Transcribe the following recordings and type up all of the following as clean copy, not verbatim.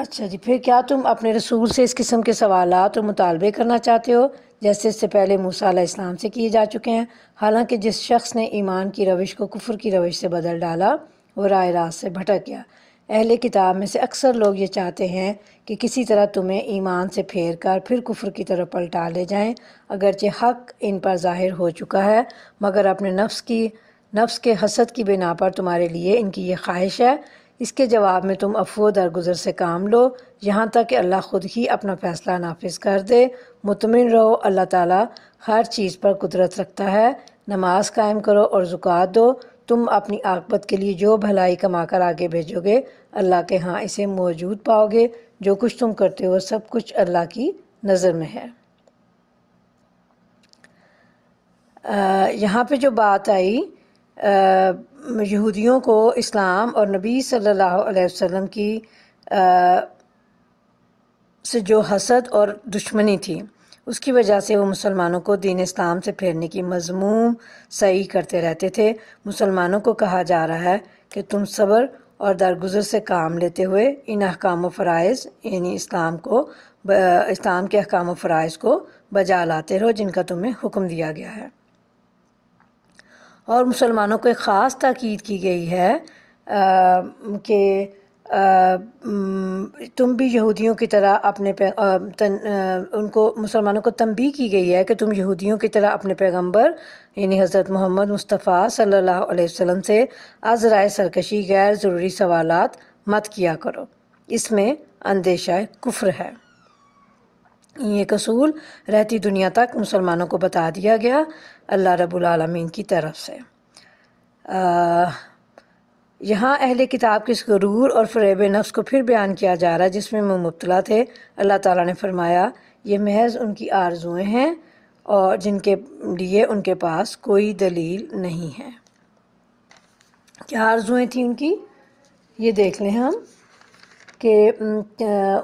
اچھا جی، پھر کیا تم اپنے رسول سے اس قسم کے سوالات اور مطالبے کرنا چاہتے ہو جیسے اس سے پہلے موسیٰ علیہ السلام سے کیے جا چکے ہیں؟ حالانکہ جس شخص نے ایمان کی روش کو کفر کی روش سے بدل ڈالا وہ راہ راست سے بھٹک گیا۔ اہل کتاب میں سے اکثر لوگ یہ چاہتے ہیں کہ کسی طرح تمہیں ایمان سے پھیر کر پھر کفر کی طرف پلٹا لے جائیں، اگرچہ حق ان پر ظاہر ہو چکا ہے، مگر اپنے نفس کے حسد کی بنا پر تمہارے لیے ان کی یہ خواہش ہے۔ اس کے جواب میں تم عفو درگزر سے کام لو یہاں تک کہ اللہ خود ہی اپنا فیصلہ نافذ کر دے۔ مطمئن رہو، اللہ تعالیٰ ہر چیز پر قدرت رکھتا ہے۔ نماز قائم کرو اور زکوٰۃ دو، تم اپنی عاقبت کے لیے جو بھلائی کما کر آگے بھیجو گے اللہ کے ہاں اسے موجود پاؤ گے۔ جو کچھ تم کرتے ہو سب کچھ اللہ کی نظر میں ہے۔ یہاں پہ جو بات آئی یہودیوں کو اسلام اور نبی صلی اللہ علیہ وسلم کی سے جو حسد اور دشمنی تھی اس کی وجہ سے وہ مسلمانوں کو دین اسلام سے پھیرنے کی مذموم صحیح کرتے رہتے تھے۔ مسلمانوں کو کہا جا رہا ہے کہ تم صبر اور درگزر سے کام لیتے ہوئے ان احکام و فرائض یعنی اسلام کے احکام و فرائض کو بجا لاتے رہو جن کا تمہیں حکم دیا گیا ہے۔ اور مسلمانوں کو ایک خاص تاکید کی گئی ہے کہ تم بھی یہودیوں کی طرح ان کو مسلمانوں کو تنبیہ کی گئی ہے کہ تم یہودیوں کی طرح اپنے پیغمبر یعنی حضرت محمد مصطفیٰ صلی اللہ علیہ وسلم سے از رائے سرکشی غیر ضروری سوالات مت کیا کرو، اس میں اندیشہ کفر ہے۔ یہ اصول رہتی دنیا تک مسلمانوں کو بتا دیا گیا اللہ رب العالمین کی طرف سے۔ یہاں اہل کتاب کے اس غرور اور فریب نفس کو پھر بیان کیا جا رہا ہے جس میں وہ مبتلا تھے۔ اللہ تعالیٰ نے فرمایا یہ محض ان کی آرزوئیں ہیں اور جن کے لیے ان کے پاس کوئی دلیل نہیں ہے۔ کیا آرزوئیں تھیں ان کی؟ یہ دیکھ لیں ہم کہ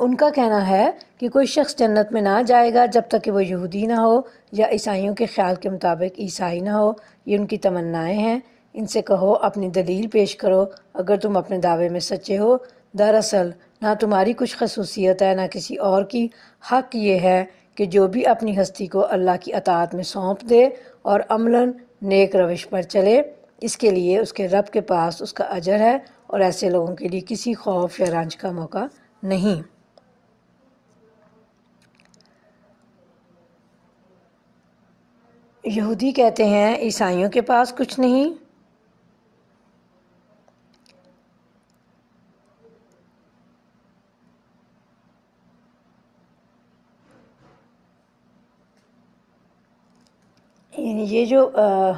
ان کا کہنا ہے کہ کوئی شخص جنت میں نہ جائے گا جب تک کہ وہ یہودی نہ ہو یا عیسائیوں کے خیال کے مطابق عیسائی نہ ہو۔ یہ ان کی تمنائیں ہیں۔ ان سے کہو اپنی دلیل پیش کرو اگر تم اپنے دعوے میں سچے ہو۔ دراصل نہ تمہاری کچھ خصوصیت ہے نہ کسی اور کی، حق یہ ہے کہ جو بھی اپنی ہستی کو اللہ کی اطاعت میں سونپ دے اور عملاً نیک روش پر چلے اس کے لیے اس کے رب کے پاس اس کا اجر ہے اور ایسے لوگوں کے لیے کسی خوف یا رنج کا موقع نہیں۔ یہودی کہتے ہیں عیسائیوں کے پاس کچھ نہیں، یعنی یہ جو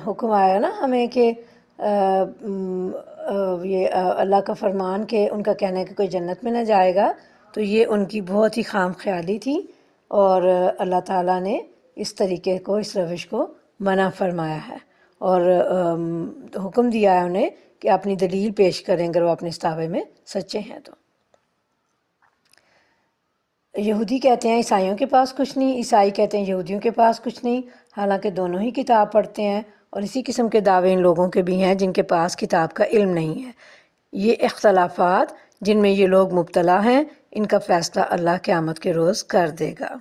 حکم آیا نا ہمیں کہ یہ اللہ کا فرمان کہ ان کا کہنا ہے کہ کوئی جنت میں نہ جائے گا، تو یہ ان کی بہت ہی خام خیالی تھی اور اللہ تعالیٰ نے اس طریقے کو اس روش کو منع فرمایا ہے اور حکم دیا ہے انہیں کہ اپنی دلیل پیش کریں اگر وہ اپنے اس دعوے میں سچے ہیں تو۔ یہودی کہتے ہیں عیسائیوں کے پاس کچھ نہیں، عیسائی کہتے ہیں یہودیوں کے پاس کچھ نہیں، حالانکہ دونوں ہی کتاب پڑھتے ہیں اور اسی قسم کے دعوے ان لوگوں کے بھی ہیں جن کے پاس کتاب کا علم نہیں ہے۔ یہ اختلافات جن میں یہ لوگ مبتلا ہیں ان کا فیصلہ اللہ قیامت کے روز کر دے گا۔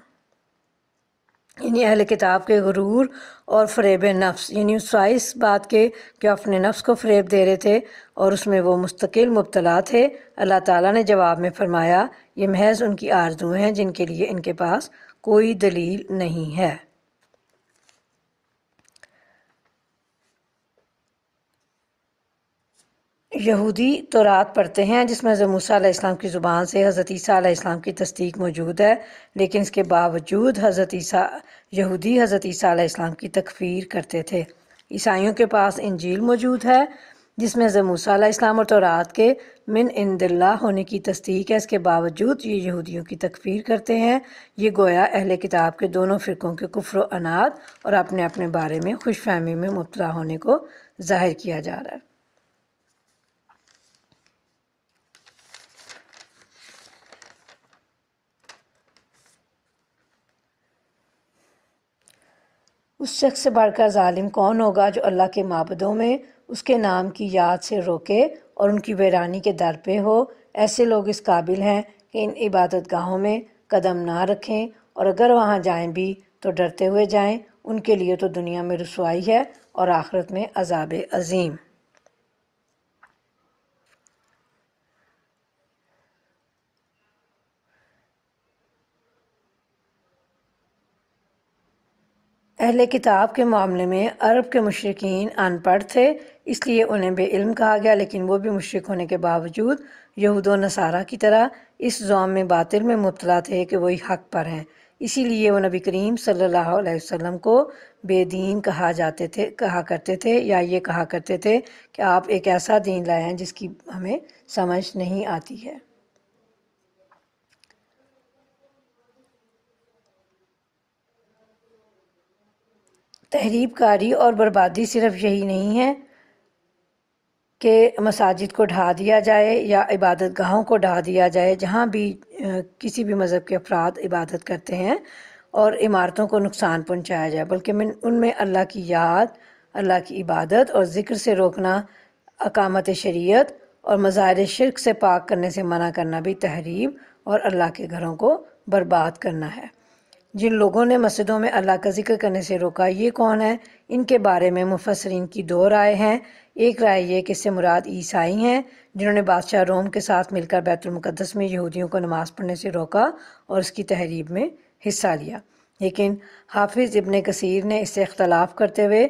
یعنی اہل کتاب کے غرور اور فریب نفس یعنی اس بات کے کہ اپنے نفس کو فریب دے رہے تھے اور اس میں وہ مستقل مبتلا تھے، اللہ تعالیٰ نے جواب میں فرمایا یہ محض ان کی آرزوئیں ہیں جن کے لیے ان کے پاس کوئی دلیل نہیں ہے۔ یہودی تورات پڑھتے ہیں جس میں حضرت موسیٰ علیہ السلام کی زبان سے حضرت عیسیٰ علیہ السلام کی تصدیق موجود ہے، لیکن اس کے باوجود یہودی حضرت عیسیٰ علیہ السلام کی تکفیر کرتے تھے۔ عیسائیوں کے پاس انجیل موجود ہے جس میں حضرت موسیٰ علیہ السلام اور تورات کے من عند اللہ ہونے کی تصدیق ہے، اس کے باوجود یہ یہودیوں کی تکفیر کرتے ہیں۔ یہ گویا اہل کتاب کے دونوں فرقوں کے کفر و عناد اور اپنے اپنے بارے میں خوش فہمی میں مبتلا ہونے کو ظاہر کیا جا رہا ہے۔ اس شخص سے بڑھ کر ظالم کون ہوگا جو اللہ کے معبدوں میں اس کے نام کی یاد سے روکے اور ان کی ویرانی کے در پہ ہو؟ ایسے لوگ اس قابل ہیں کہ ان عبادت گاہوں میں قدم نہ رکھیں، اور اگر وہاں جائیں بھی تو ڈرتے ہوئے جائیں، ان کے لیے تو دنیا میں رسوائی ہے اور آخرت میں عذاب عظیم۔ اہل کتاب کے معاملے میں عرب کے مشرکین ان پڑھ تھے، اس لیے انہیں بے علم کہا گیا، لیکن وہ بھی مشرک ہونے کے باوجود یہود و نصارہ کی طرح اس زوم میں باطل میں مبتلا تھے کہ وہی حق پر ہیں۔ اسی لیے وہ نبی کریم صلی اللہ علیہ وسلم کو بے دین کہا کرتے تھے، یا یہ کہا کرتے تھے کہ آپ ایک ایسا دین لائے ہیں جس کی ہمیں سمجھ نہیں آتی ہے۔ تحریب کاری اور بربادی صرف یہی نہیں ہے کہ مساجد کو ڈھا دیا جائے یا عبادت گاہوں کو ڈھا دیا جائے جہاں بھی کسی بھی مذہب کے افراد عبادت کرتے ہیں، اور عمارتوں کو نقصان پہنچایا جائے، بلکہ ان میں اللہ کی یاد، اللہ کی عبادت اور ذکر سے روکنا، اقامت شریعت اور مظاہر شرک سے پاک کرنے سے منع کرنا بھی تحریب اور اللہ کے گھروں کو برباد کرنا ہے۔ جن لوگوں نے مسجدوں میں اللہ کا ذکر کرنے سے روکا، یہ کون ہے؟ ان کے بارے میں مفسرین کی دو رائے ہیں۔ ایک رائے یہ کہ اس سے مراد عیسائی ہیں، جنہوں نے بادشاہ روم کے ساتھ مل کر بیت المقدس میں یہودیوں کو نماز پڑھنے سے روکا اور اس کی تحریب میں حصہ لیا، لیکن حافظ ابن کثیر نے اس سے اختلاف کرتے ہوئے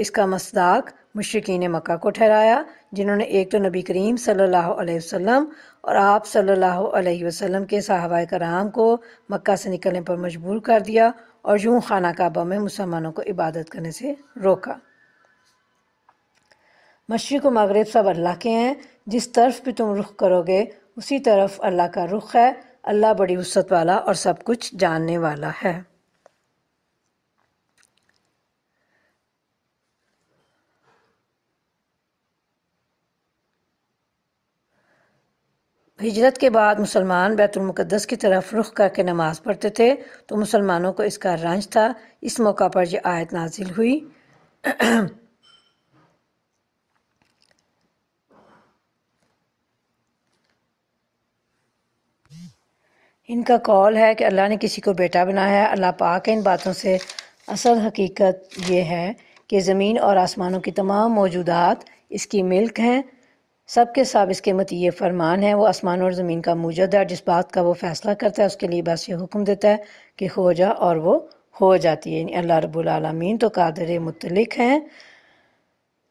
اس کا مصداق مشرکین مکہ کو ٹھہرایا، جنہوں نے ایک تو نبی کریم صلی اللہ علیہ وسلم اور آپ صلی اللہ علیہ وسلم کے صحابہ کرام کو مکہ سے نکلنے پر مجبور کر دیا اور یوں خانہ کعبہ میں مسلمانوں کو عبادت کرنے سے روکا۔ مشرق و مغرب سب اللہ کے ہیں، جس طرف بھی تم رخ کرو گے اسی طرف اللہ کا رخ ہے، اللہ بڑی وسعت والا اور سب کچھ جاننے والا ہے۔ ہجرت کے بعد مسلمان بیت المقدس کی طرف رخ کر کے نماز پڑھتے تھے تو مسلمانوں کو اس کا رنج تھا۔ اس موقع پر یہ آیت نازل ہوئی۔ ان کا قول ہے کہ اللہ نے کسی کو بیٹا بنایا ہے، اللہ پاک ہے ان باتوں سے۔ اصل حقیقت یہ ہے کہ زمین اور آسمانوں کی تمام موجودات اس کی ملک ہیں، سب کے سب اس کے مطیع فرمان ہیں۔ وہ آسمان اور زمین کا موجد ہے، جس بات کا وہ فیصلہ کرتا ہے اس کے لیے بس یہ حکم دیتا ہے کہ ہو جا، اور وہ ہو جاتی ہے۔ یعنی اللہ رب العالمین تو قادر مطلق ہیں۔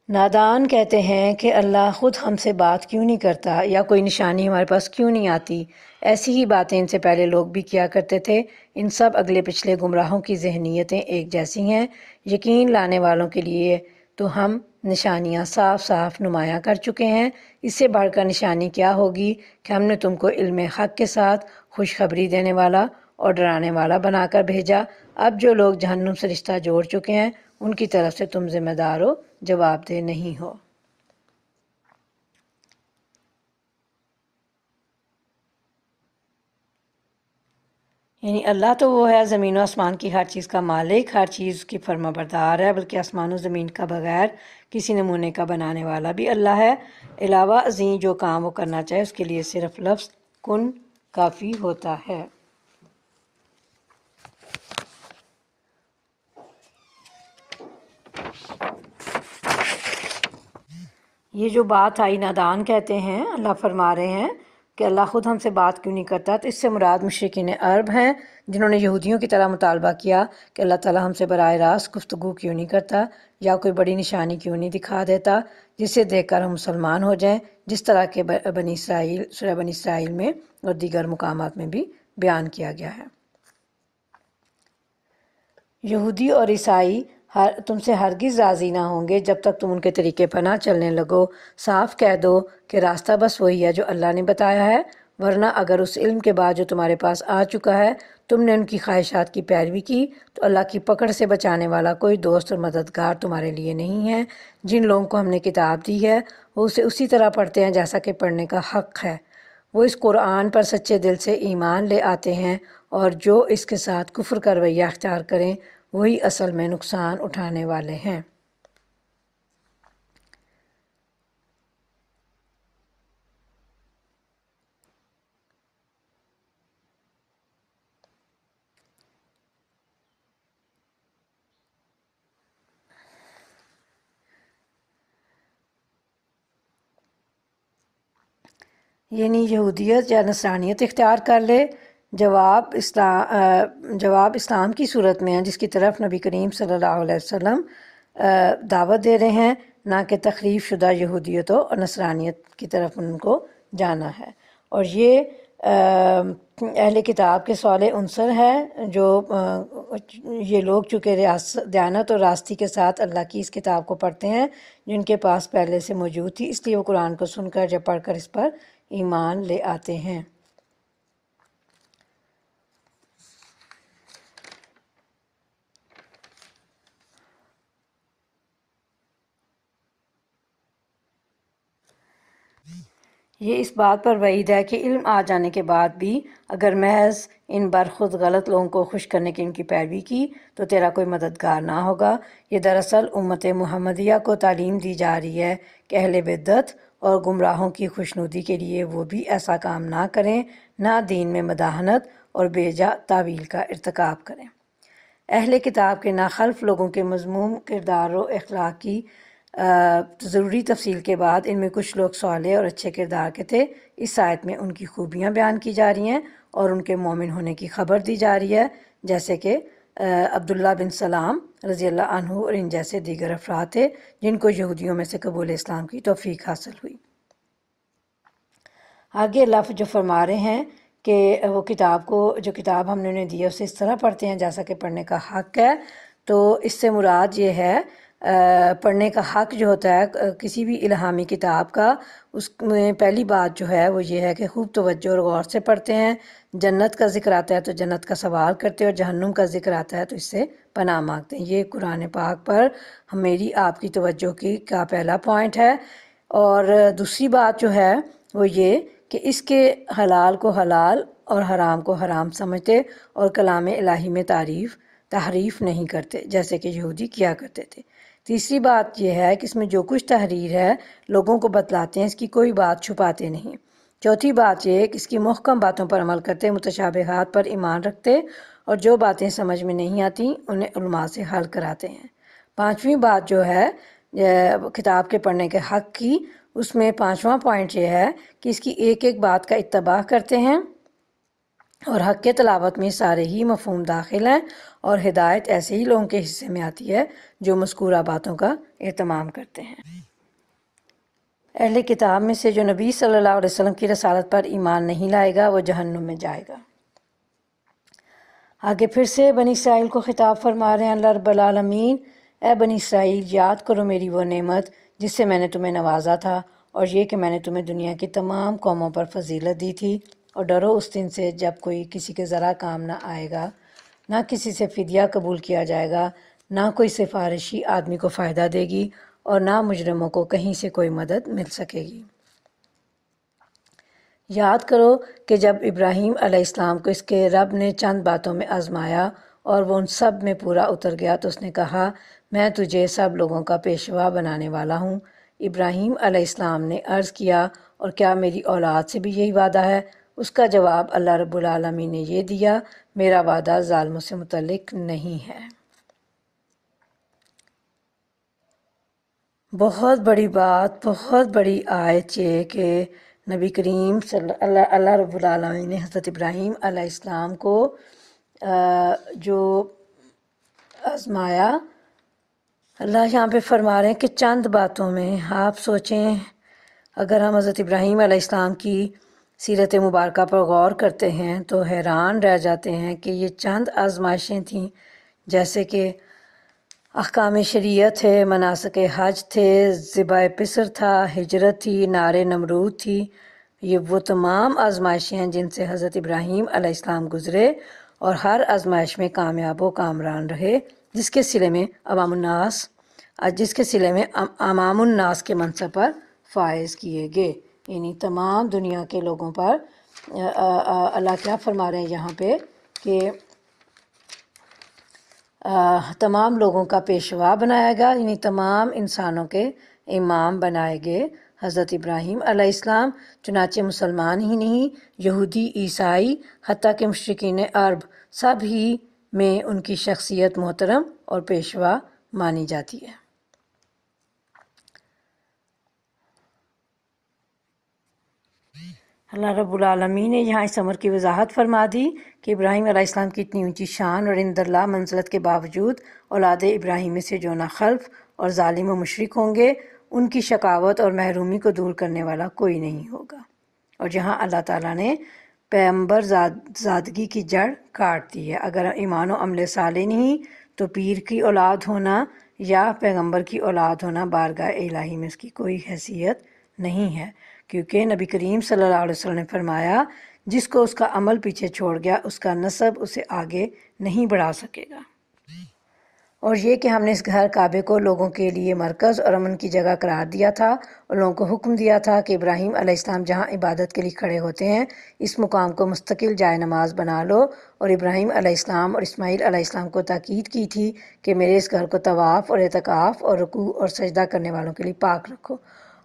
نادان کہتے ہیں کہ اللہ خود ہم سے بات کیوں نہیں کرتا، یا کوئی نشانی ہمارے پاس کیوں نہیں آتی؟ ایسی ہی باتیں ان سے پہلے لوگ بھی کیا کرتے تھے۔ ان سب اگلے پچھلے گمراہوں کی ذہنیتیں ایک جیسی ہیں۔ یقین لانے والوں کے لیے تو ہم نشانیاں صاف صاف نمایاں کر چکے ہیں۔ اس سے بڑھ کر نشانی کیا ہوگی کہ ہم نے تم کو علم حق کے ساتھ خوشخبری دینے والا اور ڈرانے والا بنا کر بھیجا۔ اب جو لوگ جہنم سے رشتہ جوڑ چکے ہیں ان کی طرف سے تم ذمہ دار ہو، جواب دہ نہیں ہو۔ یعنی اللہ تو وہ ہے زمین و آسمان کی ہر چیز کا مالک، ہر چیز کی فرما بردار ہے، بلکہ آسمان و زمین کا بغیر کسی نمونے کا بنانے والا بھی اللہ ہے۔ علاوہ ازیں جو کام وہ کرنا چاہے اس کے لیے صرف لفظ کن کافی ہوتا ہے۔ یہ جو بات آئی نادان کہتے ہیں، اللہ فرما رہے ہیں کہ اللہ خود ہم سے بات کیوں نہیں کرتا، تو اس سے مراد مشرکین عرب ہیں، جنہوں نے یہودیوں کی طرح مطالبہ کیا کہ اللہ تعالیٰ ہم سے براہ راست گفتگو کیوں نہیں کرتا، یا کوئی بڑی نشانی کیوں نہیں دکھا دیتا جسے دیکھ کر ہم مسلمان ہو جائیں، جس طرح کہ بنی اسرائیل، سورہ بنی اسرائیل میں اور دیگر مقامات میں بھی بیان کیا گیا ہے۔ یہودی اور عیسائی تم سے ہرگز راضی نہ ہوں گے جب تک تم ان کے طریقے پر نہ چلنے لگو۔ صاف کہہ دو کہ راستہ بس وہی ہے جو اللہ نے بتایا ہے، ورنہ اگر اس علم کے بعد جو تمہارے پاس آ چکا ہے تم نے ان کی خواہشات کی پیروی کی تو اللہ کی پکڑ سے بچانے والا کوئی دوست اور مددگار تمہارے لیے نہیں ہے۔ جن لوگوں کو ہم نے کتاب دی ہے وہ اسے اسی طرح پڑھتے ہیں جیسا کہ پڑھنے کا حق ہے، وہ اس قرآن پر سچے دل سے ایمان لے آتے ہیں، اور جو اس کے ساتھ کفر کا رویہ اختیار کریں وہی اصل میں نقصان اٹھانے والے ہیں۔ یعنی یہودیت یا نصرانیت اختیار کر لے؟ جواب اسلام کی صورت میں ہے، جس کی طرف نبی کریم صلی اللہ علیہ وسلم دعوت دے رہے ہیں، نہ کہ تخریف شدہ یہودیت اور نصرانیت کی طرف ان کو جانا ہے۔ اور یہ اہل کتاب کے سوال عنصر ہے، جو یہ لوگ چونکہ دیانت اور راستی کے ساتھ اللہ کی اس کتاب کو پڑھتے ہیں جن کے پاس پہلے سے موجود تھی، اس لیے وہ قرآن کو سن کر جب پڑھ کر اس پر ایمان لے آتے ہیں۔ یہ اس بات پر وعید ہے کہ علم آ جانے کے بعد بھی اگر محض ان برخود غلط لوگوں کو خوش کرنے کی ان کی پیروی کی تو تیرا کوئی مددگار نہ ہوگا۔ یہ دراصل امت محمدیہ کو تعلیم دی جا رہی ہے کہ اہل بدعت اور گمراہوں کی خوشنودی کے لیے وہ بھی ایسا کام نہ کریں، نہ دین میں مداہنت اور بیجا تعویل کا ارتکاب کریں۔ اہل کتاب کے ناخلف لوگوں کے مذموم کردار و اخلاق کی ضروری تفصیل کے بعد ان میں کچھ لوگ صالح اور اچھے کردار کے تھے۔ اس آیت میں ان کی خوبیاں بیان کی جا رہی ہیں اور ان کے مومن ہونے کی خبر دی جا رہی ہے، جیسے کہ عبداللہ بن سلام رضی اللہ عنہ اور ان جیسے دیگر افراد تھے جن کو یہودیوں میں سے قبول اسلام کی توفیق حاصل ہوئی۔ آگے لفظ جو فرما رہے ہیں کہ وہ جو کتاب ہم نے انہیں دی ہے اسے اس طرح پڑھتے ہیں جیسا کہ پڑھنے کا حق ہے، تو اس سے مراد یہ ہے پڑھنے کا حق جو ہوتا ہے کسی بھی الہامی کتاب کا، اس میں پہلی بات جو ہے وہ یہ ہے کہ خوب توجہ اور غور سے پڑھتے ہیں۔ جنت کا ذکر آتا ہے تو جنت کا سوال کرتے ہیں، اور جہنم کا ذکر آتا ہے تو اس سے پناہ مانگتے ہیں۔ یہ قرآن پاک پر میری آپ کی توجہ کا پہلا پوائنٹ ہے۔ اور دوسری بات جو ہے وہ یہ کہ اس کے حلال کو حلال اور حرام کو حرام سمجھتے اور کلام الہی میں تحریف نہیں کرتے جیسے کہ یہودی کیا کرتے تھے۔ تیسری بات یہ ہے کہ اس میں جو کچھ تحریر ہے لوگوں کو بتلاتے ہیں، اس کی کوئی بات چھپاتے نہیں۔ چوتھی بات یہ ہے کہ اس کی محکم باتوں پر عمل کرتے، متشابہات پر ایمان رکھتے اور جو باتیں سمجھ میں نہیں آتی انہیں علماء سے حل کراتے ہیں۔ پانچویں بات جو ہے کتاب کے پڑھنے کے حق کی، اس میں پانچواں پوائنٹ یہ ہے کہ اس کی ایک ایک بات کا اتباع کرتے ہیں اور حق کے تلاوت میں سارے ہی مفہوم داخل ہیں، اور ہدایت ایسے ہی لوگوں کے حصے میں آتی ہے جو مذکورہ باتوں کا اہتمام کرتے ہیں۔ اہل کتاب میں سے جو نبی صلی اللہ علیہ وسلم کی رسالت پر ایمان نہیں لائے گا وہ جہنم میں جائے گا۔ آگے پھر سے بنی اسرائیل کو خطاب فرما رہے ہیں اللہ رب العالمین، اے بنی اسرائیل یاد کرو میری وہ نعمت جس سے میں نے تمہیں نوازا تھا، اور یہ کہ میں نے تمہیں دنیا کی تمام قوموں پر فضیلت دی تھی، اور ڈرو اس دن سے جب کوئی کسی کے ذرا کام نہ آئے گا، نہ کسی سے فدیہ قبول کیا جائے گا، نہ کوئی سفارشی آدمی کو فائدہ دے گی، اور نہ مجرموں کو کہیں سے کوئی مدد مل سکے گی۔ یاد کرو کہ جب ابراہیم علیہ السلام کو اس کے رب نے چند باتوں میں آزمایا اور وہ ان سب میں پورا اتر گیا تو اس نے کہا میں تجھے سب لوگوں کا پیشوا بنانے والا ہوں۔ ابراہیم علیہ السلام نے عرض کیا اور کیا میری اولاد سے بھی یہی وعدہ ہے؟ اس کا جواب اللہ رب العالمین نے یہ دیا میرا وعدہ ظالموں سے متعلق نہیں ہے۔ بہت بڑی بات، بہت بڑی آیت یہ کہ نبی کریم اللہ رب العالمین نے حضرت ابراہیم علیہ السلام کو جو آزمایا، اللہ یہاں پہ فرما رہے ہیں کہ چند باتوں میں۔ آپ سوچیں اگر ہم حضرت ابراہیم علیہ السلام کی سیرت مبارکہ پر غور کرتے ہیں تو حیران رہ جاتے ہیں کہ یہ چند آزمائشیں تھیں، جیسے کہ احکام شریعت تھے، مناسک حج تھے، ذبح پسر تھا، ہجرت تھی، نار نمرود تھی۔ یہ وہ تمام آزمائشیں ہیں جن سے حضرت ابراہیم علیہ السلام گزرے اور ہر آزمائش میں کامیاب و کامران رہے، جس کے صلے میں امام الناس کے منصب پر فائز کیے گئے۔ یعنی تمام دنیا کے لوگوں پر اللہ کیا فرما رہے ہیں یہاں پہ کہ تمام لوگوں کا پیشوا بنایا گیا، یعنی تمام انسانوں کے امام بنائے گئے حضرت ابراہیم علیہ السلام۔ چنانچہ مسلمان ہی نہیں، یہودی، عیسائی، حتیٰ کہ مشرکین عرب سب ہی میں ان کی شخصیت محترم اور پیشوا مانی جاتی ہے۔ اللہ رب العالمین نے یہاں اس امر کی وضاحت فرما دی کہ ابراہیم علیہ السلام کی اتنی اونچی شان اور عند اللہ منزلت کے باوجود اولاد ابراہیم میں سے جو ناخلف اور ظالم و مشرک ہوں گے ان کی شقاوت اور محرومی کو دور کرنے والا کوئی نہیں ہوگا۔ اور جہاں اللہ تعالیٰ نے پیغمبر زادگی کی جڑ کاٹ دی ہے، اگر ایمان و عمل صالح نہیں تو پیر کی اولاد ہونا یا پیغمبر کی اولاد ہونا بارگاہ الہی میں اس کی کوئی حیثیت نہیں ہے، کیونکہ نبی کریم صلی اللہ علیہ وسلم نے فرمایا جس کو اس کا عمل پیچھے چھوڑ گیا اس کا نسب اسے آگے نہیں بڑھا سکے گا۔ اور یہ کہ ہم نے اس گھر کعبے کو لوگوں کے لیے مرکز اور امن کی جگہ قرار دیا تھا اور لوگوں کو حکم دیا تھا کہ ابراہیم علیہ السلام جہاں عبادت کے لیے کھڑے ہوتے ہیں اس مقام کو مستقل جائے نماز بنا لو، اور ابراہیم علیہ السلام اور اسماعیل علیہ السلام کو تاکید کی تھی کہ میرے اس گھر کو طواف اور اعتکاف اور رکوع اور سجدہ کرنے والوں کے لیے پاک رکھو۔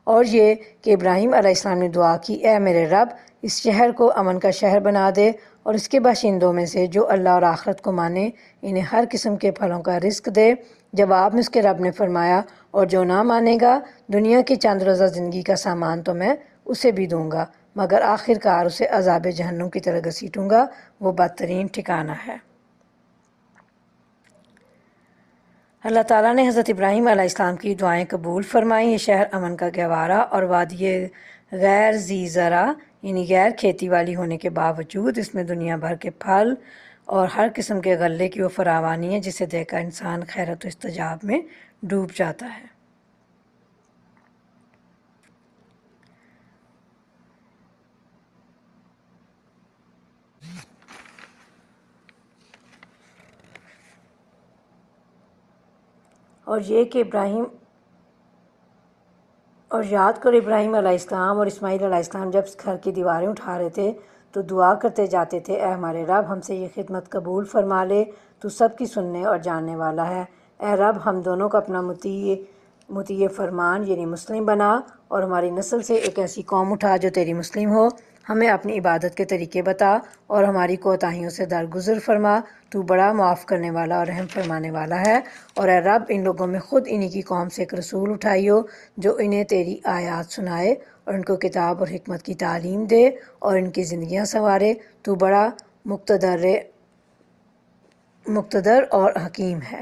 اور یہ کہ ابراہیم علیہ السلام نے دعا کی، اے میرے رب اس شہر کو امن کا شہر بنا دے اور اس کے باشندوں میں سے جو اللہ اور آخرت کو مانے انہیں ہر قسم کے پھلوں کا رزق دے۔ جواب میں اس کے رب نے فرمایا اور جو نہ مانے گا دنیا کی چند روزہ زندگی کا سامان تو میں اسے بھی دوں گا، مگر آخر کار اسے عذاب جہنم کی طرح گھسیٹوں گا، وہ بدترین ٹھکانہ ہے۔ اللہ تعالیٰ نے حضرت ابراہیم علیہ السلام کی دعائیں قبول فرمائیں۔ یہ شہر امن کا گہوارہ اور وادی غیر ذی زرع یعنی غیر کھیتی والی ہونے کے باوجود اس میں دنیا بھر کے پھل اور ہر قسم کے غلے کی وہ فراوانی ہے جسے دیکھ کر انسان خیرت و استجاب میں ڈوب جاتا ہے۔ اور یہ کہ یاد کرو ابراہیم علیہ السلام اور اسماعیل علیہ السلام جب اس گھر کی دیواریں اٹھا رہے تھے تو دعا کرتے جاتے تھے، اے ہمارے رب ہم سے یہ خدمت قبول فرما لے، تو سب کی سننے اور جاننے والا ہے۔ اے رب ہم دونوں کو اپنا مطیع فرمان یعنی مسلم بنا، اور ہماری نسل سے ایک ایسی قوم اٹھا جو تیری مسلم ہو، ہمیں اپنی عبادت کے طریقے بتا اور ہماری کوتاہیوں سے درگزر فرما، تو بڑا معاف کرنے والا اور رحم فرمانے والا ہے۔ اور اے رب ان لوگوں میں خود انہی کی قوم سے ایک رسول اٹھائیو جو انہیں تیری آیات سنائے اور ان کو کتاب اور حکمت کی تعلیم دے اور ان کی زندگیاں سنوارے، تو بڑا مقتدر اور حکیم ہے۔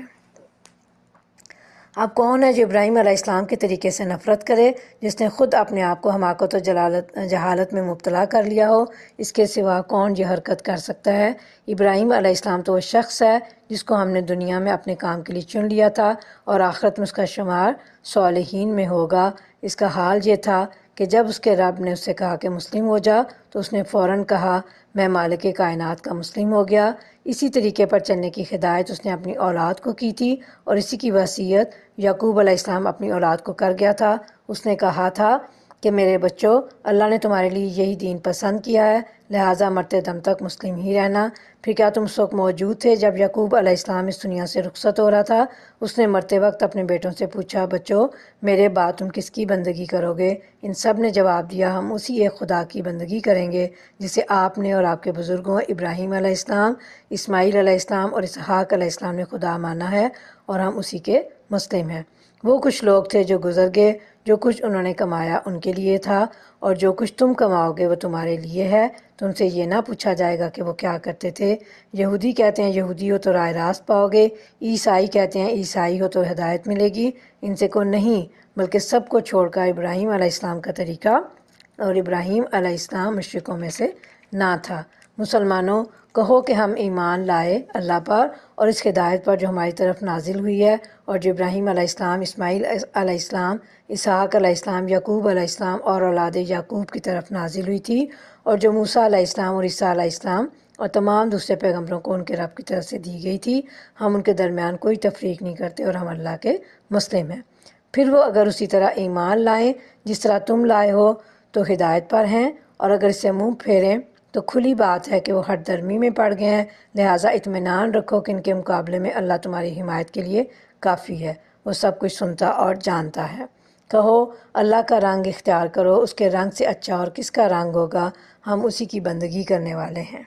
اب کون ہے جو ابراہیم علیہ السلام کے طریقے سے نفرت کرے جس نے خود اپنے آپ کو حماقت و جہالت میں مبتلا کر لیا ہو؟ اس کے سوا کون یہ حرکت کر سکتا ہے؟ ابراہیم علیہ السلام تو وہ شخص ہے جس کو ہم نے دنیا میں اپنے کام کے لیے چن لیا تھا اور آخرت میں اس کا شمار صالحین میں ہوگا۔ اس کا حال یہ تھا کہ جب اس کے رب نے اس سے کہا کہ مسلم ہو جا تو اس نے فوراً کہا میں مالک کائنات کا مسلم ہو گیا۔ اسی طریقے پر چلنے کی ہدایت اس نے اپنی اولاد کو کی تھی اور اسی کی وصیت یعقوب علیہ السلام اپنی اولاد کو کر گیا تھا۔ اس نے کہا تھا کہ میرے بچوں، اللہ نے تمہارے لیے یہی دین پسند کیا ہے، لہٰذا مرتے دم تک مسلم ہی رہنا۔ پھر کیا تم اس وقت موجود تھے جب یعقوب علیہ السلام اس دنیا سے رخصت ہو رہا تھا؟ اس نے مرتے وقت اپنے بیٹوں سے پوچھا، بچوں میرے بعد تم کس کی بندگی کرو گے؟ ان سب نے جواب دیا، ہم اسی ایک خدا کی بندگی کریں گے جسے آپ نے اور آپ کے بزرگوں ابراہیم علیہ السلام، اسماعیل علیہ السلام اور اسحاق علیہ السلام نے خدا مانا ہے، اور ہم اسی کے مسلم ہیں۔ وہ کچھ لوگ تھے جو گزر گئے، جو کچھ انہوں نے کمایا ان کے لیے تھا، اور جو کچھ تم کماؤ گے وہ تمہارے لیے ہے۔ تم سے یہ نہ پوچھا جائے گا کہ وہ کیا کرتے تھے۔ یہودی کہتے ہیں یہودی ہو تو راہ راست پاؤ گے، عیسائی کہتے ہیں عیسائی ہو تو ہدایت ملے گی۔ ان سے کو نہیں، بلکہ سب کو چھوڑ کر ابراہیم علیہ السلام کا طریقہ، اور ابراہیم علیہ السلام مشرکوں میں سے نہ تھا۔ مسلمانوں کہو کہ ہم ایمان لائے اللہ پر اور اس ہدایت پر جو ہماری طرف نازل ہوئی ہے، اور جو ابراہیم علیہ السلام، اسماعیل علیہ السلام، اسحاق علیہ السلام، یعقوب علیہ السلام اور اولاد یعقوب کی طرف نازل ہوئی تھی، اور جو موسیٰ علیہ السلام اور عیسیٰ علیہ السلام اور تمام دوسرے پیغمبروں کو ان کے رب کی طرف سے دی گئی تھی۔ ہم ان کے درمیان کوئی تفریق نہیں کرتے اور ہم اللہ کے مسلم ہیں۔ پھر وہ اگر اسی طرح ایمان لائیں جس طرح تم لائے ہو تو ہدایت پر ہیں، اور اگر اس سے منہ پھیریں تو کھلی بات ہے کہ وہ ہٹ درمی میں پڑ گئے ہیں۔ لہٰذا اطمینان رکھو کہ ان کے مقابلے میں اللہ تمہاری حمایت کے لیے کافی ہے، وہ سب کچھ سنتا اور جانتا ہے۔ کہو اللہ کا رنگ اختیار کرو، اس کے رنگ سے اچھا اور کس کا رنگ ہوگا، ہم اسی کی بندگی کرنے والے ہیں۔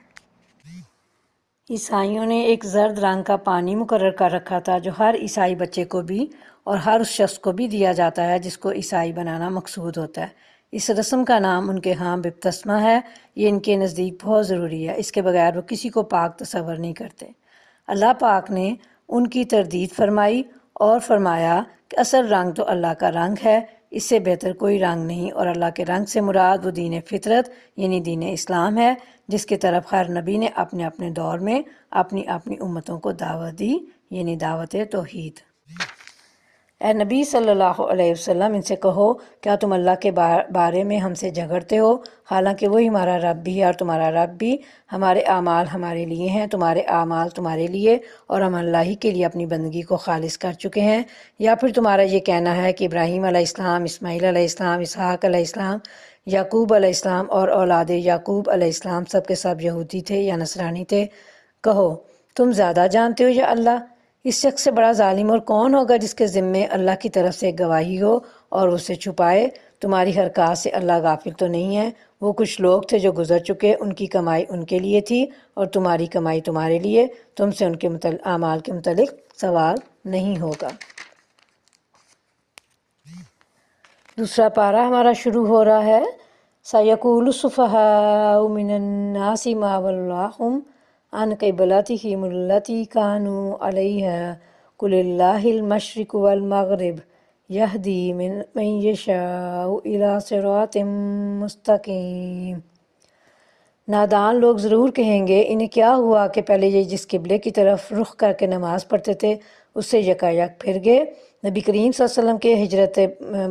عیسائیوں نے ایک زرد رنگ کا پانی مقرر کر رکھا تھا جو ہر عیسائی بچے کو بھی اور ہر اس شخص کو بھی دیا جاتا ہے جس کو عیسائی بنانا مقصود ہوتا ہے۔ اس رسم کا نام ان کے ہاں بپتسمہ ہے۔ یہ ان کے نزدیک بہت ضروری ہے، اس کے بغیر وہ کسی کو پاک تصور نہیں کرتے۔ اللہ پاک نے ان کی تردید فرمائی اور فرمایا کہ اصل رنگ تو اللہ کا رنگ ہے، اس سے بہتر کوئی رنگ نہیں، اور اللہ کے رنگ سے مراد وہ دین فطرت یعنی دین اسلام ہے، جس کی طرف ہر نبی نے اپنے اپنے دور میں اپنی اپنی امتوں کو دعوت دی، یعنی دعوت توحید۔ اے نبی صلی اللہ علیہ وسلم، ان سے کہو کیا تم اللہ کے بارے میں ہم سے جھگڑتے ہو، حالانکہ وہی ہمارا رب بھی ہے اور تمہارا رب بھی۔ ہمارے اعمال ہمارے لیے ہیں، تمہارے اعمال تمہارے لیے، اور ہم اللہ ہی کے لیے اپنی بندگی کو خالص کر چکے ہیں۔ یا پھر تمہارا یہ کہنا ہے کہ ابراہیم علیہ السلام، اسماعیل علیہ السلام، اسحاق علیہ السلام، یعقوب علیہ السلام اور اولاد یعقوب علیہ السلام سب کے سب یہودی تھے یا نصرانی تھے؟ کہو تم زیادہ جانتے ہو یا اللہ؟ اس شخص سے بڑا ظالم اور کون ہوگا جس کے ذمے اللہ کی طرف سے گواہی ہو اور اسے چھپائے؟ تمہاری حرکات سے اللہ غافل تو نہیں ہے۔ وہ کچھ لوگ تھے جو گزر چکے، ان کی کمائی ان کے لیے تھی اور تمہاری کمائی تمہارے لیے، تم سے ان کے اعمال کے متعلق سوال نہیں ہوگا۔ دوسرا پارہ ہمارا شروع ہو رہا ہے۔ سَيَقُولُ السُّفَهَاءُ مِنَ النَّاسِ مَا وَلَّاهُمْ عَنْ قِبْلَتِهِمُ الَّتِي كَانُوا عَلَيْهَا قُلِ اللَّهِ الْمَشْرِقُ وَالْمَغْرِبُ يَهْدِي مَن يَشَاءُ إِلَىٰ صِرَاطٍ مُّسْتَقِيمٍ۔ نادان لوگ ضرور کہیں گے، انہیں کیا ہوا کہ پہلے یہ جس قبلے کی طرف رخ کر کے نماز پڑھتے تھے اس سے یکا یک پھر گئے۔ نبی کریم صلی اللہ علیہ وسلم کے ہجرت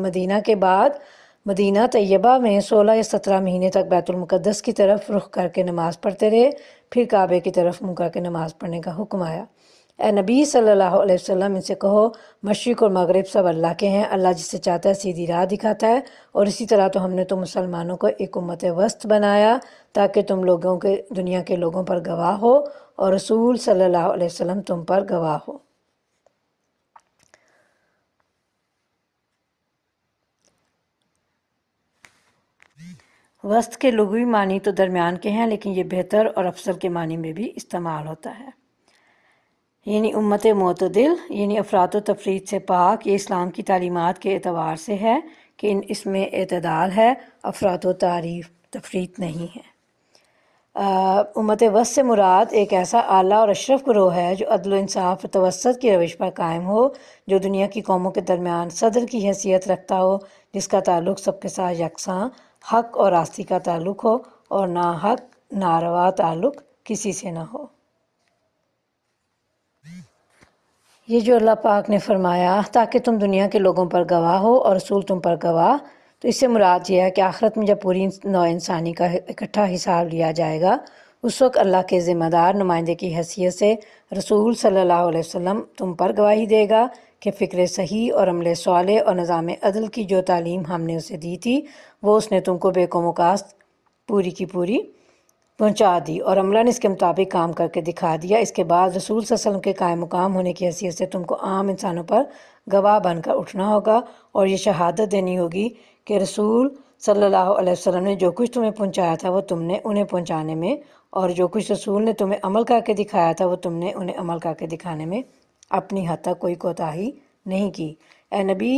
مدینہ کے بعد مدینہ طیبہ میں 16 یا 17 مہینے تک بیت المقدس کی طرف رخ کر کے نماز پڑھتے رہے، پھر کعبے کی طرف منہ کر کے نماز پڑھنے کا حکم آیا۔ اے نبی صلی اللہ علیہ وسلم، ان سے کہو مشرق اور مغرب سب اللہ کے ہیں، اللہ جس سے چاہتا ہے سیدھی راہ دکھاتا ہے، اور اسی طرح تو ہم نے تم مسلمانوں کو ایک امت وسط بنایا تاکہ تم لوگوں کے دنیا کے لوگوں پر گواہ ہو اور رسول صلی اللہ علیہ وسلم تم پر گواہ ہو۔ وسط کے لغوی معنی تو درمیان کے ہیں، لیکن یہ بہتر اور افضل کے معنی میں بھی استعمال ہوتا ہے، یعنی امت معتدل، یعنی افراط و تفریط سے پاک۔ یہ اسلام کی تعلیمات کے اعتبار سے ہے کہ اس میں اعتدال ہے، افراط و تفریط نہیں ہے۔ امت وسط سے مراد ایک ایسا اعلیٰ اور اشرف گروہ ہے جو عدل و انصاف و توسط کی روش پر قائم ہو، جو دنیا کی قوموں کے درمیان صدر کی حیثیت رکھتا ہو، جس کا تعلق سب کے ساتھ یکساں حق اور راستی کا تعلق ہو اور ناحق ناروا تعلق کسی سے نہ ہو۔ یہ جو اللہ پاک نے فرمایا تاکہ تم دنیا کے لوگوں پر گواہ ہو اور رسول تم پر گواہ، تو اس سے مراد یہ ہے کہ آخرت میں جب پوری نوع انسانی کا اکٹھا حساب لیا جائے گا، اس وقت اللہ کے ذمہ دار نمائندے کی حیثیت سے رسول صلی اللہ علیہ وسلم تم پر گواہی دے گا کہ فکر صحیح اور عمل صالح اور نظام عدل کی جو تعلیم ہم نے اسے دی تھی وہ اس نے تم کو بے قوم و کاست پوری کی پوری پہنچا دی، اور عملاً اس کے مطابق کام کر کے دکھا دیا۔ اس کے بعد رسول صلی اللہ علیہ وسلم کے قائم مقام ہونے کی حیثیت سے تم کو عام انسانوں پر گواہ بن کر اٹھنا ہوگا اور یہ شہادت دینی ہوگی کہ رسول صلی اللہ علیہ وسلم نے جو کچھ تمہیں پہنچایا تھا وہ تم نے انہیں پہنچانے میں، اور جو کچھ رسول نے تمہیں عمل کر کے دکھایا تھا وہ تم نے انہیں عمل کر کے دکھانے میں اپنی حد تک کوئی کوتاہی نہیں کی۔ اے نبی،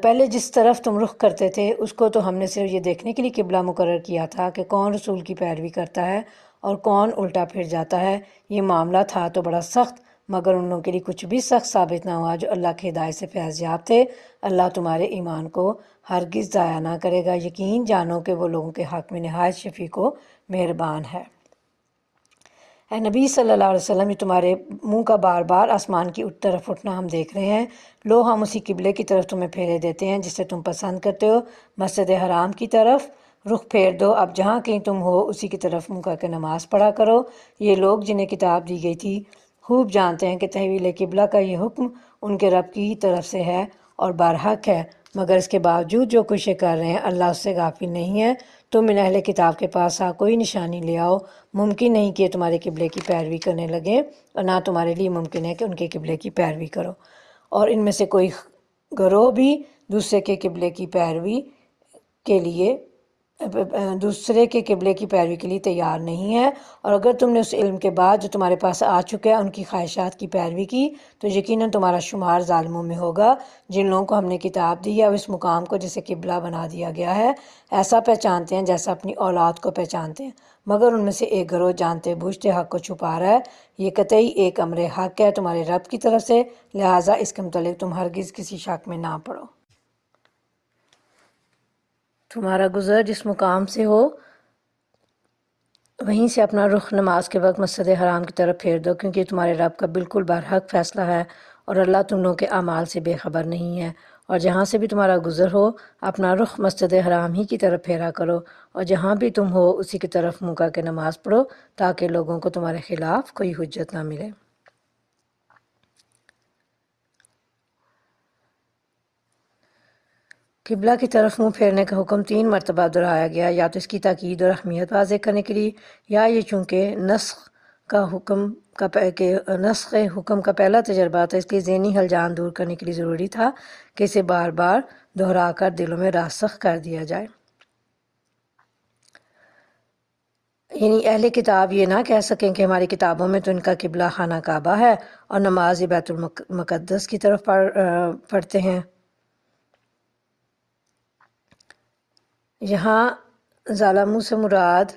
پہلے جس طرف تم رخ کرتے تھے اس کو تو ہم نے صرف یہ دیکھنے کے لیے قبلہ مقرر کیا تھا کہ کون رسول کی پیروی کرتا ہے اور کون الٹا پھر جاتا ہے۔ یہ معاملہ تھا تو بڑا سخت، مگر ان لوگوں کے لیے کچھ بھی سخت ثابت نہ ہوا جو اللہ کی ہدایت سے فیض یاب تھے۔ اللہ تمہارے ایمان کو ہرگز ضائع نہ کرے گا، یقین جانو کہ وہ لوگوں کے حق میں نہایت شفیق و مہربان ہے۔ اے نبی صلی اللہ علیہ وسلم، یہ تمہارے منہ کا بار بار آسمان کی طرف اٹھنا ہم دیکھ رہے ہیں۔ لو ہم اسی قبلے کی طرف تمہیں پھیرے دیتے ہیں جسے تم پسند کرتے ہو، مسجد حرام کی طرف رخ پھیر دو، اب جہاں کہیں تم ہو اسی کی طرف منہ کر کے نماز پڑھا کرو۔ یہ لوگ جنہیں کتاب دی گئی تھی خوب جانتے ہیں کہ تحویل قبلہ کا یہ حکم ان کے رب کی طرف سے ہے اور برحق ہے، مگر اس کے باوجود جو کچھ یہ کر رہے ہیں اللہ اس سے غافل نہیں ہے۔ تم ان اہل کتاب کے پاس کوئی نشانی لے آؤ، ممکن نہیں کہ تمہارے قبلے کی پیروی کرنے لگے، اور نہ تمہارے لیے ممکن ہے کہ ان کے قبلے کی پیروی کرو، اور ان میں سے کوئی گروہ بھی دوسرے کے قبلے کی پیروی کے لیے دوسرے کے قبلے کی پیروی کے لیے تیار نہیں ہے، اور اگر تم نے اس علم کے بعد جو تمہارے پاس آ چکا ہے ان کی خواہشات کی پیروی کی تو یقیناً تمہارا شمار ظالموں میں ہوگا۔ جن لوگوں کو ہم نے کتاب دی ہے وہ اس مقام کو جسے قبلہ بنا دیا گیا ہے ایسا پہچانتے ہیں جیسا اپنی اولاد کو پہچانتے ہیں، مگر ان میں سے ایک گروہ جانتے بوجھتے حق کو چھپا رہا ہے۔ یہ قطعی ایک امر حق ہے تمہارے رب کی طرف سے، لہٰذا اس کے متعلق تم ہرگز کسی شک میں نہ پڑو۔ تمہارا گزر جس مقام سے ہو وہیں سے اپنا رخ نماز کے وقت مسجد حرام کی طرف پھیر دو، کیونکہ یہ تمہارے رب کا بالکل برحق فیصلہ ہے، اور اللہ تم لوگوں کے اعمال سے بے خبر نہیں ہے۔ اور جہاں سے بھی تمہارا گزر ہو اپنا رخ مسجد حرام ہی کی طرف پھیرا کرو، اور جہاں بھی تم ہو اسی کی طرف منہ کر کے نماز پڑھو، تاکہ لوگوں کو تمہارے خلاف کوئی حجت نہ ملے۔ قبلہ کی طرف منہ پھیرنے کا حکم 3 مرتبہ دہرایا گیا، یا تو اس کی تاکید اور اہمیت واضح کرنے کے لیے، یا یہ چونکہ نسخ حکم کا پہلا تجربہ تھا، اس لیے ذہنی ہلجان دور کرنے کے لیے ضروری تھا کہ اسے بار بار دہرا کر دلوں میں راسخ کر دیا جائے۔ یعنی اہل کتاب یہ نہ کہہ سکیں کہ ہماری کتابوں میں تو ان کا قبلہ خانہ کعبہ ہے اور نماز بیت المقدس کی طرف پڑھتے ہیں۔ یہاں ظالموں سے مراد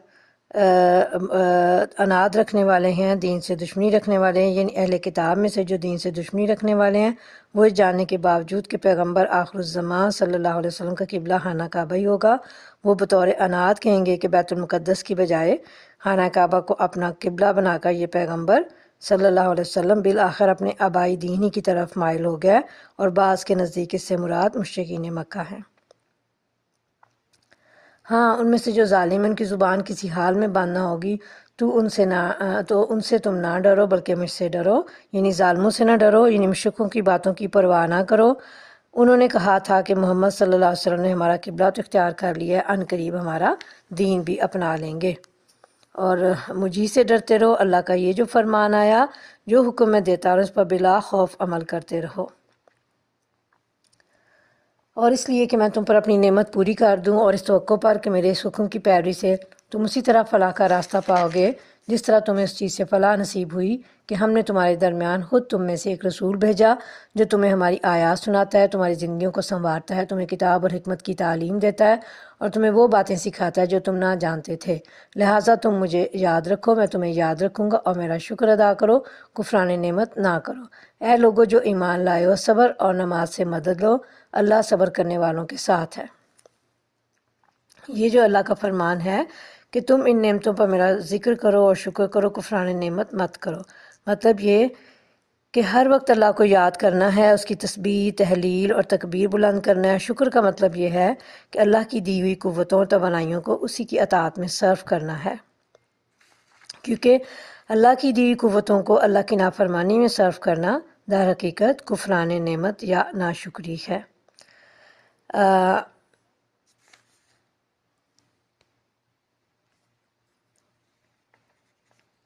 اناد رکھنے والے ہیں، دین سے دشمنی رکھنے والے ہیں، یعنی اہل کتاب میں سے جو دین سے دشمنی رکھنے والے ہیں وہ اس جاننے کے باوجود کہ پیغمبر آخر الزمان صلی اللہ علیہ وسلم کا قبلہ خانہ کعبہ ہی ہوگا، وہ بطور اناد کہیں گے کہ بیت المقدس کی بجائے خانہ کعبہ کو اپنا قبلہ بنا کر یہ پیغمبر صلی اللہ علیہ وسلم بالآخر اپنے آبائی دین ہی کی طرف مائل ہو گیا، اور بعض کے نزدیک اس سے مراد مشرکین مکہ ہیں۔ ہاں، ان میں سے جو ظالم ان کی زبان کسی حال میں بند نہ ہوگی تو ان سے تم نہ ڈرو بلکہ مجھ سے ڈرو، یعنی ظالموں سے نہ ڈرو، یعنی مشرکوں کی باتوں کی پرواہ نہ کرو۔ انہوں نے کہا تھا کہ محمد صلی اللہ علیہ وسلم نے ہمارا قبلہ تو اختیار کر لیا ہے، قریب ہمارا دین بھی اپنا لیں گے، اور مجھے سے ڈرتے رہو۔ اللہ کا یہ جو فرمان آیا، جو حکم میں دیتا اور اس پر بلا خوف عمل کرتے رہو، اور اس لیے کہ میں تم پر اپنی نعمت پوری کر دوں، اور اس توقع پر کہ میرے اس حکم کی پیروی سے تم اسی طرح فلاح کا راستہ پاؤ گے جس طرح تمہیں اس چیز سے فلاح نصیب ہوئی کہ ہم نے تمہارے درمیان خود تم میں سے ایک رسول بھیجا جو تمہیں ہماری آیات سناتا ہے، تمہاری زندگیوں کو سنوارتا ہے، تمہیں کتاب اور حکمت کی تعلیم دیتا ہے، اور تمہیں وہ باتیں سکھاتا ہے جو تم نہ جانتے تھے۔ لہٰذا تم مجھے یاد رکھو، میں تمہیں یاد رکھوں گا، اور میرا شکر ادا کرو، کفران نعمت نہ کرو۔ اے لوگو جو ایمان لائے ہو، صبر اور نماز سے مدد لو، اللہ صبر کرنے والوں کے ساتھ ہے۔ یہ جو اللہ کا فرمان ہے کہ تم ان نعمتوں پر میرا ذکر کرو اور شکر کرو، کفران نعمت مت کرو، مطلب یہ کہ ہر وقت اللہ کو یاد کرنا ہے، اس کی تسبیح، تحلیل اور تکبیر بلند کرنا ہے۔ شکر کا مطلب یہ ہے کہ اللہ کی دی ہوئی قوتوں اور توانائیوں کو اسی کی اطاعت میں صرف کرنا ہے، کیونکہ اللہ کی دی ہوئی قوتوں کو اللہ کی نافرمانی میں صرف کرنا در حقیقت کفران نعمت یا ناشکری ہے۔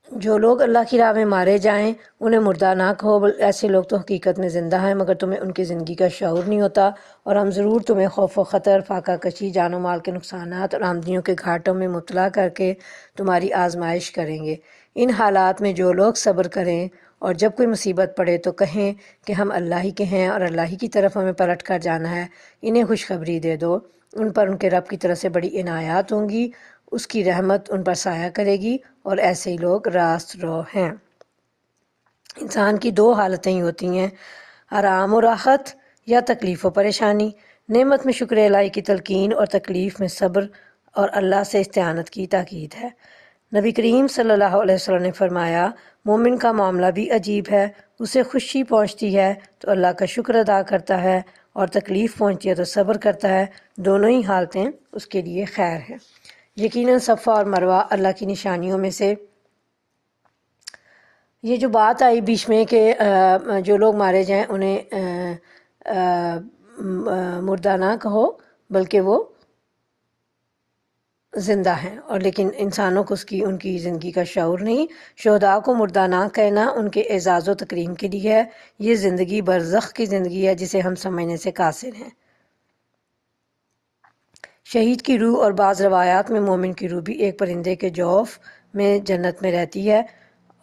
جو لوگ اللہ کی راہ میں مارے جائیں انہیں مردہ نہ کہو، ایسے لوگ تو حقیقت میں زندہ ہیں مگر تمہیں ان کی زندگی کا شعور نہیں ہوتا، اور ہم ضرور تمہیں خوف و خطر، فاقہ کشی، جان و مال کے نقصانات اور آمدنیوں کے گھاٹوں میں مبتلا کر کے تمہاری آزمائش کریں گے۔ ان حالات میں جو لوگ صبر کریں اور جب کوئی مصیبت پڑے تو کہیں کہ ہم اللہ ہی کے ہیں اور اللہ ہی کی طرف ہمیں پلٹ کر جانا ہے، انہیں خوشخبری دے دو، ان پر ان کے رب کی طرف سے بڑی عنایات ہوں گی، اس کی رحمت ان پر سایہ کرے گی، اور ایسے ہی لوگ راست رو ہیں۔ انسان کی 2 حالتیں ہی ہوتی ہیں، آرام و راحت یا تکلیف و پریشانی۔ نعمت میں شکر الہی کی تلقین اور تکلیف میں صبر اور اللہ سے استعانت کی تاکید ہے۔ نبی کریم صلی اللہ علیہ وسلم نے فرمایا، مومن کا معاملہ بھی عجیب ہے، اسے خوشی پہنچتی ہے تو اللہ کا شکر ادا کرتا ہے، اور تکلیف پہنچتی ہے تو صبر کرتا ہے، دونوں ہی حالتیں اس کے لیے خیر ہیں۔ یقیناً صفا اور مروہ اللہ کی نشانیوں میں سے۔ یہ جو بات آئی بیچ میں کہ جو لوگ مارے جائیں انہیں مردہ نہ کہو بلکہ وہ زندہ ہیں، اور لیکن انسانوں کو ان کی زندگی کا شعور نہیں۔ شہداء کو مردہ نہ کہنا ان کے اعزاز و تکریم کے لیے ہے، یہ زندگی برزخ کی زندگی ہے جسے ہم سمجھنے سے قاصر ہیں۔ شہید کی روح اور بعض روایات میں مومن کی روح بھی ایک پرندے کے جوف میں جنت میں رہتی ہے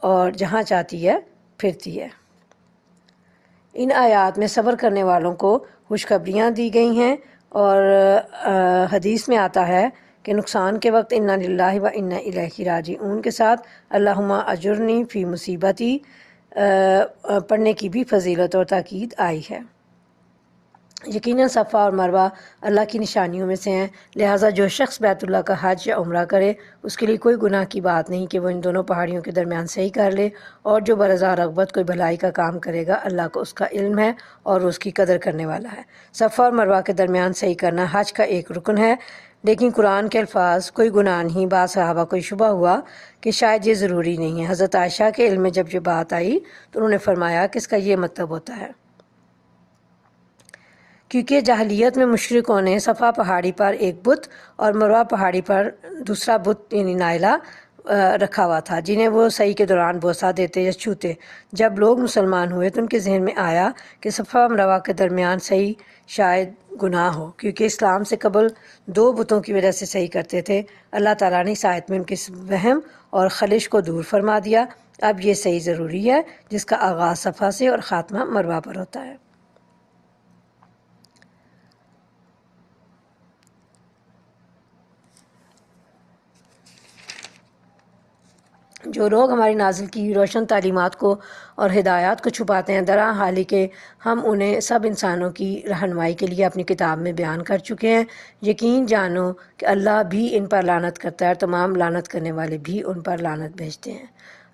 اور جہاں چاہتی ہے پھرتی ہے۔ ان آیات میں صبر کرنے والوں کو خوشخبریاں دی گئی ہیں، اور حدیث میں آتا ہے کہ نقصان کے وقت انا للہ و انا الیہ راجعون کے ساتھ اللہم اجرنی فی مصیبتی پڑھنے کی بھی فضیلت اور تاکید آئی ہے۔ یقیناً صفا اور مروہ اللہ کی نشانیوں میں سے ہیں، لہٰذا جو شخص بیت اللہ کا حج یا عمرہ کرے اس کے لیے کوئی گناہ کی بات نہیں کہ وہ ان دونوں پہاڑیوں کے درمیان صحیح کر لے، اور جو برضا رغبت کوئی بھلائی کا کام کرے گا اللہ کو اس کا علم ہے اور اس کی قدر کرنے والا ہے۔ صفا اور مروہ کے درمیان صحیح کرنا حج کا ایک رکن ہے، لیکن قرآن کے الفاظ کوئی گناہ نہیں، بعض صحابہ کو شبہ ہوا کہ شاید یہ ضروری نہیں ہے۔ حضرت عائشہ کے علم میں جب یہ بات آئی تو انہوں نے فرمایا کہ اس کا یہ مطلب ہوتا ہے کیونکہ جاہلیت میں مشرکوں نے صفا پہاڑی پر ایک بت اور مروہ پہاڑی پر دوسرا بت یعنی نائلہ رکھا ہوا تھا، جنہیں وہ صحیح کے دوران بوسہ دیتے یا چھوتے۔ جب لوگ مسلمان ہوئے تو ان کے ذہن میں آیا کہ صفا و مروہ کے درمیان صحیح شاید گناہ ہو، کیونکہ اسلام سے قبل دو بتوں کی وجہ سے صحیح کرتے تھے۔ اللہ تعالیٰ نے اس آیت میں ان کے وہم اور خلش کو دور فرما دیا۔ اب یہ صحیح ضروری ہے جس کا آغاز صفا سے اور خاتمہ مروہ پر ہوتا ہے۔ جو لوگ ہماری نازل کی روشن تعلیمات کو اور ہدایات کو چھپاتے ہیں، درا حالی کہ ہم انہیں سب انسانوں کی رہنمائی کے لیے اپنی کتاب میں بیان کر چکے ہیں۔ یقین جانو کہ اللہ بھی ان پر لعنت کرتا ہے اور تمام لعنت کرنے والے بھی ان پر لعنت بھیجتے ہیں۔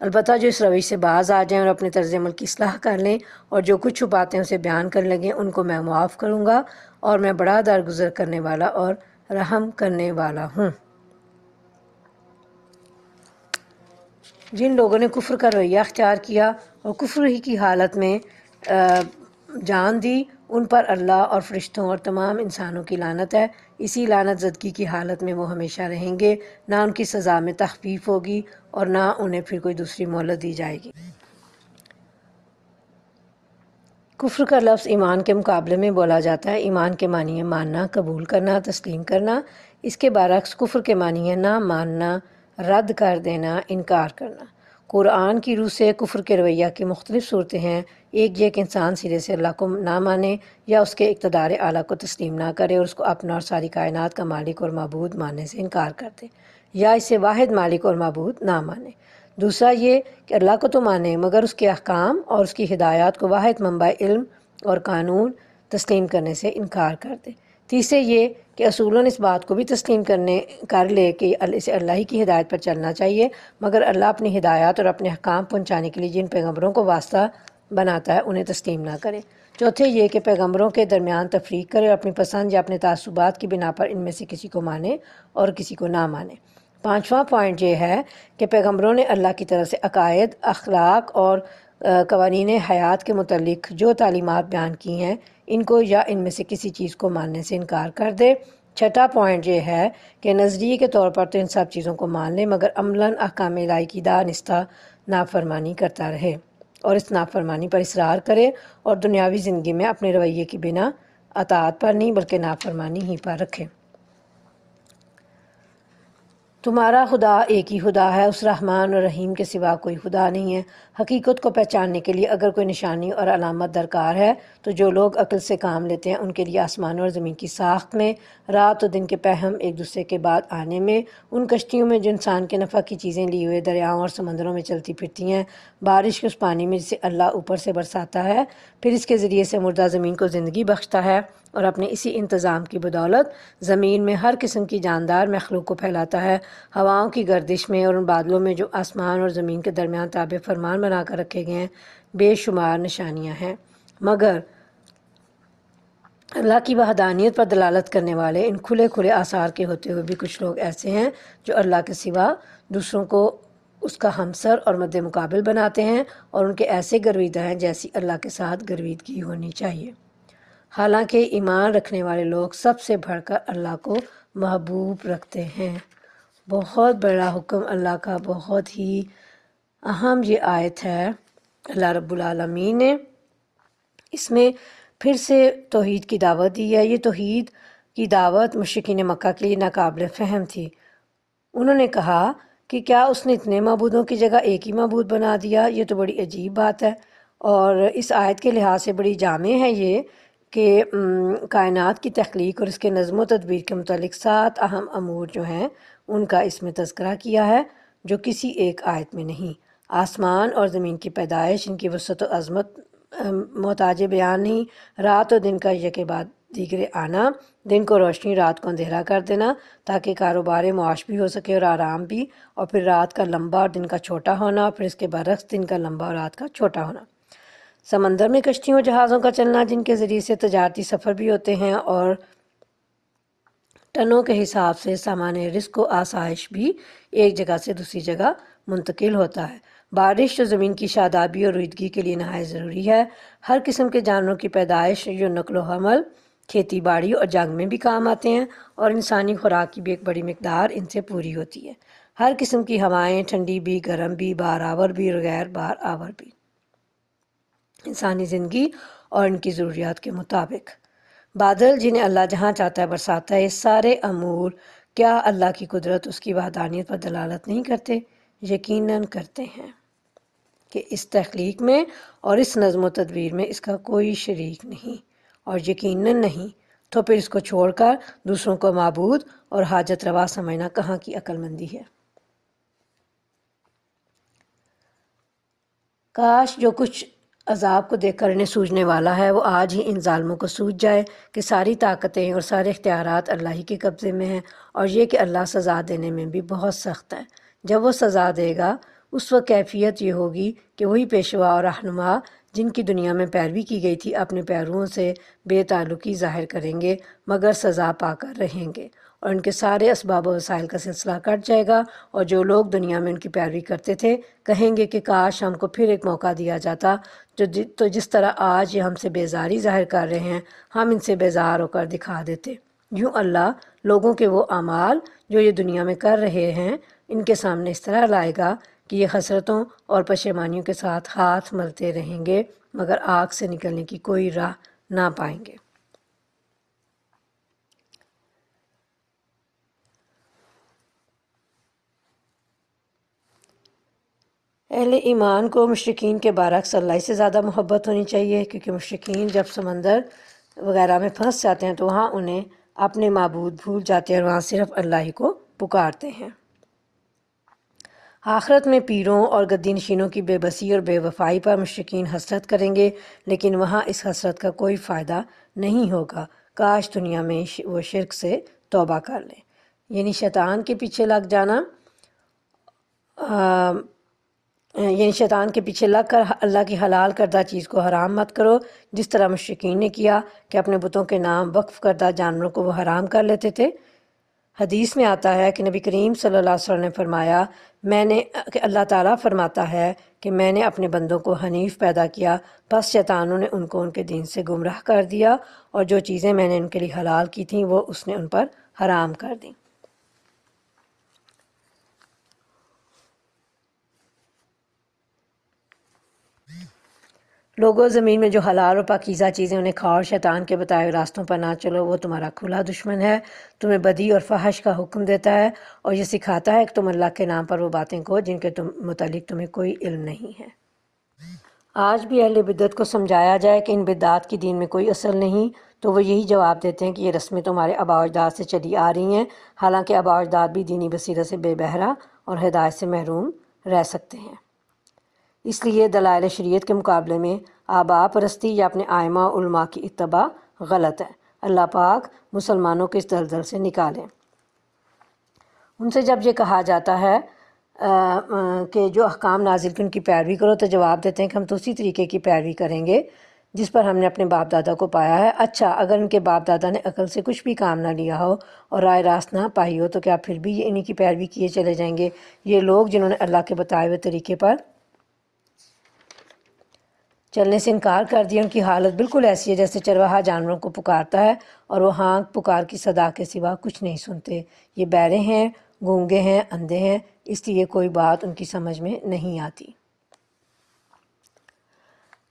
البتہ جو اس روش سے باز آ جائیں اور اپنے طرز عمل کی اصلاح کر لیں اور جو کچھ چھپاتے ہیں اسے بیان کرنے لگیں، ان کو میں معاف کروں گا، اور میں بڑا درگزر کرنے والا اور رحم کرنے والا ہوں۔ جن لوگوں نے کفر کا رویہ اختیار کیا اور کفر ہی کی حالت میں جان دی، ان پر اللہ اور فرشتوں اور تمام انسانوں کی لعنت ہے۔ اسی لعنت زدگی کی حالت میں وہ ہمیشہ رہیں گے، نہ ان کی سزا میں تخفیف ہوگی اور نہ انہیں پھر کوئی دوسری مہلت دی جائے گی۔ کفر کا لفظ ایمان کے مقابلے میں بولا جاتا ہے۔ ایمان کے معنی ہے ماننا، قبول کرنا، تسلیم کرنا۔ اس کے برعکس کفر کے معنی ہے نہ ماننا، رد کر دینا، انکار کرنا۔ قرآن کی روح سے کفر کے رویہ کی مختلف صورتیں ہیں۔ ایک یہ کہ انسان سرے سے اللہ کو نہ مانے یا اس کے اقتدار اعلیٰ کو تسلیم نہ کرے اور اس کو اپنا اور ساری کائنات کا مالک اور معبود ماننے سے انکار کر دے، یا اسے واحد مالک اور معبود نہ مانے۔ دوسرا یہ کہ اللہ کو تو مانے مگر اس کے احکام اور اس کی ہدایات کو واحد منبع علم اور قانون تسلیم کرنے سے انکار کر دے۔ تیسرے یہ کہ اصولاً اس بات کو بھی تسلیم کر لے کہ اسے اللہ ہی کی ہدایت پر چلنا چاہیے، مگر اللہ اپنی ہدایات اور اپنے احکام پہنچانے کے لیے جن پیغمبروں کو واسطہ بناتا ہے انہیں تسلیم نہ کرے۔ چوتھے یہ کہ پیغمبروں کے درمیان تفریق کرے اور اپنی پسند یا اپنے تعصبات کی بنا پر ان میں سے کسی کو مانے اور کسی کو نہ مانے۔ پانچواں پوائنٹ یہ ہے کہ پیغمبروں نے اللہ کی طرف سے عقائد، اخلاق اور قوانین حیات کے متعلق جو تعلیمات بیان کی ہیں ان کو یا ان میں سے کسی چیز کو ماننے سے انکار کر دے۔ چھٹا پوائنٹ یہ ہے کہ نظریے کے طور پر تو ان سب چیزوں کو مان لے مگر عملاً احکام الہی کی دانستہ نافرمانی کرتا رہے اور اس نافرمانی پر اصرار کرے اور دنیاوی زندگی میں اپنے رویے کی بنا اطاعت پر نہیں بلکہ نافرمانی ہی پر رکھے۔ تمہارا خدا ایک ہی خدا ہے، اس رحمان اور رحیم کے سوا کوئی خدا نہیں ہے۔ حقیقت کو پہچاننے کے لیے اگر کوئی نشانی اور علامت درکار ہے تو جو لوگ عقل سے کام لیتے ہیں ان کے لیے آسمان اور زمین کی ساخت میں، رات و دن کے پہم ایک دوسرے کے بعد آنے میں، ان کشتیوں میں جو انسان کے نفع کی چیزیں لیے ہوئے دریاؤں اور سمندروں میں چلتی پھرتی ہیں، بارش کے اس پانی میں جسے اللہ اوپر سے برساتا ہے، پھر اس کے ذریعے سے مردہ زمین کو زندگی بخشتا ہے، اور اپنے اسی انتظام کی بدولت زمین میں ہر قسم کی جاندار مخلوق کو پھیلاتا ہے۔ ہواؤں کی گردش میں اور ان بادلوں میں جو آسمان اور زمین کے درمیان تابع فرمان بنا کر رکھے گئے ہیں بے شمار نشانیاں ہیں، مگر اللہ کی وحدانیت پر دلالت کرنے والے ان کھلے کھلے آثار کے ہوتے ہوئے بھی کچھ لوگ ایسے ہیں جو اللہ کے سوا دوسروں کو اس کا ہمسر اور مد مقابل بناتے ہیں اور ان کے ایسے گرویدہ ہیں جیسی اللہ کے ساتھ گرویدگی ہونی چاہیے، حالانکہ ایمان رکھنے والے لوگ سب سے بڑھ کر اللہ کو محبوب رکھتے ہیں۔ بہت بڑا حکم اللہ کا، بہت ہی اہم یہ آیت ہے اللہ رب العالمین نے۔ اس میں پھر سے توحید کی دعوت دی ہے۔ یہ توحید کی دعوت مشرکین مکہ کے لیے ناقابل فہم تھی۔ انہوں نے کہا کہ کیا اس نے اتنے معبودوں کی جگہ ایک ہی معبود بنا دیا؟ یہ تو بڑی عجیب بات ہے، اور اس آیت کے لحاظ سے بڑی جامع ہے یہ کہ کائنات کی تخلیق اور اس کے نظم و تدبیر کے متعلق 7 اہم امور جو ہیں ان کا اس میں تذکرہ کیا ہے، جو کسی ایک آیت میں نہیں۔ آسمان اور زمین کی پیدائش، ان کی وسعت و عظمت محتاج بیان نہیں، رات اور دن کا یکے بعد دیگرے آنا، دن کو روشنی رات کو اندھیرا کر دینا تاکہ کاروبار معاش بھی ہو سکے اور آرام بھی، اور پھر رات کا لمبا اور دن کا چھوٹا ہونا، اور پھر اس کے برعکس دن کا لمبا اور رات کا چھوٹا ہونا۔ سمندر میں کشتیوں جہازوں کا چلنا جن کے ذریعے سے تجارتی سفر بھی ہوتے ہیں، اور ٹنوں کے حساب سے سامان رزق و آسائش بھی ایک جگہ سے دوسری جگہ منتقل ہوتا ہے۔ بارش جو زمین کی شادابی اور رویدگی کے لیے نہایت ضروری ہے۔ ہر قسم کے جانوروں کی پیدائش جو نقل و حمل، کھیتی باڑی اور جنگ میں بھی کام آتے ہیں، اور انسانی خوراک کی بھی ایک بڑی مقدار ان سے پوری ہوتی ہے۔ ہر قسم کی ہوائیں، ٹھنڈی بھی، گرم بھی، بار آور بھی اور غیر بار آور بھی، انسانی زندگی اور ان کی ضروریات کے مطابق۔ بادل جنہیں اللہ جہاں چاہتا ہے برساتا ہے، یہ سارے امور کیا اللہ کی قدرت، اس کی وحدانیت پر دلالت نہیں کرتے؟ یقیناً کرتے ہیں کہ اس تخلیق میں اور اس نظم و تدبیر میں اس کا کوئی شریک نہیں، اور یقیناً نہیں تو پھر اس کو چھوڑ کر دوسروں کو معبود اور حاجت روا سمجھنا کہاں کی عقل مندی ہے۔ کاش جو کچھ عذاب کو دیکھ کر انہیں سوجنے والا ہے وہ آج ہی ان ظالموں کو سوج جائے کہ ساری طاقتیں اور سارے اختیارات اللہ ہی کے قبضے میں ہیں، اور یہ کہ اللہ سزا دینے میں بھی بہت سخت ہے۔ جب وہ سزا دے گا اس وقت کیفیت یہ ہوگی کہ وہی پیشوا اور رہنما جن کی دنیا میں پیروی کی گئی تھی اپنے پیرووں سے بے تعلقی ظاہر کریں گے، مگر سزا پا کر رہیں گے، اور ان کے سارے اسباب و وسائل کا سلسلہ کٹ جائے گا، اور جو لوگ دنیا میں ان کی پیروی کرتے تھے کہیں گے کہ کاش ہم کو پھر ایک موقع دیا جاتا، تو جس طرح آج یہ ہم سے بیزاری ظاہر کر رہے ہیں ہم ان سے بیزار ہو کر دکھا دیتے۔ یوں اللہ لوگوں کے وہ اعمال جو یہ دنیا میں کر رہے ہیں ان کے سامنے اس طرح لائے گا کہ یہ حسرتوں اور پشیمانیوں کے ساتھ ہاتھ ملتے رہیں گے، مگر آگ سے نکلنے کی کوئی راہ نہ پائیں گے۔ اہل ایمان کو مشرکین کے برعکس اللہ سے زیادہ محبت ہونی چاہیے، کیونکہ مشرکین جب سمندر وغیرہ میں پھنس جاتے ہیں تو وہاں انہیں اپنے معبود بھول جاتے ہیں اور وہاں صرف اللہ ہی کو پکارتے ہیں۔ آخرت میں پیروں اور گدی نشینوں کی بے بسی اور بے وفائی پر مشرکین حسرت کریں گے، لیکن وہاں اس حسرت کا کوئی فائدہ نہیں ہوگا۔ کاش دنیا میں وہ شرک سے توبہ کر لیں، یعنی شیطان کے پیچھے لگ جانا، یعنی شیطان کے پیچھے لگ کر اللہ کی حلال کردہ چیز کو حرام مت کرو، جس طرح مشرکین نے کیا کہ اپنے بتوں کے نام وقف کردہ جانوروں کو وہ حرام کر لیتے تھے۔ حدیث میں آتا ہے کہ نبی کریم صلی اللہ علیہ وسلم نے فرمایا کہ اللہ تعالیٰ فرماتا ہے کہ میں نے اپنے بندوں کو حنیف پیدا کیا، پس شیطانوں نے ان کو ان کے دین سے گمراہ کر دیا، اور جو چیزیں میں نے ان کے لیے حلال کی تھیں وہ اس نے ان پر حرام کر دیں۔ لوگوں زمین میں جو حلال اور پاکیزہ چیزیں انہیں کھاؤ، اور شیطان کے بتائے راستوں پر نہ چلو، وہ تمہارا کھلا دشمن ہے، تمہیں بدی اور فحش کا حکم دیتا ہے، اور یہ سکھاتا ہے کہ تم اللہ کے نام پر وہ باتیں کہو جن کے متعلق تمہیں کوئی علم نہیں ہے۔ آج بھی اہل بدعت کو سمجھایا جائے کہ ان بدعات کی دین میں کوئی اصل نہیں تو وہ یہی جواب دیتے ہیں کہ یہ رسمیں تمہارے آباء و اجداد سے چلی آ رہی ہیں، حالانکہ آباء و اجداد بھی دینی بصیرت سے بے بہرہ اور ہدایت سے محروم رہ سکتے ہیں۔ اس لیے دلائل شریعت کے مقابلے میں آباء پرستی یا اپنے ائمہ و علماء کی اتباع غلط ہے۔ اللہ پاک مسلمانوں کو اس دلدل سے نکالیں۔ ان سے جب یہ کہا جاتا ہے کہ جو احکام نازل کی ان کی پیروی کرو، تو جواب دیتے ہیں کہ ہم تو اسی طریقے کی پیروی کریں گے جس پر ہم نے اپنے باپ دادا کو پایا ہے۔ اچھا، اگر ان کے باپ دادا نے عقل سے کچھ بھی کام نہ لیا ہو اور رائے راست نہ پائی ہو تو کیا پھر بھی یہ انہی کی پیروی کیے چلے جائیں گے؟ یہ لوگ جنہوں نے اللہ کے بتائے ہوئے طریقے پر چلنے سے انکار کر دیا، ان کی حالت بالکل ایسی ہے جیسے چرواہا جانوروں کو پکارتا ہے اور وہ ہانک پکار کی صدا کے سوا کچھ نہیں سنتے۔ یہ بہرے ہیں، گونگے ہیں، اندھے ہیں، اس لیے کوئی بات ان کی سمجھ میں نہیں آتی۔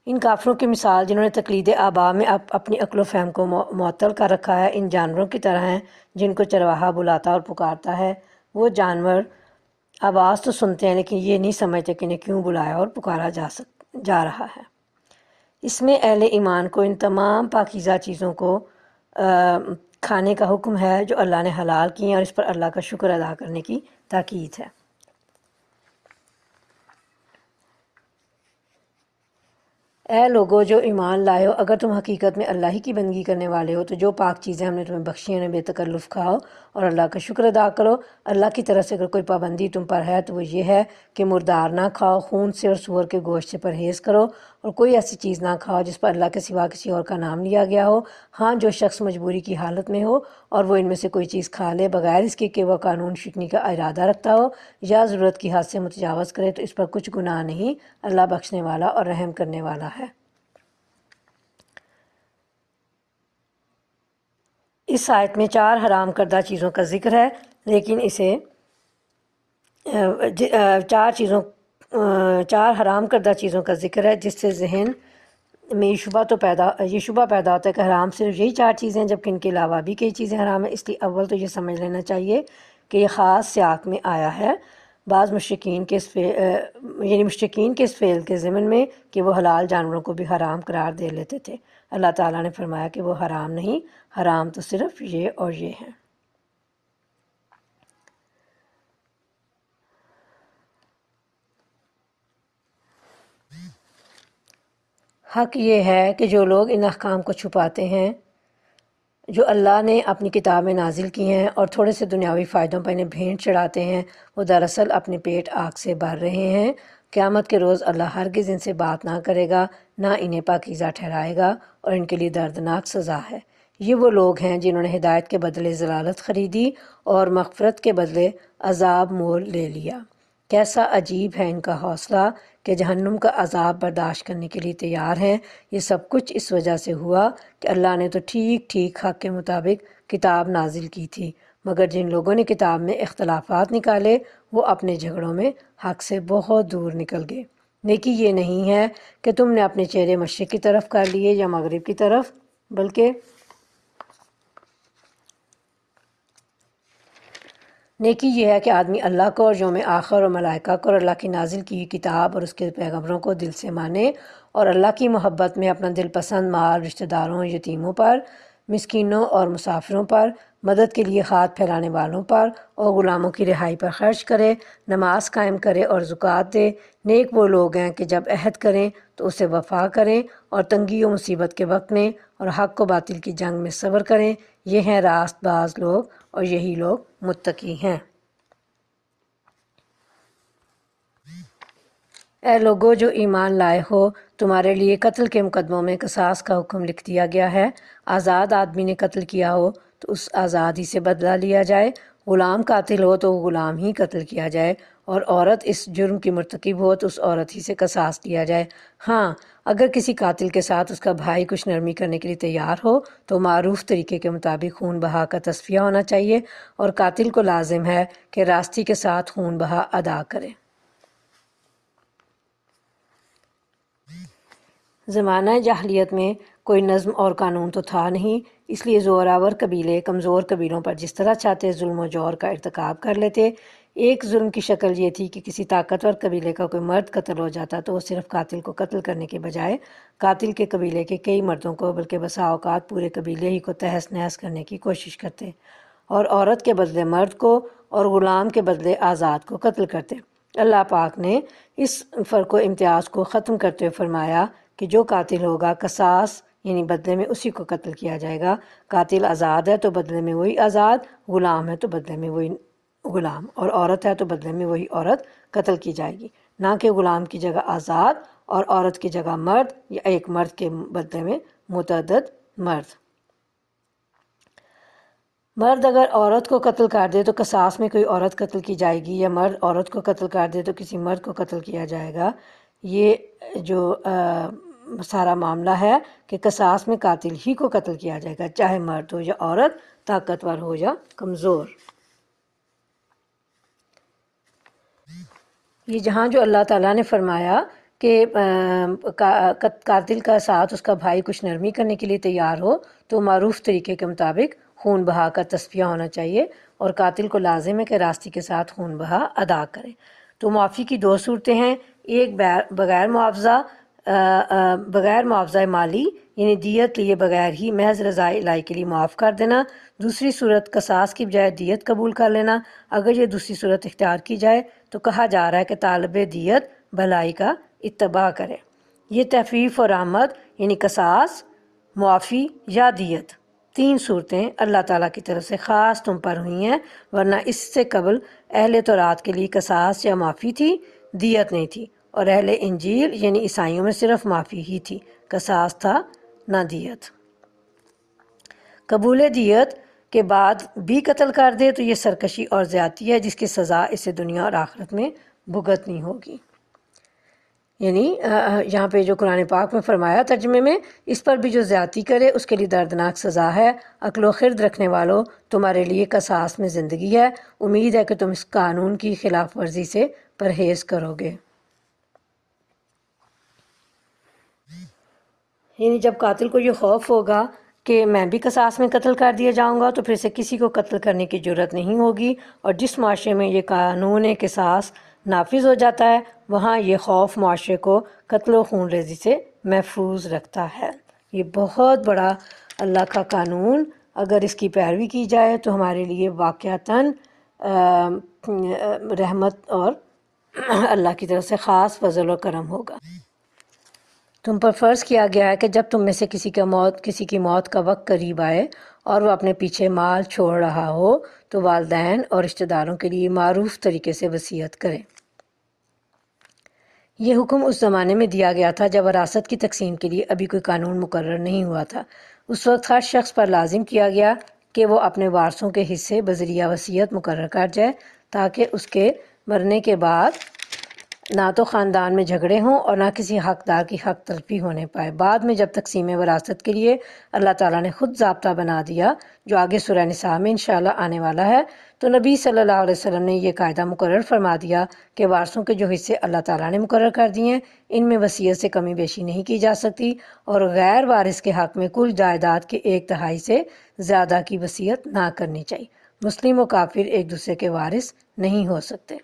ان کافروں کی مثال جنہوں نے تقلید آبا میں اپنی عقل و فہم کو معطل کر رکھا ہے ان جانوروں کی طرح ہیں جن کو چرواہا بلاتا اور پکارتا ہے۔ وہ جانور آواز تو سنتے ہیں لیکن یہ نہیں سمجھتے کہ انہیں کیوں بلایا اور پکارا جا رہا ہے۔ اس میں اہل ایمان کو ان تمام پاکیزہ چیزوں کو کھانے کا حکم ہے جو اللہ نے حلال کی ہیں اور اس پر اللہ کا شکر ادا کرنے کی تاکید ہے۔ اے لوگو جو ایمان لائے ہو، اگر تم حقیقت میں اللہ ہی کی بندگی کرنے والے ہو تو جو پاک چیزیں ہم نے تمہیں بخشی ہیں انہیں بے تکلف کھاؤ اور اللہ کا شکر ادا کرو۔ اللہ کی طرف سے اگر کوئی پابندی تم پر ہے تو وہ یہ ہے کہ مردار نہ کھاؤ، خون سے اور سور کے گوشت سے پرہیز کرو اور کوئی ایسی چیز نہ کھاؤ جس پر اللہ کے سوا کسی اور کا نام لیا گیا ہو۔ ہاں جو شخص مجبوری کی حالت میں ہو اور وہ ان میں سے کوئی چیز کھا لے بغیر اس کے کہ وہ قانون شکنی کا ارادہ رکھتا ہو یا ضرورت کی حد سے متجاوز کرے تو اس پر کچھ گناہ نہیں، اللہ بخشنے والا اور رحم کرنے والا ہے۔ اس آیت میں 4 حرام کردہ چیزوں کا ذکر ہے، لیکن اسے 4 حرام کردہ چیزوں کا ذکر ہے جس سے ذہن میں یہ شبہ پیدا ہوتا ہے کہ حرام صرف یہی 4 چیزیں ہیں جبکہ ان کے علاوہ بھی کئی چیزیں حرام ہیں۔ اس لیے اول تو یہ سمجھ لینا چاہیے کہ یہ خاص سیاق میں آیا ہے بعض مشرکین کے اس فعل کے ضمن میں کہ وہ حلال جانوروں کو بھی حرام قرار دے لیتے تھے۔ اللہ تعالیٰ نے فرمایا کہ وہ حرام نہیں، حرام تو صرف یہ اور یہ ہیں۔ حق یہ ہے کہ جو لوگ ان احکام کو چھپاتے ہیں جو اللہ نے اپنی کتاب میں نازل کی ہیں اور تھوڑے سے دنیاوی فائدوں پر انہیں بھینٹ چڑھاتے ہیں، وہ دراصل اپنے پیٹ آگ سے بھر رہے ہیں۔ قیامت کے روز اللہ ہرگز ان سے بات نہ کرے گا، نہ انہیں پاکیزہ ٹھہرائے گا اور ان کے لیے دردناک سزا ہے۔ یہ وہ لوگ ہیں جنہوں نے ہدایت کے بدلے ضلالت خریدی اور مغفرت کے بدلے عذاب مول لے لیا۔ کیسا عجیب ہے ان کا حوصلہ کہ جہنم کا عذاب برداشت کرنے کے لیے تیار ہیں۔ یہ سب کچھ اس وجہ سے ہوا کہ اللہ نے تو ٹھیک ٹھیک حق کے مطابق کتاب نازل کی تھی، مگر جن لوگوں نے کتاب میں اختلافات نکالے وہ اپنے جھگڑوں میں حق سے بہت دور نکل گئے۔ نیکی یہ نہیں ہے کہ تم نے اپنے چہرے مشرق کی طرف کر لیے یا مغرب کی طرف، بلکہ نیکی یہ ہے کہ آدمی اللہ کو اور یوم آخر اور ملائکہ کو اور اللہ کی نازل کی ہوئی کتاب اور اس کے پیغمبروں کو دل سے مانے اور اللہ کی محبت میں اپنا دل پسند مال رشتہ داروں، یتیموں پر، مسکینوں اور مسافروں پر، مدد کے لیے ہاتھ پھیلانے والوں پر اور غلاموں کی رہائی پر خرچ کرے، نماز قائم کرے اور زکوٰۃ دے۔ نیک وہ لوگ ہیں کہ جب عہد کریں تو اسے وفا کریں اور تنگی و مصیبت کے وقت میں اور حق و باطل کی جنگ میں صبر کریں۔ یہ ہیں راست باز لوگ اور یہی لوگ متقی ہیں۔ اے لوگو جو ایمان لائے ہو، تمہارے لیے قتل کے مقدموں میں قصاص کا حکم لکھ دیا گیا ہے۔ آزاد آدمی نے قتل کیا ہو تو اس آزاد ہی سے بدلہ لیا جائے، غلام قاتل ہو تو غلام ہی قتل کیا جائے، اور عورت اس جرم کی مرتکب ہو تو اس عورت ہی سے قصاص لیا جائے۔ ہاں اگر کسی قاتل کے ساتھ اس کا بھائی کچھ نرمی کرنے کے لیے تیار ہو تو معروف طریقے کے مطابق خون بہا کا تصفیہ ہونا چاہیے، اور قاتل کو لازم ہے کہ راستی کے ساتھ خون بہا ادا کرے۔ زمانہ جاہلیت میں کوئی نظم اور قانون تو تھا نہیں، اس لیے زوراور قبیلے کمزور قبیلوں پر جس طرح چاہتے ظلم و جور کا ارتکاب کر لیتے۔ ایک ظلم کی شکل یہ تھی کہ کسی طاقتور قبیلے کا کوئی مرد قتل ہو جاتا تو وہ صرف قاتل کو قتل کرنے کے بجائے قاتل کے قبیلے کے کئی مردوں کو بلکہ بسا اوقات پورے قبیلے ہی کو تہس نہس کرنے کی کوشش کرتے، اور عورت کے بدلے مرد کو اور غلام کے بدلے آزاد کو قتل کرتے۔ اللہ پاک نے اس فرق و امتیاز کو ختم کرتے ہوئے فرمایا کہ جو قاتل ہوگا قصاص یعنی بدلے میں اسی کو قتل کیا جائے گا۔ قاتل آزاد ہے تو بدلے میں وہی آزاد، غلام ہے تو بدلے میں وہی غلام، اور عورت ہے تو بدلے میں وہی عورت قتل کی جائے گی، نہ کہ غلام کی جگہ آزاد اور عورت کی جگہ مرد یا ایک مرد کے بدلے میں متعدد مرد۔ مرد اگر عورت کو قتل کر دے تو قصاص میں کوئی عورت قتل کی جائے گی، یا مرد عورت کو قتل کر دے تو کسی مرد کو قتل کیا جائے گا۔ یہ جو سارا معاملہ ہے کہ قصاص میں قاتل ہی کو قتل کیا جائے گا، چاہے مرد ہو یا عورت، طاقتور ہو یا کمزور۔ یہ جہاں جو اللہ تعالیٰ نے فرمایا کہ قاتل کا ساتھ اس کا بھائی کچھ نرمی کرنے کے لیے تیار ہو تو معروف طریقے کے مطابق خون بہا کا تصفیہ ہونا چاہیے، اور قاتل کو لازم ہے کہ راستی کے ساتھ خون بہا ادا کرے۔ تو معافی کی دو صورتیں ہیں، ایک بغیر معاوضہ مالی یعنی دیت لیے بغیر ہی محض رضائے الہی کے لیے معاف کر دینا، دوسری صورت قصاص کی بجائے دیت قبول کر لینا۔ اگر یہ دوسری صورت اختیار کی جائے تو کہا جا رہا ہے کہ طالب دیت بھلائی کا اتباع کرے۔ یہ تخفیف اور رحمت یعنی قصاص، معافی یا دیت، تین صورتیں اللہ تعالیٰ کی طرف سے خاص تم پر ہوئی ہیں، ورنہ اس سے قبل اہل تورات کے لیے قصاص یا معافی تھی، دیت نہیں تھی، اور اہل انجیل یعنی عیسائیوں میں صرف معافی ہی تھی، قصاص تھا نہ دیت۔ قبول دیت کے بعد بھی قتل کر دے تو یہ سرکشی اور زیادتی ہے جس کی سزا اسے دنیا اور آخرت میں بھگتنی ہوگی۔ یعنی یہاں پہ جو قرآن پاک میں فرمایا ترجمے میں، اس پر بھی جو زیادتی کرے اس کے لیے دردناک سزا ہے۔ عقل و خرد رکھنے والوں، تمہارے لیے قصاص میں زندگی ہے، امید ہے کہ تم اس قانون کی خلاف ورزی سے پرہیز کرو گے۔ یعنی جب قاتل کو یہ خوف ہوگا کہ میں بھی قصاص میں قتل کر دیا جاؤں گا تو پھر سے کسی کو قتل کرنے کی جرت نہیں ہوگی، اور جس معاشرے میں یہ قانون قصاص نافذ ہو جاتا ہے وہاں یہ خوف معاشرے کو قتل و خون ریزی سے محفوظ رکھتا ہے۔ یہ بہت بڑا اللہ کا قانون، اگر اس کی پیروی کی جائے تو ہمارے لیے واقعتاً رحمت اور اللہ کی طرف سے خاص فضل و کرم ہوگا۔ تم پر فرض کیا گیا ہے کہ جب تم میں سے کسی کی موت کا وقت قریب آئے اور وہ اپنے پیچھے مال چھوڑ رہا ہو تو والدین اور رشتہ داروں کے لیے معروف طریقے سے وصیت کرے۔ یہ حکم اس زمانے میں دیا گیا تھا جب وراثت کی تقسیم کے لیے ابھی کوئی قانون مقرر نہیں ہوا تھا۔ اس وقت ہر شخص پر لازم کیا گیا کہ وہ اپنے وارثوں کے حصے بذریعہ وصیت مقرر کر جائے تاکہ اس کے مرنے کے بعد نہ تو خاندان میں جھگڑے ہوں اور نہ کسی حقدار کی حق تلفی ہونے پائے۔ بعد میں جب تقسیم وراثت کے لیے اللہ تعالیٰ نے خود ضابطہ بنا دیا جو آگے سورہ نساء میں انشاءاللہ آنے والا ہے، تو نبی صلی اللہ علیہ وسلم نے یہ قاعدہ مقرر فرما دیا کہ وارثوں کے جو حصے اللہ تعالیٰ نے مقرر کر دیے ہیں ان میں وصیت سے کمی بیشی نہیں کی جا سکتی، اور غیر وارث کے حق میں کل جائیداد کے 1/3 سے زیادہ کی وصیت نہ کرنی چاہیے۔ مسلم و کافر ایک دوسرے کے وارث نہیں ہو سکتے۔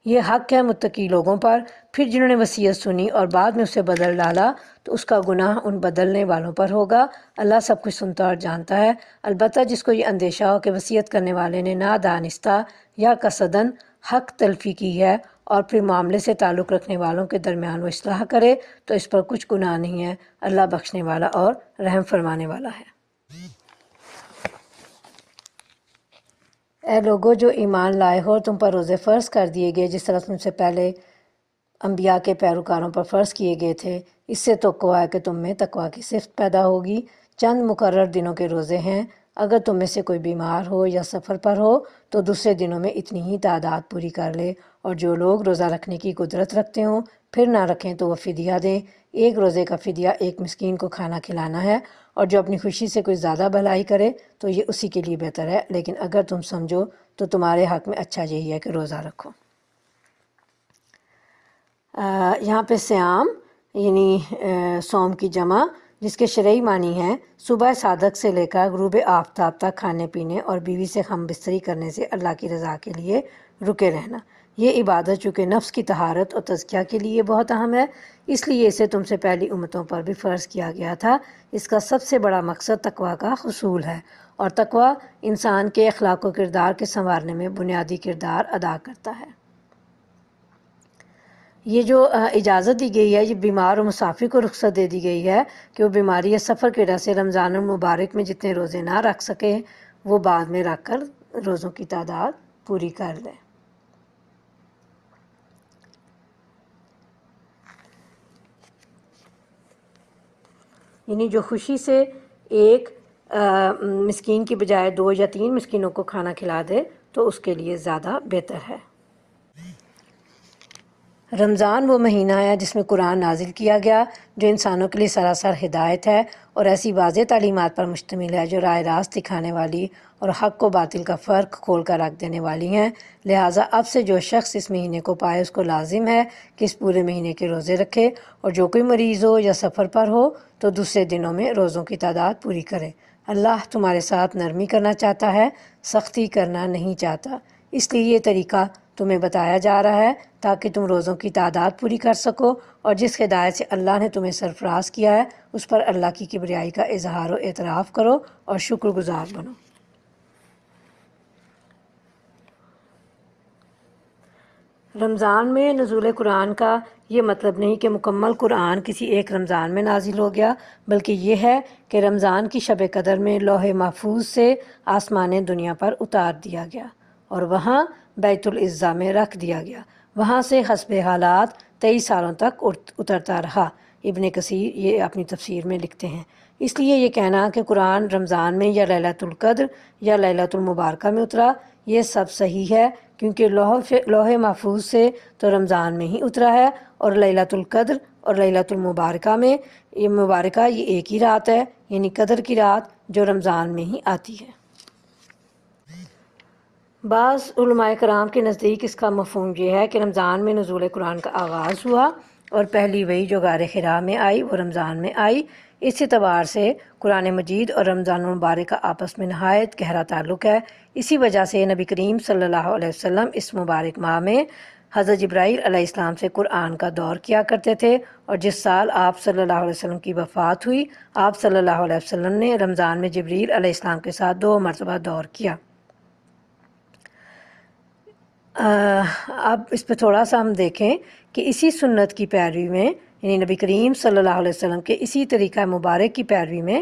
یہ حق ہے متقی لوگوں پر۔ پھر جنہوں نے وصیت سنی اور بعد میں اسے بدل ڈالا تو اس کا گناہ ان بدلنے والوں پر ہوگا۔ اللہ سب کچھ سنتا اور جانتا ہے۔ البتہ جس کو یہ اندیشہ ہو کہ وصیت کرنے والے نے نادانستہ یا قصداً حق تلفی کی ہے اور پھر معاملے سے تعلق رکھنے والوں کے درمیان وہ اصلاح کرے تو اس پر کچھ گناہ نہیں ہے، اللہ بخشنے والا اور رحم فرمانے والا ہے۔ اے لوگو جو ایمان لائے ہو، تم پر روزے فرض کر دیے گئے جس طرح تم سے پہلے انبیاء کے پیروکاروں پر فرض کیے گئے تھے۔ اس سے توقع ہے کہ تم میں تقویٰ کی صفت پیدا ہوگی۔ چند مقرر دنوں کے روزے ہیں۔ اگر تم میں سے کوئی بیمار ہو یا سفر پر ہو تو دوسرے دنوں میں اتنی ہی تعداد پوری کر لے، اور جو لوگ روزہ رکھنے کی قدرت رکھتے ہوں پھر نہ رکھیں تو وہ فدیہ دیں۔ ایک روزے کا فدیہ ایک مسکین کو کھانا کھلانا ہے، اور جو اپنی خوشی سے کوئی زیادہ بھلائی کرے تو یہ اسی کے لیے بہتر ہے، لیکن اگر تم سمجھو تو تمہارے حق میں اچھا یہی ہے کہ روزہ رکھو۔ یہاں پہ سیام یعنی صوم کی جمع جس کے شرعی معنی ہے صبح صادق سے لے کر غروب آفتاب تک کھانے پینے اور بیوی سے ہم بستری کرنے سے اللہ کی رضا کے لیے رکے رہنا۔ یہ عبادت چونکہ نفس کی طہارت اور تزکیہ کے لیے بہت اہم ہے، اس لیے اسے تم سے پہلی امتوں پر بھی فرض کیا گیا تھا۔ اس کا سب سے بڑا مقصد تقویٰ کا حصول ہے، اور تقویٰ انسان کے اخلاق و کردار کے سنوارنے میں بنیادی کردار ادا کرتا ہے۔ یہ جو اجازت دی گئی ہے یہ بیمار و مسافر کو رخصت دے دی گئی ہے کہ وہ بیماری یا سفر کی وجہ سے رمضان المبارک میں جتنے روزے نہ رکھ سکے وہ بعد میں رکھ کر روزوں کی تعداد پوری کر لے۔ یعنی جو خوشی سے ایک مسکین کی بجائے 2 یا 3 مسکینوں کو کھانا کھلا دے تو اس کے لیے زیادہ بہتر ہے۔ رمضان وہ مہینہ ہے جس میں قرآن نازل کیا گیا، جو انسانوں کے لیے سراسر ہدایت ہے اور ایسی واضح تعلیمات پر مشتمل ہے جو راہ راست دکھانے والی اور حق و باطل کا فرق کھول کر رکھ دینے والی ہیں۔ لہٰذا اب سے جو شخص اس مہینے کو پائے اس کو لازم ہے کہ اس پورے مہینے کے روزے رکھے، اور جو کوئی مریض ہو یا سفر پر ہو تو دوسرے دنوں میں روزوں کی تعداد پوری کرے۔ اللہ تمہارے ساتھ نرمی کرنا چاہتا ہے، سختی کرنا نہیں چاہتا، اس لیے یہ طریقہ تمہیں بتایا جا رہا ہے تاکہ تم روزوں کی تعداد پوری کر سکو، اور جس ہدایت سے اللہ نے تمہیں سرفراز کیا ہے اس پر اللہ کی کبریائی کا اظہار و اعتراف کرو اور شکر گزار بنو۔ رمضان میں نزول قرآن کا یہ مطلب نہیں کہ مکمل قرآن کسی ایک رمضان میں نازل ہو گیا، بلکہ یہ ہے کہ رمضان کی شب قدر میں لوح محفوظ سے آسمان دنیا پر اتار دیا گیا اور وہاں بیت العزا میں رکھ دیا گیا، وہاں سے حسب حالات 23 سالوں تک اترتا رہا۔ ابن کثیر یہ اپنی تفسیر میں لکھتے ہیں۔ اس لیے یہ کہنا کہ قرآن رمضان میں یا لیلۃ القدر یا لیلۃ المبارکہ میں اترا، یہ سب صحیح ہے، کیونکہ لوح محفوظ سے تو رمضان میں ہی اترا ہے، اور لیلۃ القدر اور لیلۃ المبارکہ میں یہ ایک ہی رات ہے، یعنی قدر کی رات جو رمضان میں ہی آتی ہے۔ بعض علماء کرام کے نزدیک اس کا مفہوم یہ ہے کہ رمضان میں نزول قرآن کا آغاز ہوا اور پہلی وحی جو غار حرا میں آئی وہ رمضان میں آئی۔ اس اعتبار سے قرآن مجید اور رمضان المبارک کا آپس میں نہایت گہرا تعلق ہے۔ اسی وجہ سے نبی کریم صلی اللہ علیہ وسلم اس مبارک ماہ میں حضرت جبرائیل علیہ السلام سے قرآن کا دور کیا کرتے تھے، اور جس سال آپ صلی اللہ علیہ وسلم کی وفات ہوئی، آپ صلی اللہ علیہ وسلم نے رمضان میں جبرائیل علیہ السلام کے ساتھ 2 مرتبہ دور کیا۔ اب اس پہ تھوڑا سا ہم دیکھیں کہ اسی سنت کی پیروی میں، یعنی نبی کریم صلی اللہ علیہ وسلم کے اسی طریقہ مبارک کی پیروی میں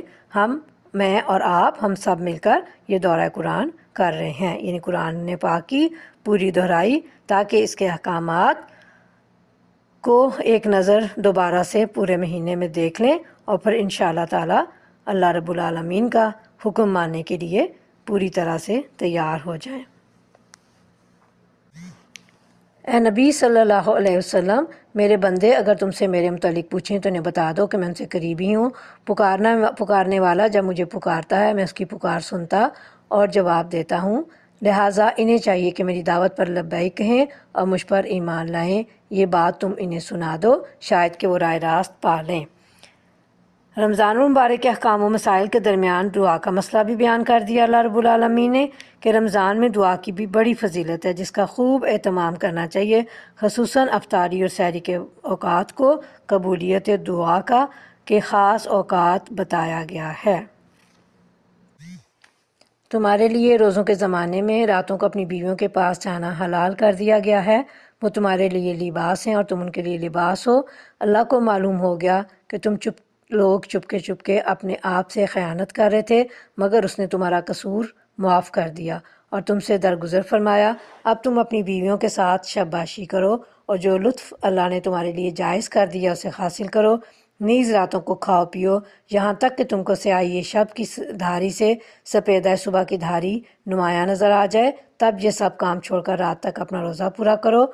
میں اور آپ ہم سب مل کر یہ دورہ قرآن کر رہے ہیں، یعنی قرآن پاک کی پوری دہرائی، تاکہ اس کے احکامات کو ایک نظر دوبارہ سے پورے مہینے میں دیکھ لیں اور پھر انشاءاللہ تعالی اللہ رب العالمین کا حکم ماننے کے لیے پوری طرح سے تیار ہو جائیں۔ اے نبی صلی اللہ علیہ وسلم، میرے بندے اگر تم سے میرے متعلق پوچھیں تو انہیں بتا دو کہ میں ان سے قریبی ہوں، پکارنے والا جب مجھے پکارتا ہے میں اس کی پکار سنتا اور جواب دیتا ہوں، لہٰذا انہیں چاہیے کہ میری دعوت پر لبیک کہیں اور مجھ پر ایمان لائیں۔ یہ بات تم انہیں سنا دو، شاید کہ وہ راہ راست پا لیں۔ رمضان المبارک کے احکام و مسائل کے درمیان دعا کا مسئلہ بھی بیان کر دیا اللہ رب العالمین نے کہ رمضان میں دعا کی بھی بڑی فضیلت ہے، جس کا خوب اہتمام کرنا چاہیے، خصوصاً افطاری اور سحری کے اوقات کو قبولیت دعا کا کے خاص اوقات بتایا گیا ہے۔ تمہارے لیے روزوں کے زمانے میں راتوں کو اپنی بیویوں کے پاس جانا حلال کر دیا گیا ہے، وہ تمہارے لیے لباس ہیں اور تم ان کے لیے لباس ہو۔ اللہ کو معلوم ہو گیا کہ تم لوگ چپکے اپنے آپ سے خیانت کر رہے تھے، مگر اس نے تمہارا قصور معاف کر دیا اور تم سے درگزر فرمایا۔ اب تم اپنی بیویوں کے ساتھ شب باشی کرو اور جو لطف اللہ نے تمہارے لیے جائز کر دیا اسے حاصل کرو، نیز راتوں کو کھاؤ پیو یہاں تک کہ تم کو سیاہی شب کی دھاری سے سپیدہ صبح کی دھاری نمایاں نظر آ جائے، تب یہ سب کام چھوڑ کر رات تک اپنا روزہ پورا کرو۔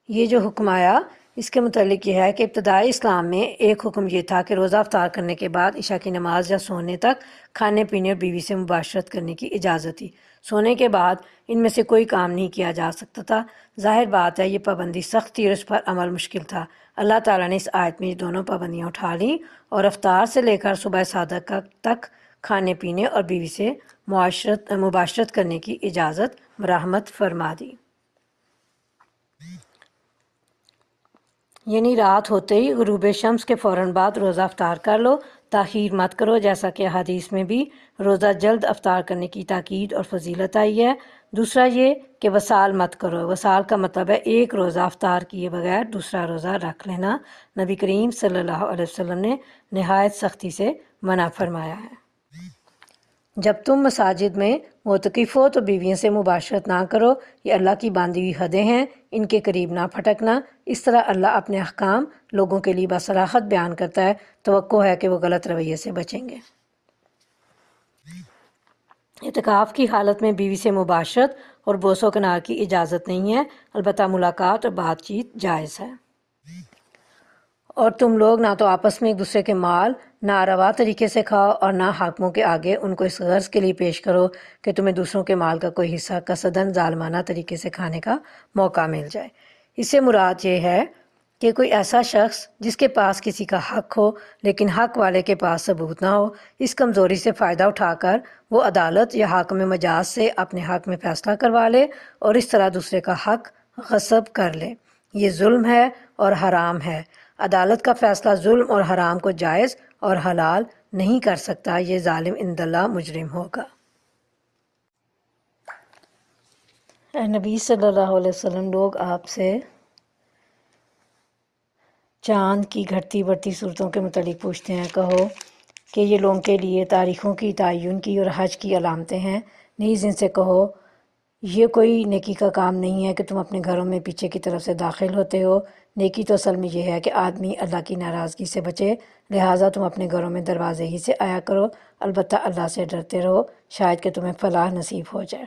یہ جو حکم آیا اس کے متعلق یہ ہے کہ ابتدائی اسلام میں ایک حکم یہ تھا کہ روزہ افطار کرنے کے بعد عشاء کی نماز یا سونے تک کھانے پینے اور بیوی سے مباشرت کرنے کی اجازت تھی۔ سونے کے بعد ان میں سے کوئی کام نہیں کیا جا سکتا تھا۔ ظاہر بات ہے یہ پابندی سخت تھی اور اس پر عمل مشکل تھا۔ اللہ تعالیٰ نے اس آیت میں یہ دونوں پابندیاں اٹھا لیں اور افطار سے لے کر صبح صادق تک کھانے پینے اور بیوی سے مباشرت کرنے کی اجازت مرحمت فرما دی۔ یعنی رات ہوتے ہی غروب شمس کے فوراً بعد روزہ افطار کر لو، تاخیر مت کرو، جیسا کہ حدیث میں بھی روزہ جلد افطار کرنے کی تاکید اور فضیلت آئی ہے۔ دوسرا یہ کہ وصال مت کرو۔ وصال کا مطلب ہے ایک روزہ افطار کیے بغیر دوسرا روزہ رکھ لینا۔ نبی کریم صلی اللہ علیہ وسلم نے نہایت سختی سے منع فرمایا ہے۔ جب تم مساجد میں معتکف ہو تو بیویوں سے مباشرت نہ کرو، یہ اللہ کی باندھی ہوئی حدیں ہیں، ان کے قریب نہ پھٹکنا۔ اس طرح اللہ اپنے احکام لوگوں کے لیے بصراحت بیان کرتا ہے، توقع ہے کہ وہ غلط رویے سے بچیں گے۔ اعتکاف کی حالت میں بیوی سے مباشرت اور بوس و کنار کی اجازت نہیں ہے، البتہ ملاقات اور بات چیت جائز ہے۔ اور تم لوگ نہ تو آپس میں ایک دوسرے کے مال ناروا طریقے سے کھاؤ اور نہ حاکموں کے آگے ان کو اس غرض کے لیے پیش کرو کہ تمہیں دوسروں کے مال کا کوئی حصہ قصداً ظالمانہ طریقے سے کھانے کا موقع مل جائے۔ اس سے مراد یہ ہے کہ کوئی ایسا شخص جس کے پاس کسی کا حق ہو لیکن حق والے کے پاس ثبوت نہ ہو، اس کمزوری سے فائدہ اٹھا کر وہ عدالت یا حاکم مجاز سے اپنے حق میں فیصلہ کروا لے اور اس طرح دوسرے کا حق غصب کر لے۔ یہ ظلم ہے اور حرام ہے۔ عدالت کا فیصلہ ظلم اور حرام کو جائز اور حلال نہیں کر سکتا، یہ ظالم عند اللہ مجرم ہوگا۔ اے نبی صلی اللہ علیہ وسلم، لوگ آپ سے چاند کی گھٹتی بڑھتی صورتوں کے متعلق پوچھتے ہیں، کہو کہ یہ لوگوں کے لیے تاریخوں کی تعین کی اور حج کی علامتیں ہیں، نیز ان سے کہو یہ کوئی نیکی کا کام نہیں ہے کہ تم اپنے گھروں میں پیچھے کی طرف سے داخل ہوتے ہو۔ نیکی تو اصل میں یہ ہے کہ آدمی اللہ کی ناراضگی سے بچے، لہٰذا تم اپنے گھروں میں دروازے ہی سے آیا کرو، البتہ اللہ سے ڈرتے رہو، شاید کہ تمہیں فلاح نصیب ہو جائے۔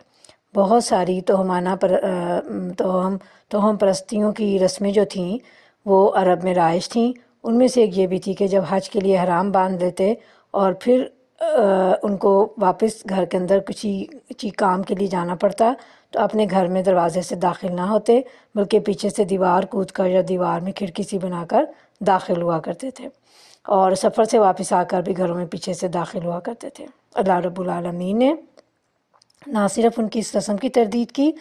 بہت ساری توہم پرستیوں کی رسمیں جو تھیں وہ عرب میں رائج تھیں۔ ان میں سے ایک یہ بھی تھی کہ جب حج کے لیے احرام باندھ لیتے اور پھر ان کو واپس گھر کے اندر کسی کام کے لیے جانا پڑتا تو اپنے گھر میں دروازے سے داخل نہ ہوتے، بلکہ پیچھے سے دیوار کود کر یا دیوار میں کھڑکی سی بنا کر داخل ہوا کرتے تھے، اور سفر سے واپس آ کر بھی گھروں میں پیچھے سے داخل ہوا کرتے تھے۔ اللہ رب العالمین نے نہ صرف ان کی اس رسم کی تردید کی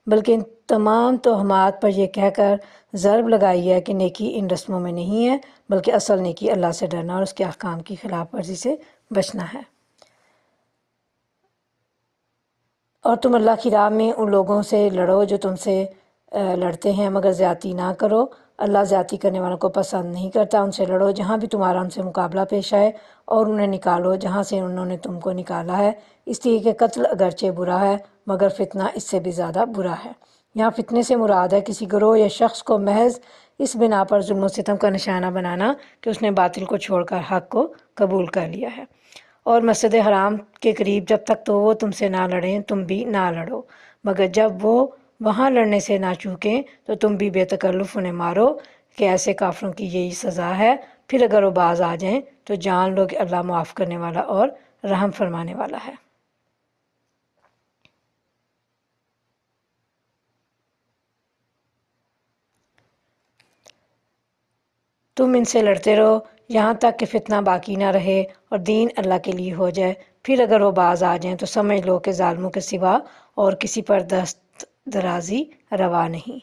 بلکہ ان تمام توہمات پر یہ کہہ کر ضرب لگائی ہے کہ نیکی ان رسموں میں نہیں ہے، بلکہ اصل نیکی اللہ سے ڈرنا اور اس کے احکام کی خلاف ورزی سے بچنا ہے۔ اور تم اللہ کی راہ میں ان لوگوں سے لڑو جو تم سے لڑتے ہیں، مگر زیادتی نہ کرو، اللہ زیادتی کرنے والوں کو پسند نہیں کرتا۔ ان سے لڑو جہاں بھی تمہارا ان سے مقابلہ پیش آئے، اور انہیں نکالو جہاں سے انہوں نے تم کو نکالا ہے، اس لیے کہ قتل اگرچہ برا ہے مگر فتنہ اس سے بھی زیادہ برا ہے۔ یہاں فتنے سے مراد ہے کسی گروہ یا شخص کو محض اس بنا پر ظلم و ستم کا نشانہ بنانا کہ اس نے باطل کو چھوڑ کر حق کو قبول کر لیا ہے۔ اور مسجد حرام کے قریب جب تک تو وہ تم سے نہ لڑیں تم بھی نہ لڑو، مگر جب وہ وہاں لڑنے سے نہ چوکیں تو تم بھی بے تکلف انہیں مارو، کہ ایسے کافروں کی یہی سزا ہے۔ پھر اگر وہ باز آ جائیں تو جان لو کہ اللہ معاف کرنے والا اور رحم فرمانے والا ہے۔ تم ان سے لڑتے رہو یہاں تک کہ فتنہ باقی نہ رہے اور دین اللہ کے لیے ہو جائے۔ پھر اگر وہ باز آ جائیں تو سمجھ لو کہ ظالموں کے سوا اور کسی پر دست درازی روا نہیں۔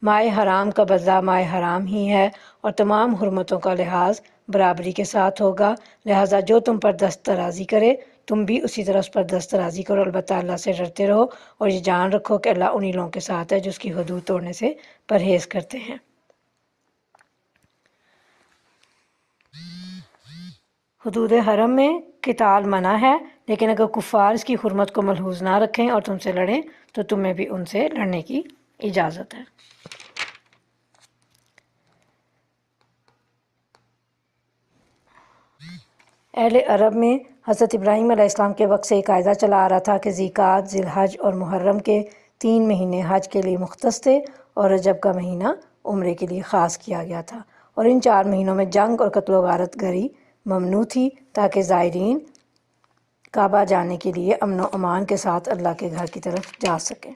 ماہ حرام کا بدلہ ماہ حرام ہی ہے اور تمام حرمتوں کا لحاظ برابری کے ساتھ ہوگا، لہٰذا جو تم پر دست درازی کرے تم بھی اسی طرح اس پر دست درازی کرو، البتہ اللہ سے ڈرتے رہو اور یہ جان رکھو کہ اللہ انہی لوگوں کے ساتھ ہے جو اس کی حدود توڑنے سے پرہیز کرتے ہیں۔ حدود حرم میں قتال منع ہے، لیکن اگر کفار اس کی حرمت کو ملحوظ نہ رکھیں اور تم سے لڑیں تو تمہیں بھی ان سے لڑنے کی اجازت ہے۔ اہل عرب میں حضرت ابراہیم علیہ السلام کے وقت سے ایک قاعدہ چلا آ رہا تھا کہ ذیقعد، ذی الحج اور محرم کے 3 مہینے حج کے لیے مختص تھے اور رجب کا مہینہ عمرے کے لیے خاص کیا گیا تھا، اور ان 4 مہینوں میں جنگ اور قتل و غارت گری ممنوع تھی تاکہ زائرین کعبہ جانے کے لیے امن و امان کے ساتھ اللہ کے گھر کی طرف جا سکیں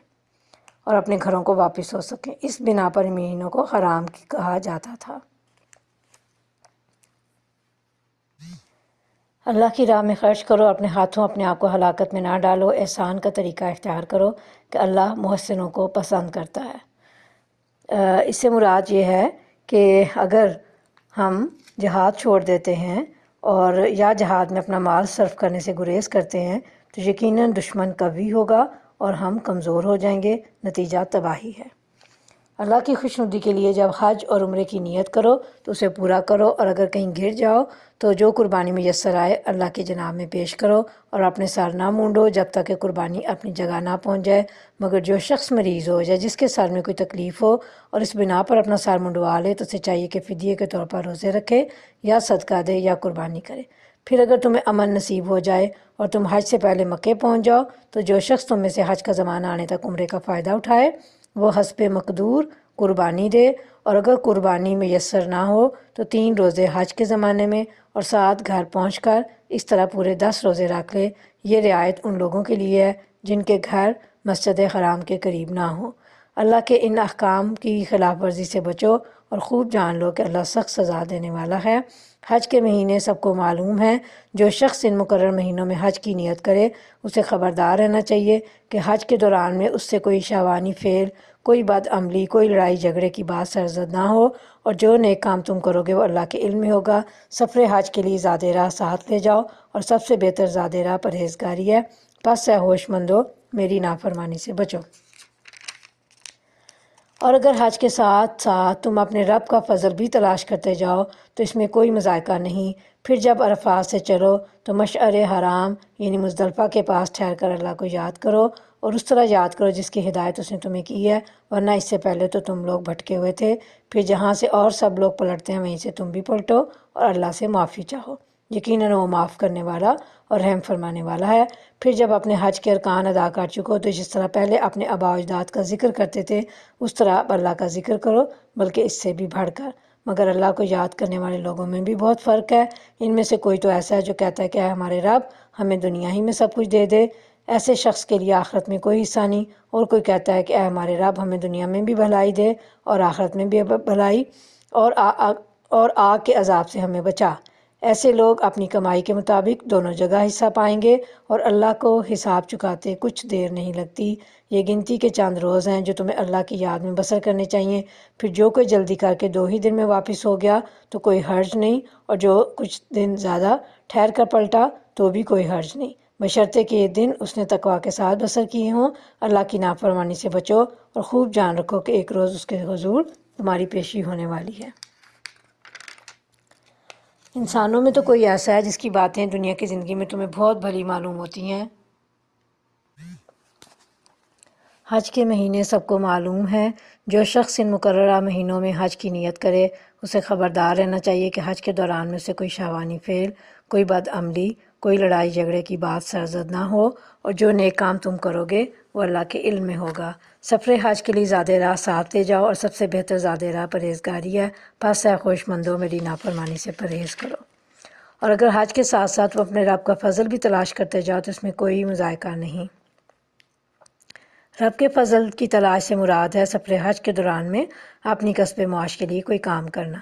اور اپنے گھروں کو واپس ہو سکیں۔ اس بنا پر ان مہینوں کو حرام کہا جاتا تھا۔ اللہ کی راہ میں خرچ کرو، اپنے ہاتھوں اپنے آپ کو ہلاکت میں نہ ڈالو، احسان کا طریقہ اختیار کرو کہ اللہ محسنوں کو پسند کرتا ہے۔ اس سے مراد یہ ہے کہ اگر ہم جہاد چھوڑ دیتے ہیں اور یا جہاد میں اپنا مال صرف کرنے سے گریز کرتے ہیں تو یقیناً دشمن قوی ہوگا اور ہم کمزور ہو جائیں گے، نتیجہ تباہی ہے۔ اللہ کی خوشنودی کے لیے جب حج اور عمرے کی نیت کرو تو اسے پورا کرو، اور اگر کہیں گر جاؤ تو جو قربانی میسر آئے اللہ کے جناب میں پیش کرو، اور اپنے سر نہ مونڈو جب تک کہ قربانی اپنی جگہ نہ پہنچ جائے، مگر جو شخص مریض ہو یا جس کے سر میں کوئی تکلیف ہو اور اس بنا پر اپنا سر منڈوا لے تو اسے چاہیے کہ فدیے کے طور پر روزے رکھے یا صدقہ دے یا قربانی کرے۔ پھر اگر تمہیں امن نصیب ہو جائے اور تم حج سے پہلے مکے پہنچ جاؤ تو جو شخص تم میں سے حج کا زمانہ آنے تک عمرے کا فائدہ اٹھائے وہ حسب مقدور قربانی دے، اور اگر قربانی میسر نہ ہو تو 3 روزے حج کے زمانے میں اور 7 گھر پہنچ کر اس طرح پورے 10 روزے رکھ لے۔ یہ رعایت ان لوگوں کے لیے ہے جن کے گھر مسجد حرام کے قریب نہ ہوں۔ اللہ کے ان احکام کی خلاف ورزی سے بچو اور خوب جان لو کہ اللہ سخت سزا دینے والا ہے۔ حج کے مہینے سب کو معلوم ہیں۔ جو شخص ان مقرر مہینوں میں حج کی نیت کرے اسے خبردار رہنا چاہیے کہ حج کے دوران میں اس سے کوئی شہوانی فعل، کوئی بد عملی، کوئی لڑائی جھگڑے کی بات سرزد نہ ہو، اور جو نیک کام تم کرو گے وہ اللہ کے علم میں ہوگا۔ سفر حج کے لیے زاد راہ ساتھ لے جاؤ اور سب سے بہتر زاد راہ پرہیزگاری ہے، پس اے ہوش مندو میری نافرمانی سے بچو۔ اور اگر حج کے ساتھ ساتھ تم اپنے رب کا فضل بھی تلاش کرتے جاؤ تو اس میں کوئی مذائقہ نہیں۔ پھر جب عرفات سے چلو تو مشعر حرام یعنی مزدلفہ کے پاس ٹھہر کر اللہ کو یاد کرو، اور اس طرح یاد کرو جس کی ہدایت اس نے تمہیں کی ہے، ورنہ اس سے پہلے تو تم لوگ بھٹکے ہوئے تھے۔ پھر جہاں سے اور سب لوگ پلٹتے ہیں وہیں سے تم بھی پلٹو اور اللہ سے معافی چاہو، یقیناً وہ معاف کرنے والا اور رحم فرمانے والا ہے۔ پھر جب اپنے حج کے ارکان ادا کر چکو تو جس طرح پہلے اپنے آباء و اجداد کا ذکر کرتے تھے اس طرح اب اللہ کا ذکر کرو، بلکہ اس سے بھی بڑھ کر۔ مگر اللہ کو یاد کرنے والے لوگوں میں بھی بہت فرق ہے۔ ان میں سے کوئی تو ایسا ہے جو کہتا ہے کہ اے ہمارے رب ہمیں دنیا ہی میں سب کچھ دے دے، ایسے شخص کے لیے آخرت میں کوئی حصہ نہیں، اور کوئی کہتا ہے کہ اے ہمارے رب ہمیں دنیا میں بھی بھلائی دے اور آخرت میں بھی بھلائی، اور آگ کے عذاب سے ہمیں بچا۔ ایسے لوگ اپنی کمائی کے مطابق دونوں جگہ حصہ پائیں گے، اور اللہ کو حساب چکاتے کچھ دیر نہیں لگتی۔ یہ گنتی کے چند روز ہیں جو تمہیں اللہ کی یاد میں بسر کرنے چاہیے۔ پھر جو کوئی جلدی کر کے 2 ہی دن میں واپس ہو گیا تو کوئی حرج نہیں، اور جو کچھ دن زیادہ ٹھہر کر پلٹا تو بھی کوئی حرج نہیں، بشرطے کہ یہ دن اس نے تقوی کے ساتھ بسر کیے ہوں۔ اللہ کی نافرمانی سے بچو اور خوب جان رکھو کہ ایک روز اس کے حضور تمہاری پیشی ہونے والی ہے۔ انسانوں میں تو کوئی ایسا ہے جس کی باتیں دنیا کی زندگی میں تمہیں بہت بھلی معلوم ہوتی ہیں۔ حج کے مہینے سب کو معلوم ہیں۔ جو شخص ان مقررہ مہینوں میں حج کی نیت کرے اسے خبردار رہنا چاہیے کہ حج کے دوران میں اسے کوئی شہوانی فعل، کوئی بد عملی، کوئی لڑائی جھگڑے کی بات سرزد نہ ہو، اور جو نیک کام تم کرو گے وہ اللہ کے علم میں ہوگا۔ سفر حج کے لیے زاد راہ ساتھ لے جاؤ اور سب سے بہتر زاد راہ پرہیزگاری ہے، پس اے خوش مندو میری نافرمانی سے پرہیز کرو۔ اور اگر حج کے ساتھ ساتھ وہ اپنے رب کا فضل بھی تلاش کرتے جاؤ تو اس میں کوئی مذائقہ نہیں۔ رب کے فضل کی تلاش سے مراد ہے سفر حج کے دوران میں اپنی کسب معاش کے لیے کوئی کام کرنا۔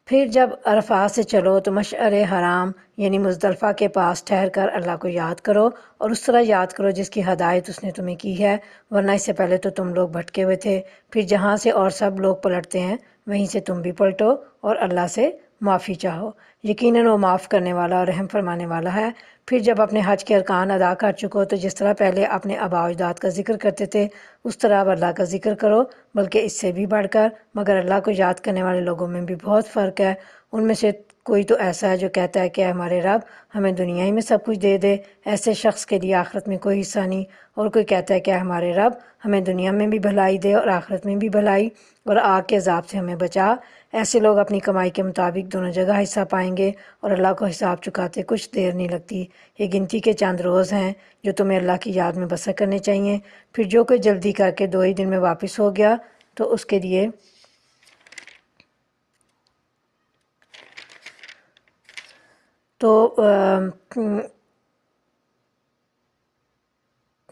پھر جب عرفات سے چلو تو مشعر حرام یعنی مزدلفہ کے پاس ٹھہر کر اللہ کو یاد کرو، اور اس طرح یاد کرو جس کی ہدایت اس نے تمہیں کی ہے، ورنہ اس سے پہلے تو تم لوگ بھٹکے ہوئے تھے۔ پھر جہاں سے اور سب لوگ پلٹتے ہیں وہیں سے تم بھی پلٹو اور اللہ سے معافی چاہو، یقیناً وہ معاف کرنے والا اور رحم فرمانے والا ہے۔ پھر جب اپنے حج کے ارکان ادا کر چکو تو جس طرح پہلے اپنے آباء و اجداد کا ذکر کرتے تھے اس طرح اب اللہ کا ذکر کرو، بلکہ اس سے بھی بڑھ کر۔ مگر اللہ کو یاد کرنے والے لوگوں میں بھی بہت فرق ہے۔ ان میں سے کوئی تو ایسا ہے جو کہتا ہے کہ اے ہمارے رب ہمیں دنیا ہی میں سب کچھ دے دے، ایسے شخص کے لیے آخرت میں کوئی حصہ نہیں، اور کوئی کہتا ہے کہ اے ہمارے رب ہمیں دنیا میں بھی بھلائی دے اور آخرت میں بھی بھلائی، اور آگ کے عذاب سے ہمیں بچا۔ ایسے لوگ اپنی کمائی کے مطابق دونوں جگہ حصہ پائیں گے، اور اللہ کو حساب چکاتے کچھ دیر نہیں لگتی۔ یہ گنتی کے چند روز ہیں جو تمہیں اللہ کی یاد میں بسر کرنے چاہیے۔ پھر جو کوئی جلدی کر کے 2 ہی دن میں واپس ہو گیا تو اس کے لیے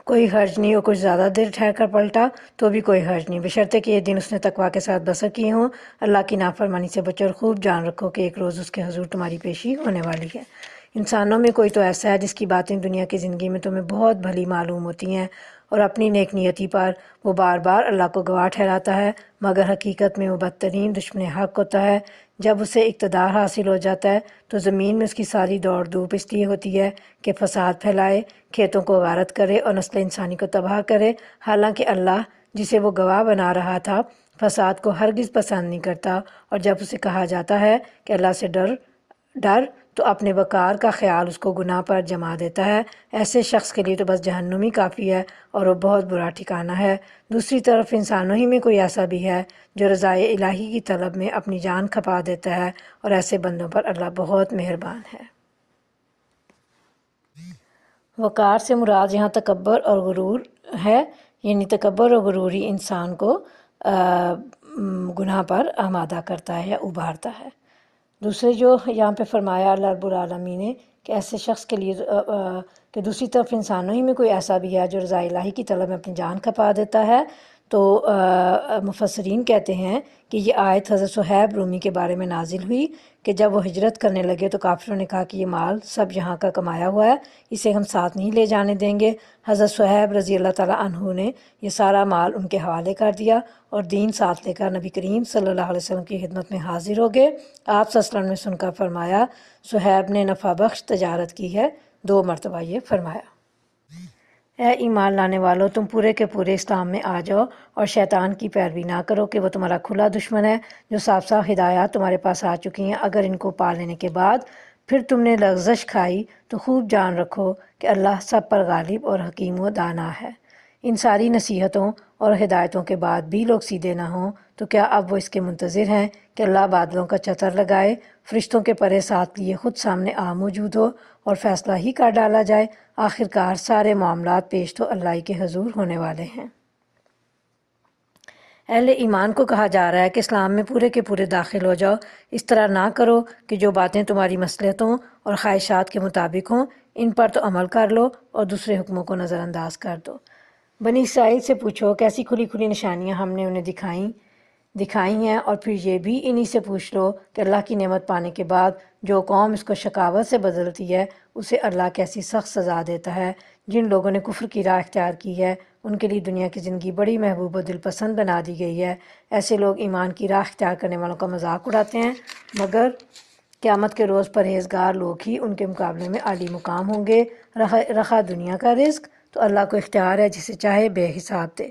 کوئی حرج نہیں، اور کچھ زیادہ دیر ٹھہر کر پلٹا تو بھی کوئی حرج نہیں، بشرطے کہ یہ دن اس نے تقوی کے ساتھ بسر کیے ہوں۔ اللہ کی نافرمانی سے بچو اور خوب جان رکھو کہ ایک روز اس کے حضور تمہاری پیشی ہونے والی ہے۔ انسانوں میں کوئی تو ایسا ہے جس کی باتیں دنیا کی زندگی میں تمہیں بہت بھلی معلوم ہوتی ہیں، اور اپنی نیک نیتی پر وہ بار بار اللہ کو گواہ ٹھہراتا ہے، مگر حقیقت میں وہ بدترین دشمن حق ہوتا ہے۔ جب اسے اقتدار حاصل ہو جاتا ہے تو زمین میں اس کی ساری دوڑ دھوپ اس لیے ہوتی ہے کہ فساد پھیلائے، کھیتوں کو غارت کرے اور نسل انسانی کو تباہ کرے، حالانکہ اللہ جسے وہ گواہ بنا رہا تھا فساد کو ہرگز پسند نہیں کرتا۔ اور جب اسے کہا جاتا ہے کہ اللہ سے ڈر تو اپنے وقار کا خیال اس کو گناہ پر جما دیتا ہے۔ ایسے شخص کے لیے تو بس جہنم ہی کافی ہے اور وہ بہت برا ٹھکانہ ہے۔ دوسری طرف انسانوں ہی میں کوئی ایسا بھی ہے جو رضائے الہی کی طلب میں اپنی جان کھپا دیتا ہے، اور ایسے بندوں پر اللہ بہت مہربان ہے۔ وقار سے مراد یہاں تکبر اور غرور ہے، یعنی تکبر اور غروری انسان کو گناہ پر آمادہ کرتا ہے یا ابھارتا ہے۔ دوسرے جو یہاں پہ فرمایا اللہ رب العالمین نے کہ ایسے شخص کے لیے کہ دوسری طرف انسانوں ہی میں کوئی ایسا بھی ہے جو رضا الہی کی طلب میں اپنی جان کھپا دیتا ہے، تو مفسرین کہتے ہیں کہ یہ آیت حضرت صہیب رومی کے بارے میں نازل ہوئی کہ جب وہ ہجرت کرنے لگے تو کافروں نے کہا کہ یہ مال سب یہاں کا کمایا ہوا ہے، اسے ہم ساتھ نہیں لے جانے دیں گے۔ حضرت صہیب رضی اللہ تعالیٰ عنہ نے یہ سارا مال ان کے حوالے کر دیا اور دین ساتھ لے کر نبی کریم صلی اللہ علیہ وسلم کی خدمت میں حاضر ہو گئے۔ آپ صلی اللہ علیہ وسلم نے سن کر فرمایا صہیب نے نفع بخش تجارت کی ہے، 2 مرتبہ یہ فرمایا۔ اے ایمان لانے والو، تم پورے کے پورے اسلام میں آ جاؤ اور شیطان کی پیروی نہ کرو کہ وہ تمہارا کھلا دشمن ہے، جو صاف صاف ہدایات تمہارے پاس آ چکی ہیں۔ اگر ان کو پا لینے کے بعد پھر تم نے لغزش کھائی تو خوب جان رکھو کہ اللہ سب پر غالب اور حکیم و دانا ہے۔ ان ساری نصیحتوں اور ہدایتوں کے بعد بھی لوگ سیدھے نہ ہوں تو کیا اب وہ اس کے منتظر ہیں کہ اللہ بادلوں کا چتر لگائے، فرشتوں کے پرے ساتھ لیے خود سامنے موجود ہو اور فیصلہ ہی کر ڈالا جائے؟ آخرکار سارے معاملات پیش تو اللہ ہی کے حضور ہونے والے ہیں۔ اہل ایمان کو کہا جا رہا ہے کہ اسلام میں پورے کے پورے داخل ہو جاؤ، اس طرح نہ کرو کہ جو باتیں تمہاری مصلحتوں اور خواہشات کے مطابق ہوں ان پر تو عمل کر لو اور دوسرے حکموں کو نظر انداز کر دو۔ بنی اسرائیل سے پوچھو کیسی کھلی کھلی نشانیاں ہم نے انہیں دکھائی ہیں، اور پھر یہ بھی انہی سے پوچھ لو کہ اللہ کی نعمت پانے کے بعد جو قوم اس کو شقاوت سے بدلتی ہے اسے اللہ کیسی سخت سزا دیتا ہے۔ جن لوگوں نے کفر کی راہ اختیار کی ہے ان کے لیے دنیا کی زندگی بڑی محبوب و دل پسند بنا دی گئی ہے۔ ایسے لوگ ایمان کی راہ اختیار کرنے والوں کا مذاق اڑاتے ہیں، مگر قیامت کے روز پرہیزگار لوگ ہی ان کے مقابلے میں عالی مقام ہوں گے۔ رخا دنیا کا رزق تو اللہ کو اختیار ہے، جسے چاہے بے حساب دے۔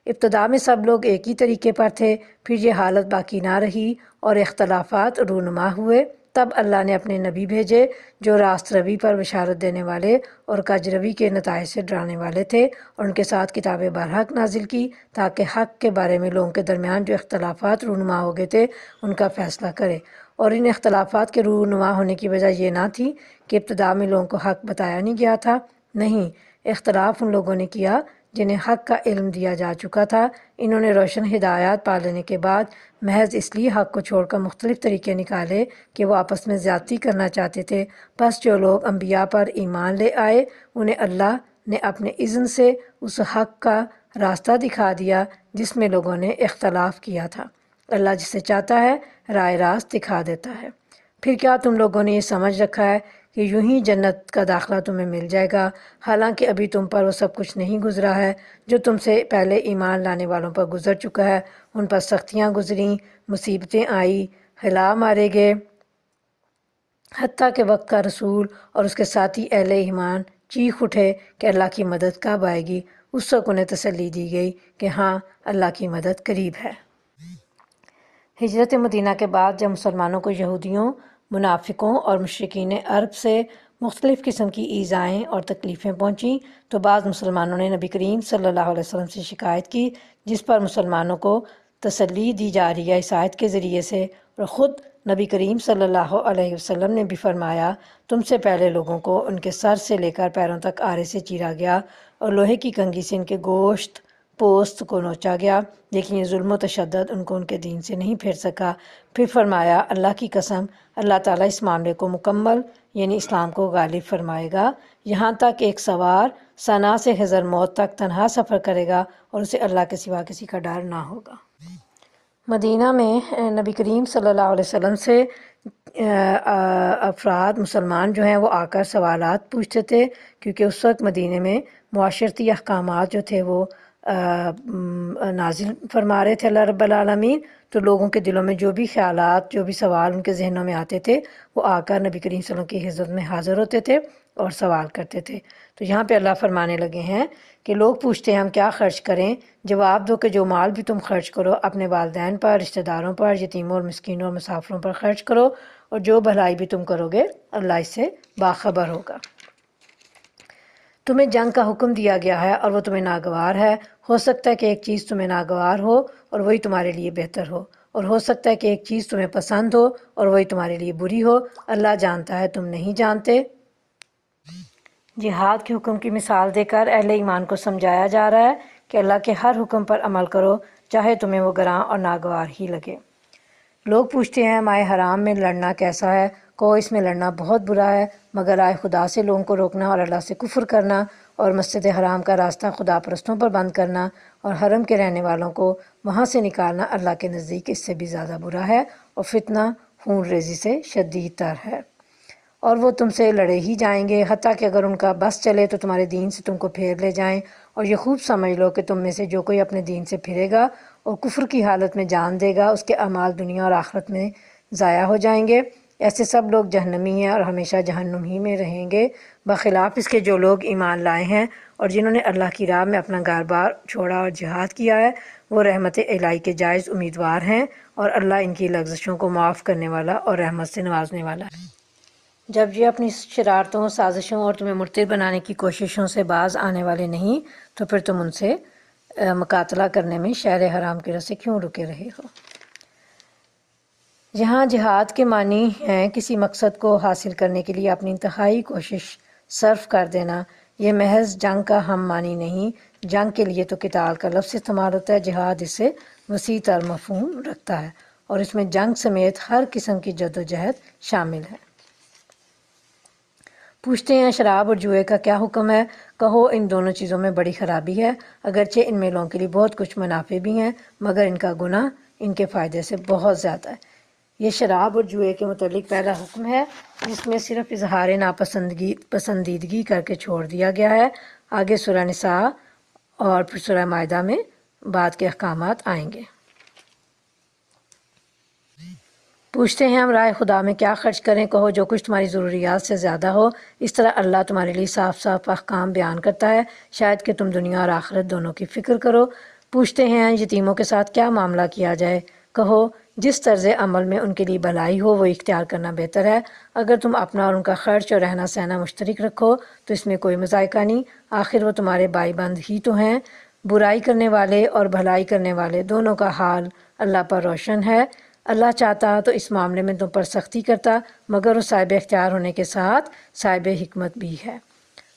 ابتدا میں سب لوگ ایک ہی طریقے پر تھے، پھر یہ حالت باقی نہ رہی اور اختلافات رونما ہوئے۔ تب اللہ نے اپنے نبی بھیجے جو راست روی پر بشارت دینے والے اور کج روی کے نتائج سے ڈرانے والے تھے، اور ان کے ساتھ کتاب برحق نازل کی تاکہ حق کے بارے میں لوگوں کے درمیان جو اختلافات رونما ہو گئے تھے ان کا فیصلہ کرے۔ اور ان اختلافات کے رونما ہونے کی وجہ یہ نہ تھی کہ ابتدا میں لوگوں کو حق بتایا نہیں گیا تھا، نہیں، اختلاف ان لوگوں نے کیا جنہیں حق کا علم دیا جا چکا تھا۔ انہوں نے روشن ہدایات پا لینے کے بعد محض اس لیے حق کو چھوڑ کر مختلف طریقے نکالے کہ وہ آپس میں زیادتی کرنا چاہتے تھے۔ بس جو لوگ انبیاء پر ایمان لے آئے انہیں اللہ نے اپنے اذن سے اس حق کا راستہ دکھا دیا جس میں لوگوں نے اختلاف کیا تھا۔ اللہ جسے چاہتا ہے راہ راست دکھا دیتا ہے۔ پھر کیا تم لوگوں نے یہ سمجھ رکھا ہے کہ یوں ہی جنت کا داخلہ تمہیں مل جائے گا، حالانکہ ابھی تم پر وہ سب کچھ نہیں گزرا ہے جو تم سے پہلے ایمان لانے والوں پر گزر چکا ہے؟ ان پر سختیاں گزریں، مصیبتیں آئی، ہلا مارے گئے، حتیٰ کہ وقت کا رسول اور اس کے ساتھی اہل ایمان چیخ اٹھے کہ اللہ کی مدد کب آئے گی۔ اس وقت انہیں تسلی دی گئی کہ ہاں، اللہ کی مدد قریب ہے۔ ہجرت مدینہ کے بعد جب مسلمانوں کو یہودیوں، منافقوں اور مشرکین عرب سے مختلف قسم کی ایذائیں اور تکلیفیں پہنچیں تو بعض مسلمانوں نے نبی کریم صلی اللہ علیہ وسلم سے شکایت کی، جس پر مسلمانوں کو تسلی دی جا رہی ہے اس آیت کے ذریعے سے، اور خود نبی کریم صلی اللہ علیہ وسلم نے بھی فرمایا تم سے پہلے لوگوں کو ان کے سر سے لے کر پیروں تک آرے سے چیرا گیا اور لوہے کی کنگھی سے ان کے گوشت پوست کو نوچا گیا، لیکن یہ ظلم و تشدد ان کو ان کے دین سے نہیں پھیر سکا۔ پھر فرمایا اللہ کی قسم، اللہ تعالیٰ اس معاملے کو مکمل یعنی اسلام کو غالب فرمائے گا، یہاں تک ایک سوار صنعاء سے حضر موت تک تنہا سفر کرے گا اور اسے اللہ کے سوا کسی کا ڈر نہ ہوگا۔ مدینہ میں نبی کریم صلی اللہ علیہ وسلم سے افراد مسلمان جو ہیں وہ آ کر سوالات پوچھتے تھے، کیونکہ اس وقت مدینہ میں معاشرتی احکامات جو تھے وہ نازل فرما رہے تھے اللہ رب العالمین، تو لوگوں کے دلوں میں جو بھی خیالات، جو بھی سوال ان کے ذہنوں میں آتے تھے وہ آ کر نبی کریم صلی اللہ علیہ وسلم کی حضرت میں حاضر ہوتے تھے اور سوال کرتے تھے۔ تو یہاں پہ اللہ فرمانے لگے ہیں کہ لوگ پوچھتے ہیں ہم کیا خرچ کریں، جواب دو کہ جو مال بھی تم خرچ کرو اپنے والدین پر، رشتہ داروں پر، یتیموں اور مسکینوں اور مسافروں پر خرچ کرو، اور جو بھلائی بھی تم کرو گے اللہ اس سے باخبر ہوگا۔ تمہیں جنگ کا حکم دیا گیا ہے اور وہ تمہیں ناگوار ہے، ہو سکتا ہے کہ ایک چیز تمہیں ناگوار ہو اور وہی تمہارے لیے بہتر ہو، اور ہو سکتا ہے کہ ایک چیز تمہیں پسند ہو اور وہی تمہارے لیے بری ہو، اللہ جانتا ہے تم نہیں جانتے۔ جہاد کے حکم کی مثال دے کر اہل ایمان کو سمجھایا جا رہا ہے کہ اللہ کے ہر حکم پر عمل کرو، چاہے تمہیں وہ گراں اور ناگوار ہی لگے۔ لوگ پوچھتے ہیں مائع حرام میں لڑنا کیسا ہے؟ کہو اس میں لڑنا بہت برا ہے، مگر رائے خدا سے لوگوں کو روکنا اور اللہ سے کفر کرنا اور مسجد حرام کا راستہ خدا پرستوں پر بند کرنا اور حرم کے رہنے والوں کو وہاں سے نکالنا اللہ کے نزدیک اس سے بھی زیادہ برا ہے اور فتنہ خون ریزی سے شدید تر ہے۔ اور وہ تم سے لڑے ہی جائیں گے، حتیٰ کہ اگر ان کا بس چلے تو تمہارے دین سے تم کو پھیر لے جائیں، اور یہ خوب سمجھ لو کہ تم میں سے جو کوئی اپنے دین سے پھرے گا اور کفر کی حالت میں جان دے گا، اس کے اعمال دنیا اور آخرت میں ضائع ہو جائیں گے۔ ایسے سب لوگ جہنمی ہیں اور ہمیشہ جہنم ہی میں رہیں گے، بخلاف اس کے جو لوگ ایمان لائے ہیں اور جنہوں نے اللہ کی راہ میں اپنا گھر بار چھوڑا اور جہاد کیا ہے، وہ رحمت الہی کے جائز امیدوار ہیں، اور اللہ ان کی لغزشوں کو معاف کرنے والا اور رحمت سے نوازنے والا ہے۔ جب یہ اپنی شرارتوں، سازشوں اور تمہیں مرتد بنانے کی کوششوں سے باز آنے والے نہیں تو پھر تم ان سے مقاتلہ کرنے میں شہر حرام کی راہ سے کیوں رکے رہے ہو؟ جہاں جہاد کے معنی ہیں کسی مقصد کو حاصل کرنے کے لیے اپنی انتہائی کوشش صرف کر دینا، یہ محض جنگ کا ہم معنی نہیں۔ جنگ کے لیے تو قتال کا لفظ استعمال ہوتا ہے، جہاد اس سے وسیع تر مفہوم رکھتا ہے اور اس میں جنگ سمیت ہر قسم کی جدوجہد شامل ہے۔ پوچھتے ہیں شراب اور جوئے کا کیا حکم ہے؟ کہو ان دونوں چیزوں میں بڑی خرابی ہے، اگرچہ ان میں لوگوں کے لیے بہت کچھ منافع بھی ہیں، مگر ان کا گناہ ان کے فائدے سے بہت زیادہ ہے۔ یہ شراب اور جوئے کے متعلق پہلا حکم ہے، جس میں صرف اظہار پسندیدگی کر کے چھوڑ دیا گیا ہے۔ آگے سورہ نساء اور پھر سورہ مائدہ میں بعد کے احکامات آئیں گے۔ پوچھتے ہیں ہم رائے خدا میں کیا خرچ کریں؟ کہو جو کچھ تمہاری ضروریات سے زیادہ ہو، اس طرح اللہ تمہارے لیے صاف صاف احکام بیان کرتا ہے، شاید کہ تم دنیا اور آخرت دونوں کی فکر کرو۔ پوچھتے ہیں یتیموں کے ساتھ کیا معاملہ کیا جائے؟ کہو جس طرز عمل میں ان کے لیے بھلائی ہو وہ اختیار کرنا بہتر ہے۔ اگر تم اپنا اور ان کا خرچ اور رہنا سہنا مشترک رکھو تو اس میں کوئی مذائقہ نہیں، آخر وہ تمہارے بھائی بند ہی تو ہیں۔ برائی کرنے والے اور بھلائی کرنے والے دونوں کا حال اللہ پر روشن ہے۔ اللہ چاہتا تو اس معاملے میں تم پر سختی کرتا، مگر وہ صاحب اختیار ہونے کے ساتھ صاحب حکمت بھی ہے۔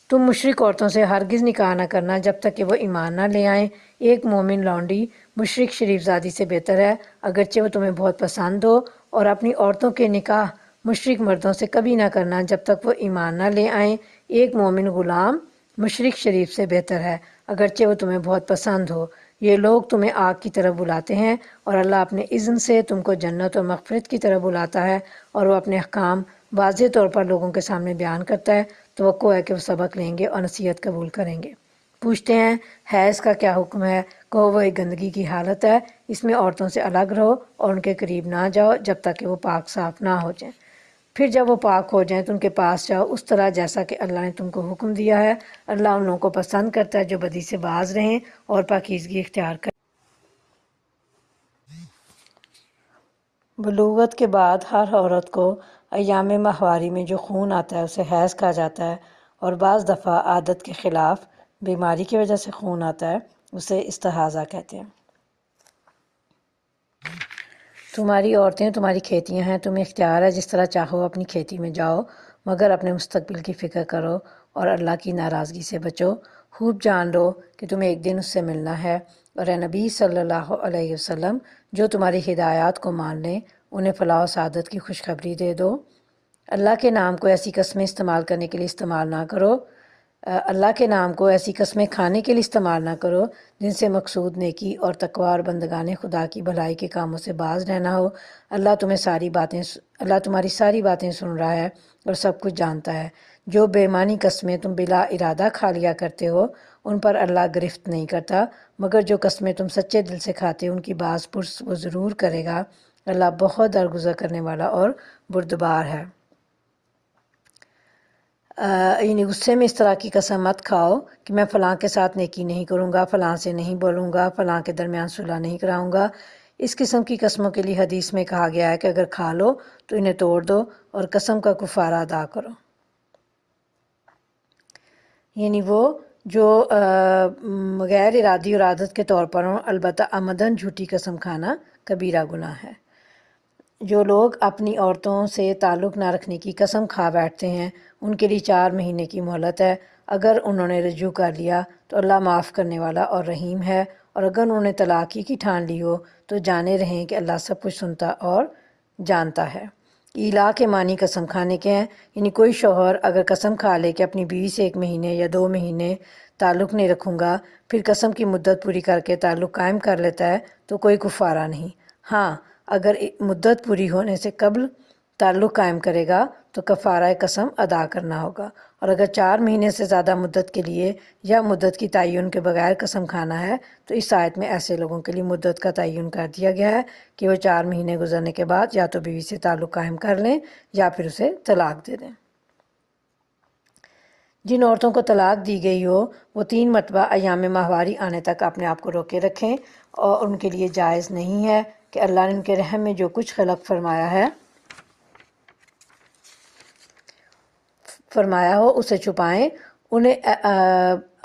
تم مشرک عورتوں سے ہرگز نکاح نہ کرنا جب تک کہ وہ ایمان نہ لے آئیں۔ ایک مومن لونڈی مشرک شریف زادی سے بہتر ہے، اگرچہ وہ تمہیں بہت پسند ہو، اور اپنی عورتوں کے نکاح مشرک مردوں سے کبھی نہ کرنا جب تک وہ ایمان نہ لے آئیں۔ ایک مومن غلام مشرک شریف سے بہتر ہے، اگرچہ وہ تمہیں بہت پسند ہو۔ یہ لوگ تمہیں آگ کی طرف بلاتے ہیں اور اللہ اپنے اذن سے تم کو جنت اور مغفرت کی طرف بلاتا ہے، اور وہ اپنے احکام واضح طور پر لوگوں کے سامنے بیان کرتا ہے۔ توقع ہے کہ وہ سبق لیں گے اور نصیحت قبول کریں گے۔ پوچھتے ہیں حیض کا کیا حکم ہے؟ کہو وہ ایک گندگی کی حالت ہے، اس میں عورتوں سے الگ رہو اور ان کے قریب نہ جاؤ جب تک کہ وہ پاک صاف نہ ہو جائیں۔ پھر جب وہ پاک ہو جائیں تو ان کے پاس جاؤ اس طرح جیسا کہ اللہ نے تم کو حکم دیا ہے۔ اللہ ان لوگوں کو پسند کرتا ہے جو بدی سے باز رہیں اور پاکیزگی اختیار کریں۔ بلوغت کے بعد ہر عورت کو ایام ماہواری میں جو خون آتا ہے اسے حیض کہا جاتا ہے، اور بعض دفعہ عادت کے خلاف بیماری کی وجہ سے خون آتا ہے، اسے استحاضہ کہتے ہیں۔ تمہاری عورتیں تمہاری کھیتیاں ہیں، تمہیں اختیار ہے جس طرح چاہو اپنی کھیتی میں جاؤ، مگر اپنے مستقبل کی فکر کرو اور اللہ کی ناراضگی سے بچو۔ خوب جان لو کہ تمہیں ایک دن اس سے ملنا ہے، اور اے نبی صلی اللہ علیہ وسلم جو تمہاری ہدایات کو مان لیں انہیں فلاح و سعادت کی خوشخبری دے دو۔ اللہ کے نام کو ایسی قسمیں استعمال کرنے کے لیے استعمال نہ کرو، اللہ کے نام کو ایسی قسمیں کھانے کے لیے استعمال نہ کرو جن سے مقصود نیکی اور تقوی اور بندگان خدا کی بھلائی کے کاموں سے باز رہنا ہو۔ اللہ تمہاری ساری باتیں سن رہا ہے اور سب کچھ جانتا ہے۔ جو بے معنی قسمیں تم بلا ارادہ کھا لیا کرتے ہو ان پر اللہ گرفت نہیں کرتا، مگر جو قسمیں تم سچے دل سے کھاتے ہو ان کی باز پرس وہ ضرور کرے گا۔ اللہ بہت درگزر کرنے والا اور بردبار ہے۔ یعنی غصے میں اس طرح کی قسم مت کھاؤ کہ میں فلاں کے ساتھ نیکی نہیں کروں گا، فلاں سے نہیں بولوں گا، فلاں کے درمیان صلح نہیں کراؤں گا۔ اس قسم کی قسموں کے لیے حدیث میں کہا گیا ہے کہ اگر کھا لو تو انہیں توڑ دو اور قسم کا کفارہ ادا کرو۔ یعنی وہ جو غیر ارادی اور عادت کے طور پر ہوں، البتہ عمدن جھوٹی قسم کھانا کبیرہ گناہ ہے۔ جو لوگ اپنی عورتوں سے تعلق نہ رکھنے کی قسم کھا بیٹھتے ہیں ان کے لیے 4 مہینے کی مہلت ہے۔ اگر انہوں نے رجوع کر لیا تو اللہ معاف کرنے والا اور رحیم ہے، اور اگر انہوں نے طلاق ہی کی ٹھان لی ہو تو جانے رہیں کہ اللہ سب کچھ سنتا اور جانتا ہے۔ ایلا کے معنی قسم کھانے کے ہیں، یعنی کوئی شوہر اگر قسم کھا لے کہ اپنی بیوی سے 1 مہینے یا 2 مہینے تعلق نہیں رکھوں گا، پھر قسم کی مدت پوری کر کے تعلق قائم کر لیتا ہے تو کوئی کفارہ نہیں۔ ہاں، اگر مدت پوری ہونے سے قبل تعلق قائم کرے گا تو کفارہ قسم ادا کرنا ہوگا، اور اگر 4 مہینے سے زیادہ مدت کے لیے یا مدت کی تعین کے بغیر قسم کھانا ہے تو اس آیت میں ایسے لوگوں کے لیے مدت کا تعین کر دیا گیا ہے کہ وہ 4 مہینے گزرنے کے بعد یا تو بیوی سے تعلق قائم کر لیں یا پھر اسے طلاق دے دیں۔ جن عورتوں کو طلاق دی گئی ہو وہ 3 مرتبہ ایام ماہواری آنے تک اپنے آپ کو روکے رکھیں، اور ان کے لیے جائز نہیں ہے کہ اللہ نے ان کے رحم میں جو کچھ خلق فرمایا ہو اسے چھپائیں۔ انہیں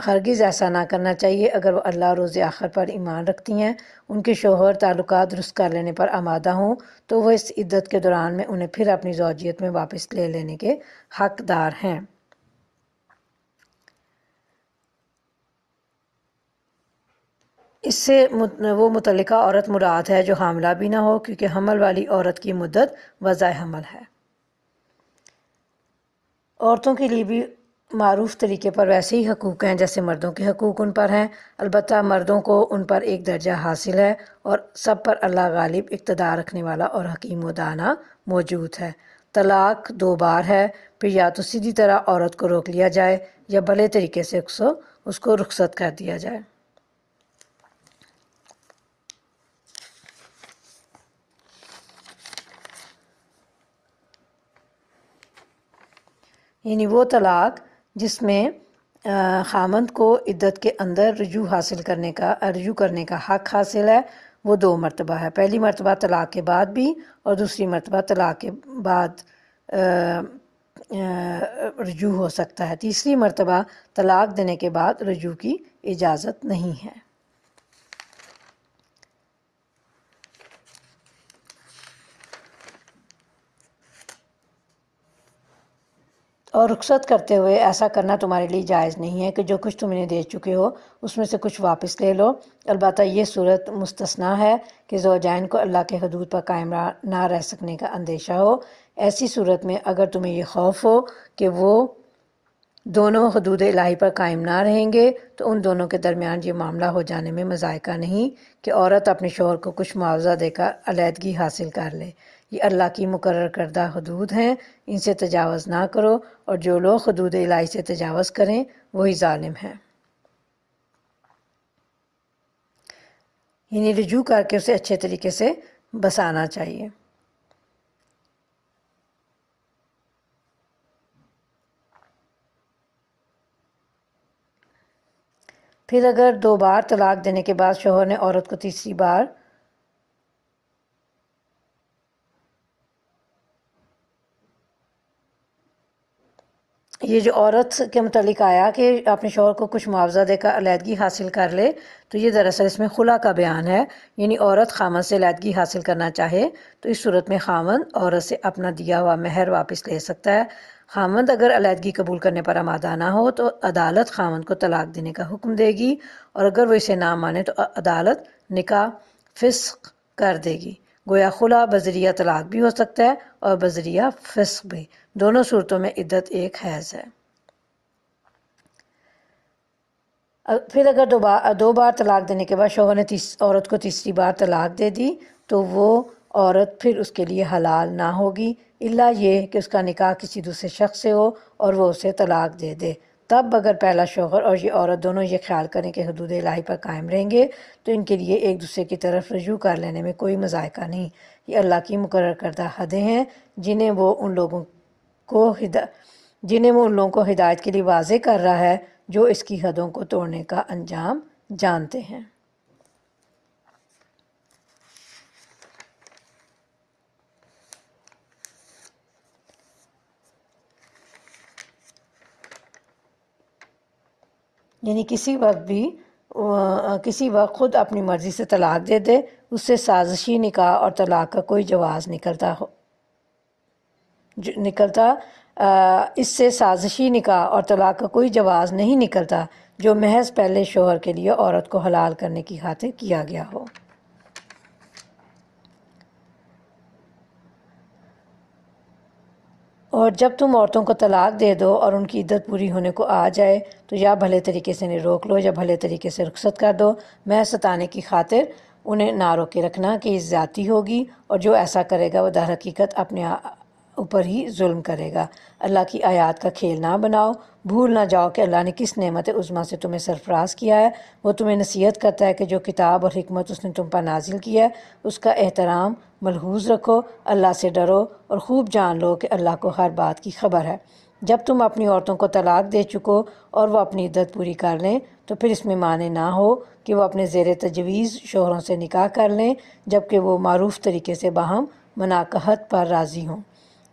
ہرگز ایسا نہ کرنا چاہیے اگر وہ اللہ اور روز آخر پر ایمان رکھتی ہیں۔ ان کے شوہر تعلقات درست کر لینے پر آمادہ ہوں تو وہ اس عدت کے دوران میں انہیں پھر اپنی زوجیت میں واپس لے لینے کے حقدار ہیں۔ اس سے وہ متعلقہ عورت مراد ہے جو حاملہ بھی نہ ہو، کیونکہ حمل والی عورت کی مدت وضع حمل ہے۔ عورتوں کے لیے بھی معروف طریقے پر ویسے ہی حقوق ہیں جیسے مردوں کے حقوق ان پر ہیں، البتہ مردوں کو ان پر ایک درجہ حاصل ہے، اور سب پر اللہ غالب اقتدار رکھنے والا اور حکیم و دانا موجود ہے۔ طلاق 2 بار ہے، پھر یا تو سیدھی طرح عورت کو روک لیا جائے یا بھلے طریقے سے اس کو رخصت کر دیا جائے۔ یعنی وہ طلاق جس میں خامند کو عدت کے اندر رجوع کرنے کا حق حاصل ہے وہ 2 مرتبہ ہے۔ پہلی مرتبہ طلاق کے بعد بھی، اور دوسری مرتبہ طلاق کے بعد رجوع ہو سکتا ہے۔ تیسری مرتبہ طلاق دینے کے بعد رجوع کی اجازت نہیں ہے۔ اور رخصت کرتے ہوئے ایسا کرنا تمہارے لیے جائز نہیں ہے کہ جو کچھ تم انہیں دے چکے ہو اس میں سے کچھ واپس لے لو، البتہ یہ صورت مستثنیٰ ہے کہ زوجین کو اللہ کے حدود پر قائم نہ رہ سکنے کا اندیشہ ہو۔ ایسی صورت میں اگر تمہیں یہ خوف ہو کہ وہ دونوں حدود الہی پر قائم نہ رہیں گے تو ان دونوں کے درمیان یہ معاملہ ہو جانے میں مذائقہ نہیں کہ عورت اپنے شوہر کو کچھ معاوضہ دے کر علیحدگی حاصل کر لے۔ یہ اللہ کی مقرر کردہ حدود ہیں، ان سے تجاوز نہ کرو، اور جو لوگ حدود الہی سے تجاوز کریں وہی ظالم ہیں۔ یعنی رجوع کر کے اسے اچھے طریقے سے بسانا چاہیے۔ پھر اگر 2 بار طلاق دینے کے بعد شوہر نے عورت کو تیسری بار یہ جو عورت کے متعلق آیا کہ اپنے شوہر کو کچھ معاوضہ دے کر علیحدگی حاصل کر لے، تو یہ دراصل اس میں خلا کا بیان ہے، یعنی عورت خامند سے علیحدگی حاصل کرنا چاہے تو اس صورت میں خامند عورت سے اپنا دیا ہوا مہر واپس لے سکتا ہے۔ خامند اگر علیحدگی قبول کرنے پر آمادہ نہ ہو تو عدالت خامند کو طلاق دینے کا حکم دے گی، اور اگر وہ اسے نہ مانے تو عدالت نکاح فسخ کر دے گی۔ گویا خلا بذریعہ طلاق بھی ہو سکتا ہے اور بذریعہ فسخ بھی، دونوں صورتوں میں عدت ایک حیض ہے۔ پھر اگر 2 بار طلاق دینے کے بعد شوہر نے عورت کو تیسری بار طلاق دے دی تو وہ عورت پھر اس کے لیے حلال نہ ہوگی، الا یہ کہ اس کا نکاح کسی دوسرے شخص سے ہو اور وہ اسے طلاق دے دے۔ تب اگر پہلا شوہر اور یہ عورت دونوں یہ خیال کریں کہ حدود الہی پر قائم رہیں گے تو ان کے لیے ایک دوسرے کی طرف رجوع کر لینے میں کوئی مذائقہ نہیں۔ یہ اللہ کی مقرر کردہ حدیں ہیں جنہیں وہ ان لوگوں کو ہدایت کے لیے واضح کر رہا ہے جو اس کی حدوں کو توڑنے کا انجام جانتے ہیں۔ یعنی کسی وقت بھی کسی وقت خود اپنی مرضی سے طلاق دے دے، اس سے سازشی نکاح اور طلاق کا کوئی جواز اس سے سازشی نکاح اور طلاق کا کوئی جواز نہیں نکلتا جو محض پہلے شوہر کے لیے عورت کو حلال کرنے کی خاطر کیا گیا ہو۔ اور جب تم عورتوں کو طلاق دے دو اور ان کی عدت پوری ہونے کو آ جائے تو یا بھلے طریقے سے انہیں روک لو یا بھلے طریقے سے رخصت کر دو، محض ستانے کی خاطر انہیں نہ روکے رکھنا کہ یہ زیادتی ہوگی، اور جو ایسا کرے گا وہ در حقیقت اپنے اوپر ہی ظلم کرے گا۔ اللہ کی آیات کا کھیل نہ بناؤ، بھول نہ جاؤ کہ اللہ نے کس نعمت عظمیٰ سے تمہیں سرفراز کیا ہے۔ وہ تمہیں نصیحت کرتا ہے کہ جو کتاب اور حکمت اس نے تم پر نازل کیا ہے اس کا احترام ملحوظ رکھو، اللہ سے ڈرو اور خوب جان لو کہ اللہ کو ہر بات کی خبر ہے۔ جب تم اپنی عورتوں کو طلاق دے چکو اور وہ اپنی عدت پوری کر لیں تو پھر اس میں معنی نہ ہو کہ وہ اپنے زیر تجویز شوہروں سے نکاح کر لیں جبکہ وہ معروف طریقے سے باہم مناکحت پر راضی ہوں۔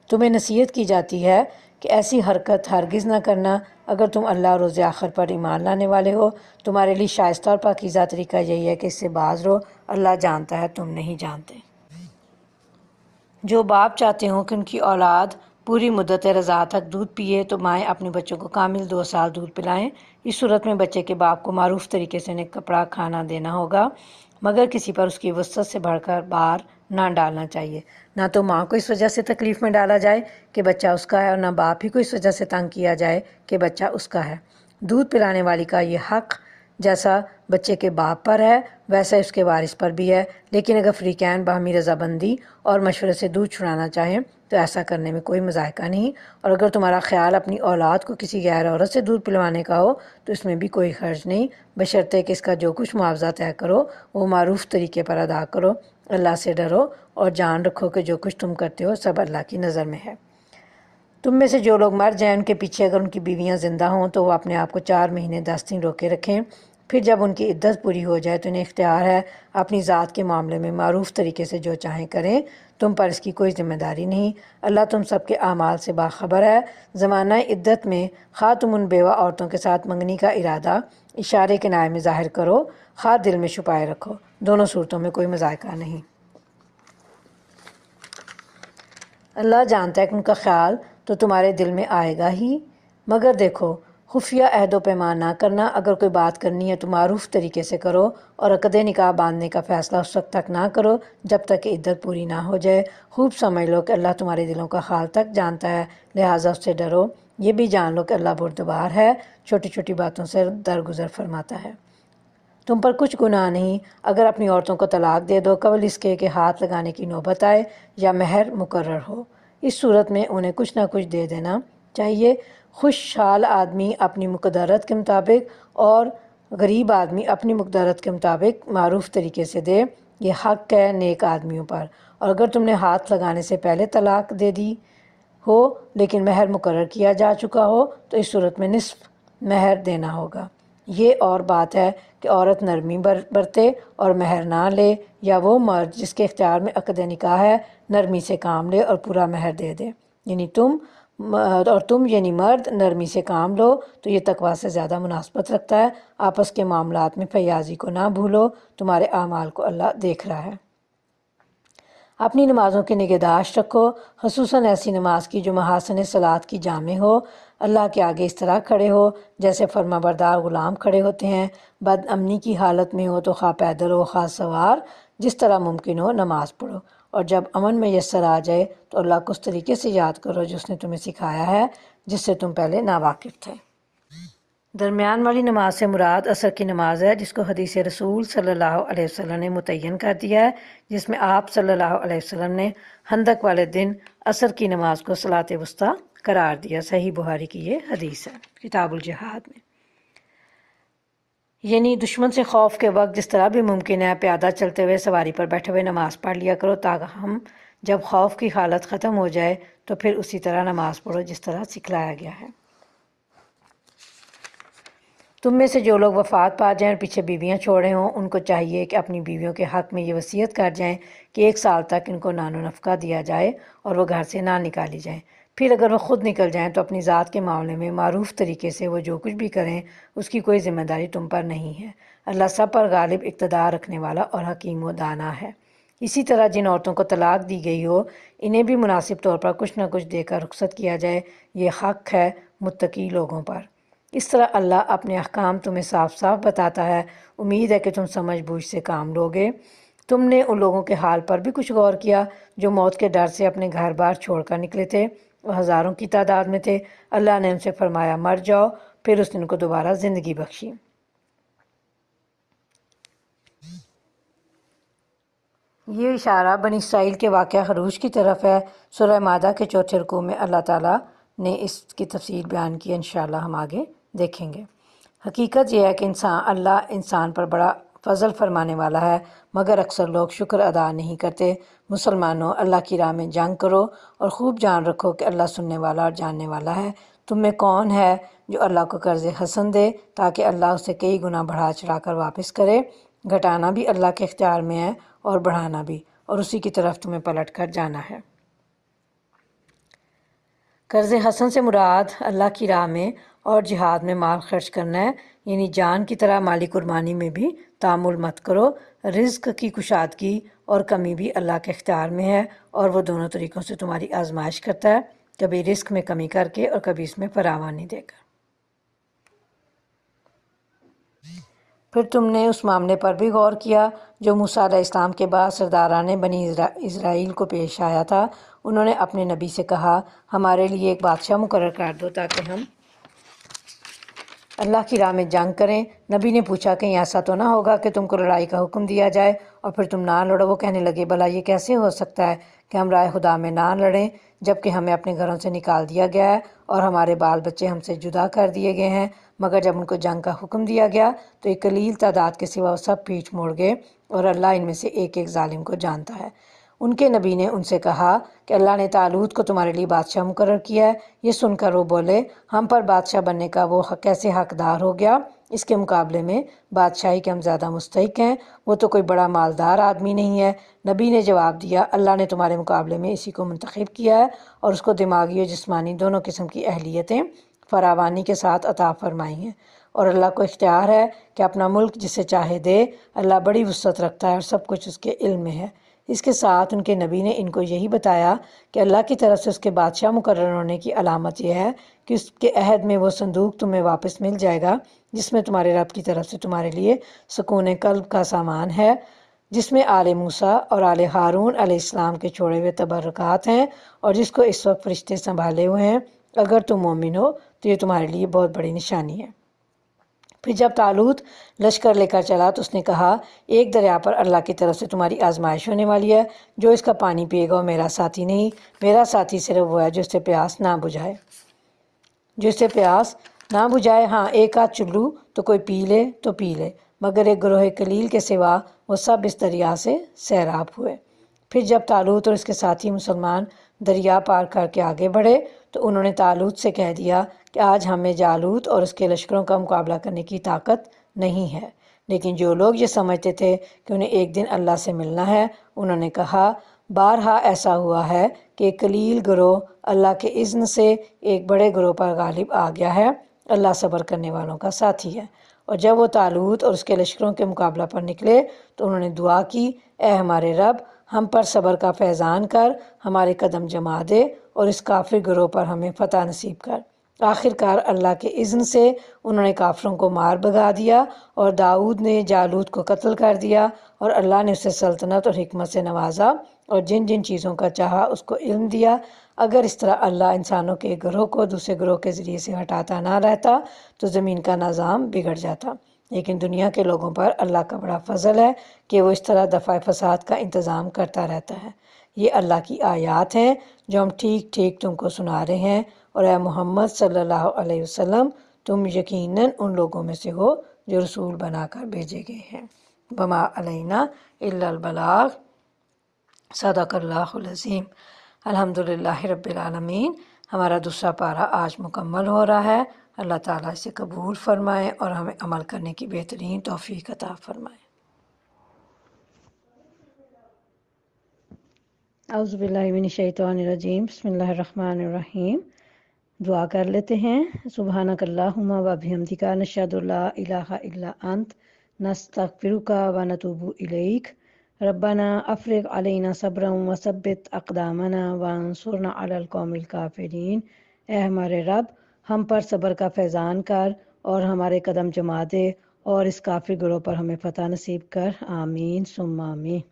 تمہیں نصیحت کی جاتی ہے کہ ایسی حرکت ہرگز نہ کرنا۔ اگر تم اللہ اور روز آخر پر ایمان لانے والے ہو، تمہارے لیے شائستہ اور پاکیزہ طریقہ یہی ہے کہ اس سے باز رہو، اللہ جانتا ہے تم نہیں جانتے۔ جو باپ چاہتے ہوں کہ ان کی اولاد پوری مدت رضاع تک دودھ پیے تو مائیں اپنے بچوں کو کامل 2 سال دودھ پلائیں۔ اس صورت میں بچے کے باپ کو معروف طریقے سے انہیں کپڑا کھانا دینا ہوگا، مگر کسی پر اس کی وسعت سے بڑھ کر بار نہ ڈالنا چاہیے۔ نہ تو ماں کو اس وجہ سے تکلیف میں ڈالا جائے کہ بچہ اس کا ہے، اور نہ باپ ہی کو اس وجہ سے تنگ کیا جائے کہ بچہ اس کا ہے۔ دودھ پلانے والی کا یہ حق جیسا بچے کے باپ پر ہے ویسا اس کے وارث پر بھی ہے، لیکن اگر فریقین باہمی رضامندی اور مشورے سے دودھ چھڑانا چاہیں تو ایسا کرنے میں کوئی مذائقہ نہیں، اور اگر تمہارا خیال اپنی اولاد کو کسی غیر عورت سے دودھ پلوانے کا ہو تو اس میں بھی کوئی خرچ نہیں، بشرطے کہ اس کا جو کچھ معاوضہ طے کرو وہ معروف طریقے پر ادا کرو۔ اللہ سے ڈرو اور جان رکھو کہ جو کچھ تم کرتے ہو سب اللہ کی نظر میں ہے۔ تم میں سے جو لوگ مر جائیں ان کے پیچھے اگر ان کی بیویاں زندہ ہوں تو وہ اپنے آپ کو 4 مہینے 10 دن روکے رکھیں، پھر جب ان کی عدت پوری ہو جائے تو انہیں اختیار ہے اپنی ذات کے معاملے میں معروف طریقے سے جو چاہیں کریں، تم پر اس کی کوئی ذمہ داری نہیں۔ اللہ تم سب کے اعمال سے باخبر ہے۔ زمانہ عدت میں خواہ تم ان بیوہ عورتوں کے ساتھ منگنی کا ارادہ اشارے کنائے میں ظاہر کرو، خواہ دل میں چھپائے رکھو، دونوں صورتوں میں کوئی مذائقہ نہیں۔ اللہ جانتا ہے کہ ان کا خیال تو تمہارے دل میں آئے گا ہی، مگر دیکھو خفیہ عہد و پیمان نہ کرنا۔ اگر کوئی بات کرنی ہے تو معروف طریقے سے کرو، اور عقد نکاح باندھنے کا فیصلہ اس وقت تک نہ کرو جب تک کہ عدت پوری نہ ہو جائے۔ خوب سمجھ لو کہ اللہ تمہارے دلوں کا حال تک جانتا ہے، لہٰذا اس سے ڈرو۔ یہ بھی جان لو کہ اللہ بردبار ہے، چھوٹی چھوٹی باتوں سے درگزر فرماتا ہے۔ تم پر کچھ گناہ نہیں اگر اپنی عورتوں کو طلاق دے دو قبل اس کے کہ ہاتھ لگانے کی نوبت آئے یا مہر مقرر ہو۔ اس صورت میں انہیں کچھ نہ کچھ دے دینا چاہیے۔ خوشحال آدمی اپنی مقدرت کے مطابق اور غریب آدمی اپنی مقدرت کے مطابق معروف طریقے سے دے، یہ حق ہے نیک آدمیوں پر۔ اور اگر تم نے ہاتھ لگانے سے پہلے طلاق دے دی ہو لیکن مہر مقرر کیا جا چکا ہو تو اس صورت میں نصف مہر دینا ہوگا۔ یہ اور بات ہے کہ عورت نرمی برتے اور مہر نہ لے، یا وہ مرد جس کے اختیار میں عقد نکاح ہے نرمی سے کام لے اور پورا مہر دے دے، یعنی تم یعنی مرد نرمی سے کام لو تو یہ تقویٰ سے زیادہ مناسبت رکھتا ہے۔ آپس کے معاملات میں فیاضی کو نہ بھولو، تمہارے اعمال کو اللہ دیکھ رہا ہے۔ اپنی نمازوں کی نگہداشت رکھو، خصوصاً ایسی نماز کی جو محاسن صلاۃ کی جامع ہو۔ اللہ کے آگے اس طرح کھڑے ہو جیسے فرما بردار غلام کھڑے ہوتے ہیں۔ بد امنی کی حالت میں ہو تو خواہ پیدل ہو خواہ سوار، جس طرح ممکن ہو نماز پڑھو، اور جب امن میسر آ جائے تو اللہ کو اس طریقے سے یاد کرو جو اس نے تمہیں سکھایا ہے جس سے تم پہلے ناواقف تھے۔ درمیان والی نماز سے مراد عصر کی نماز ہے جس کو حدیث رسول صلی اللہ علیہ وسلم نے متعین کر دیا ہے، جس میں آپ صلی اللہ علیہ وسلم نے خندق والے دن عصر کی نماز کو صلاۃ وسطیٰ قرار دیا۔ صحیح بخاری کی یہ حدیث ہے کتاب الجہاد میں۔ یعنی دشمن سے خوف کے وقت جس طرح بھی ممکن ہے پیادہ چلتے ہوئے سواری پر بیٹھے ہوئے نماز پڑھ لیا کرو، تاہم جب خوف کی حالت ختم ہو جائے تو پھر اسی طرح نماز پڑھو جس طرح سکھلایا گیا ہے۔ تم میں سے جو لوگ وفات پا جائیں اور پیچھے بیویاں چھوڑے ہوں ان کو چاہیے کہ اپنی بیویوں کے حق میں یہ وصیت کر جائیں کہ 1 سال تک ان کو نان و نفقہ دیا جائے اور وہ گھر سے نہ نکالی جائیں۔ پھر اگر وہ خود نکل جائیں تو اپنی ذات کے معاملے میں معروف طریقے سے وہ جو کچھ بھی کریں اس کی کوئی ذمہ داری تم پر نہیں ہے۔ اللہ سب پر غالب اقتدار رکھنے والا اور حکیم و دانا ہے۔ اسی طرح جن عورتوں کو طلاق دی گئی ہو انہیں بھی مناسب طور پر کچھ نہ کچھ دے کر رخصت کیا جائے، یہ حق ہے متقی لوگوں پر۔ اس طرح اللہ اپنے احکام تمہیں صاف صاف بتاتا ہے، امید ہے کہ تم سمجھ بوجھ سے کام لوگے۔ تم نے ان لوگوں کے حال پر بھی کچھ غور کیا جو موت کے ڈر سے اپنے گھر بار چھوڑ کر نکلے تھے اور ہزاروں کی تعداد میں تھے۔ اللہ نے ان سے فرمایا مر جاؤ، پھر اس نے ان کو دوبارہ زندگی بخشی۔ یہ اشارہ بنی اسرائیل کے واقعہ خروج کی طرف ہے۔ سورہ مائدہ کے چوتھے رکوع میں اللہ تعالیٰ نے اس کی تفصیل بیان کی، انشاءاللہ ہم آگے دیکھیں گے۔ حقیقت یہ ہے کہ اللہ انسان پر بڑا فضل فرمانے والا ہے، مگر اکثر لوگ شکر ادا نہیں کرتے۔ مسلمانوں، اللہ کی راہ میں جنگ کرو اور خوب جان رکھو کہ اللہ سننے والا اور جاننے والا ہے۔ تم میں کون ہے جو اللہ کو قرض حسن دے تاکہ اللہ اسے کئی گنا بڑھا چڑھا کر واپس کرے؟ گھٹانا بھی اللہ کے اختیار میں ہے اور بڑھانا بھی، اور اسی کی طرف تمہیں پلٹ کر جانا ہے۔ قرض حسن سے مراد اللہ کی راہ میں اور جہاد میں مال خرچ کرنا ہے، یعنی جان کی طرح مالی قربانی میں بھی تعامل مت کرو۔ رزق کی کشادگی اور کمی بھی اللہ کے اختیار میں ہے، اور وہ دونوں طریقوں سے تمہاری آزمائش کرتا ہے، کبھی رزق میں کمی کر کے اور کبھی اس میں فراوانی دے کر۔ پھر تم نے اس معاملے پر بھی غور کیا جو موسیٰ علیہ السلام کے بعد سرداران بنی اسرائیل کو پیش آیا تھا۔ انہوں نے اپنے نبی سے کہا ہمارے لیے ایک بادشاہ مقرر کر دو تاکہ ہم اللہ کی راہ میں جنگ کریں۔ نبی نے پوچھا کہیں ایسا تو نہ ہوگا کہ تم کو لڑائی کا حکم دیا جائے اور پھر تم نہ لڑو؟ وہ کہنے لگے بھلا یہ کیسے ہو سکتا ہے کہ ہم راہ خدا میں نہ لڑیں جبکہ ہمیں اپنے گھروں سے نکال دیا گیا ہے اور ہمارے بال بچے ہم سے جدا کر دیے گئے ہیں؟ مگر جب ان کو جنگ کا حکم دیا گیا تو ایک قلیل تعداد کے سوا وہ سب پیچھ موڑ گئے، اور اللہ ان میں سے ایک ایک ظالم کو جانتا ہے۔ ان کے نبی نے ان سے کہا کہ اللہ نے طالوت کو تمہارے لیے بادشاہ مقرر کیا ہے۔ یہ سن کر وہ بولے ہم پر بادشاہ بننے کا وہ کیسے حقدار ہو گیا؟ اس کے مقابلے میں بادشاہی کے ہم زیادہ مستحق ہیں، وہ تو کوئی بڑا مالدار آدمی نہیں ہے۔ نبی نے جواب دیا اللہ نے تمہارے مقابلے میں اسی کو منتخب کیا ہے اور اس کو دماغی اور جسمانی دونوں قسم کی اہلیتیں فراوانی کے ساتھ عطا فرمائی ہیں، اور اللہ کو اختیار ہے کہ اپنا ملک جسے چاہے دے۔ اللہ بڑی وسعت رکھتا ہے اور سب کچھ اس کے علم میں ہے۔ اس کے ساتھ ان کے نبی نے ان کو یہی بتایا کہ اللہ کی طرف سے اس کے بادشاہ مقرر ہونے کی علامت یہ ہے کہ اس کے عہد میں وہ صندوق تمہیں واپس مل جائے گا جس میں تمہارے رب کی طرف سے تمہارے لیے سکون قلب کا سامان ہے، جس میں آل موسیٰ اور آل ہارون علیہ السلام کے چھوڑے ہوئے تبرکات ہیں، اور جس کو اس وقت فرشتے سنبھالے ہوئے ہیں۔ اگر تم مومن ہو تو یہ تمہارے لیے بہت بڑی نشانی ہے۔ پھر جب طالوت لشکر لے کر چلا تو اس نے کہا ایک دریا پر اللہ کی طرف سے تمہاری آزمائش ہونے والی ہے، جو اس کا پانی پیے گا وہ میرا ساتھی نہیں، میرا ساتھی صرف وہ ہے جو اس سے پیاس نہ بجھائے۔ ہاں ایک آدھ چلو تو کوئی پی لے تو پی لے، مگر ایک گروہ قلیل کے سوا وہ سب اس دریا سے سیراب ہوئے۔ پھر جب طالوت اور اس کے ساتھی مسلمان دریا پار کر کے آگے بڑھے تو انہوں نے طالوت سے کہہ دیا کہ آج ہمیں جالوت اور اس کے لشکروں کا مقابلہ کرنے کی طاقت نہیں ہے۔ لیکن جو لوگ یہ سمجھتے تھے کہ انہیں ایک دن اللہ سے ملنا ہے، انہوں نے کہا بارہا ایسا ہوا ہے کہ ایک قلیل گروہ اللہ کے اذن سے ایک بڑے گروہ پر غالب آ گیا ہے۔ اللہ صبر کرنے والوں کا ساتھی ہے۔ اور جب وہ طالوت اور اس کے لشکروں کے مقابلہ پر نکلے تو انہوں نے دعا کی اے ہمارے رب، ہم پر صبر کا فیضان کر، ہمارے قدم جما دے اور اس کافر گروہ پر ہمیں فتح نصیب کر۔ آخر کار اللہ کے اذن سے انہوں نے کافروں کو مار بھگا دیا، اور داؤد نے جالوت کو قتل کر دیا، اور اللہ نے اسے سلطنت اور حکمت سے نوازا اور جن جن چیزوں کا چاہا اس کو علم دیا۔ اگر اس طرح اللہ انسانوں کے ایک گروہ کو دوسرے گروہ کے ذریعے سے ہٹاتا نہ رہتا تو زمین کا نظام بگڑ جاتا، لیکن دنیا کے لوگوں پر اللہ کا بڑا فضل ہے کہ وہ اس طرح دفع فساد کا انتظام کرتا رہتا ہے۔ یہ اللہ کی آیات ہیں جو ہم ٹھیک ٹھیک تم کو سنا رہے ہیں، اور اے محمد صلی اللہ علیہ وسلم تم یقیناً ان لوگوں میں سے ہو جو رسول بنا کر بھیجے گئے ہیں۔ وما علینا الا البلاغ، صدق اللہ العظیم۔ الحمدللہ رب العالمین۔ ہمارا دوسرا پارہ آج مکمل ہو رہا ہے۔ اللہ تعالیٰ اسے قبول فرمائے اور ہمیں عمل کرنے کی بہترین توفیق عطا فرمائے۔ اعوذ باللہ من الشیطان الرجیم، بسم اللہ الرحمن الرحیم۔ دعا کر لیتے ہیں۔ سبحانک اللہم و بحمدک، نشہد ان لا الہ الا انت، نستغفرک و نتوب الیک۔ ربنا افرغ علینا صبرا وثبت اقدامنا وانصرنا علی القوم الکافرین۔ اے ہمارے رب، ہم پر صبر کا فیضان کر اور ہمارے قدم جما دے اور اس کافر گروہ پر ہمیں فتح نصیب کر، آمین ثم آمین۔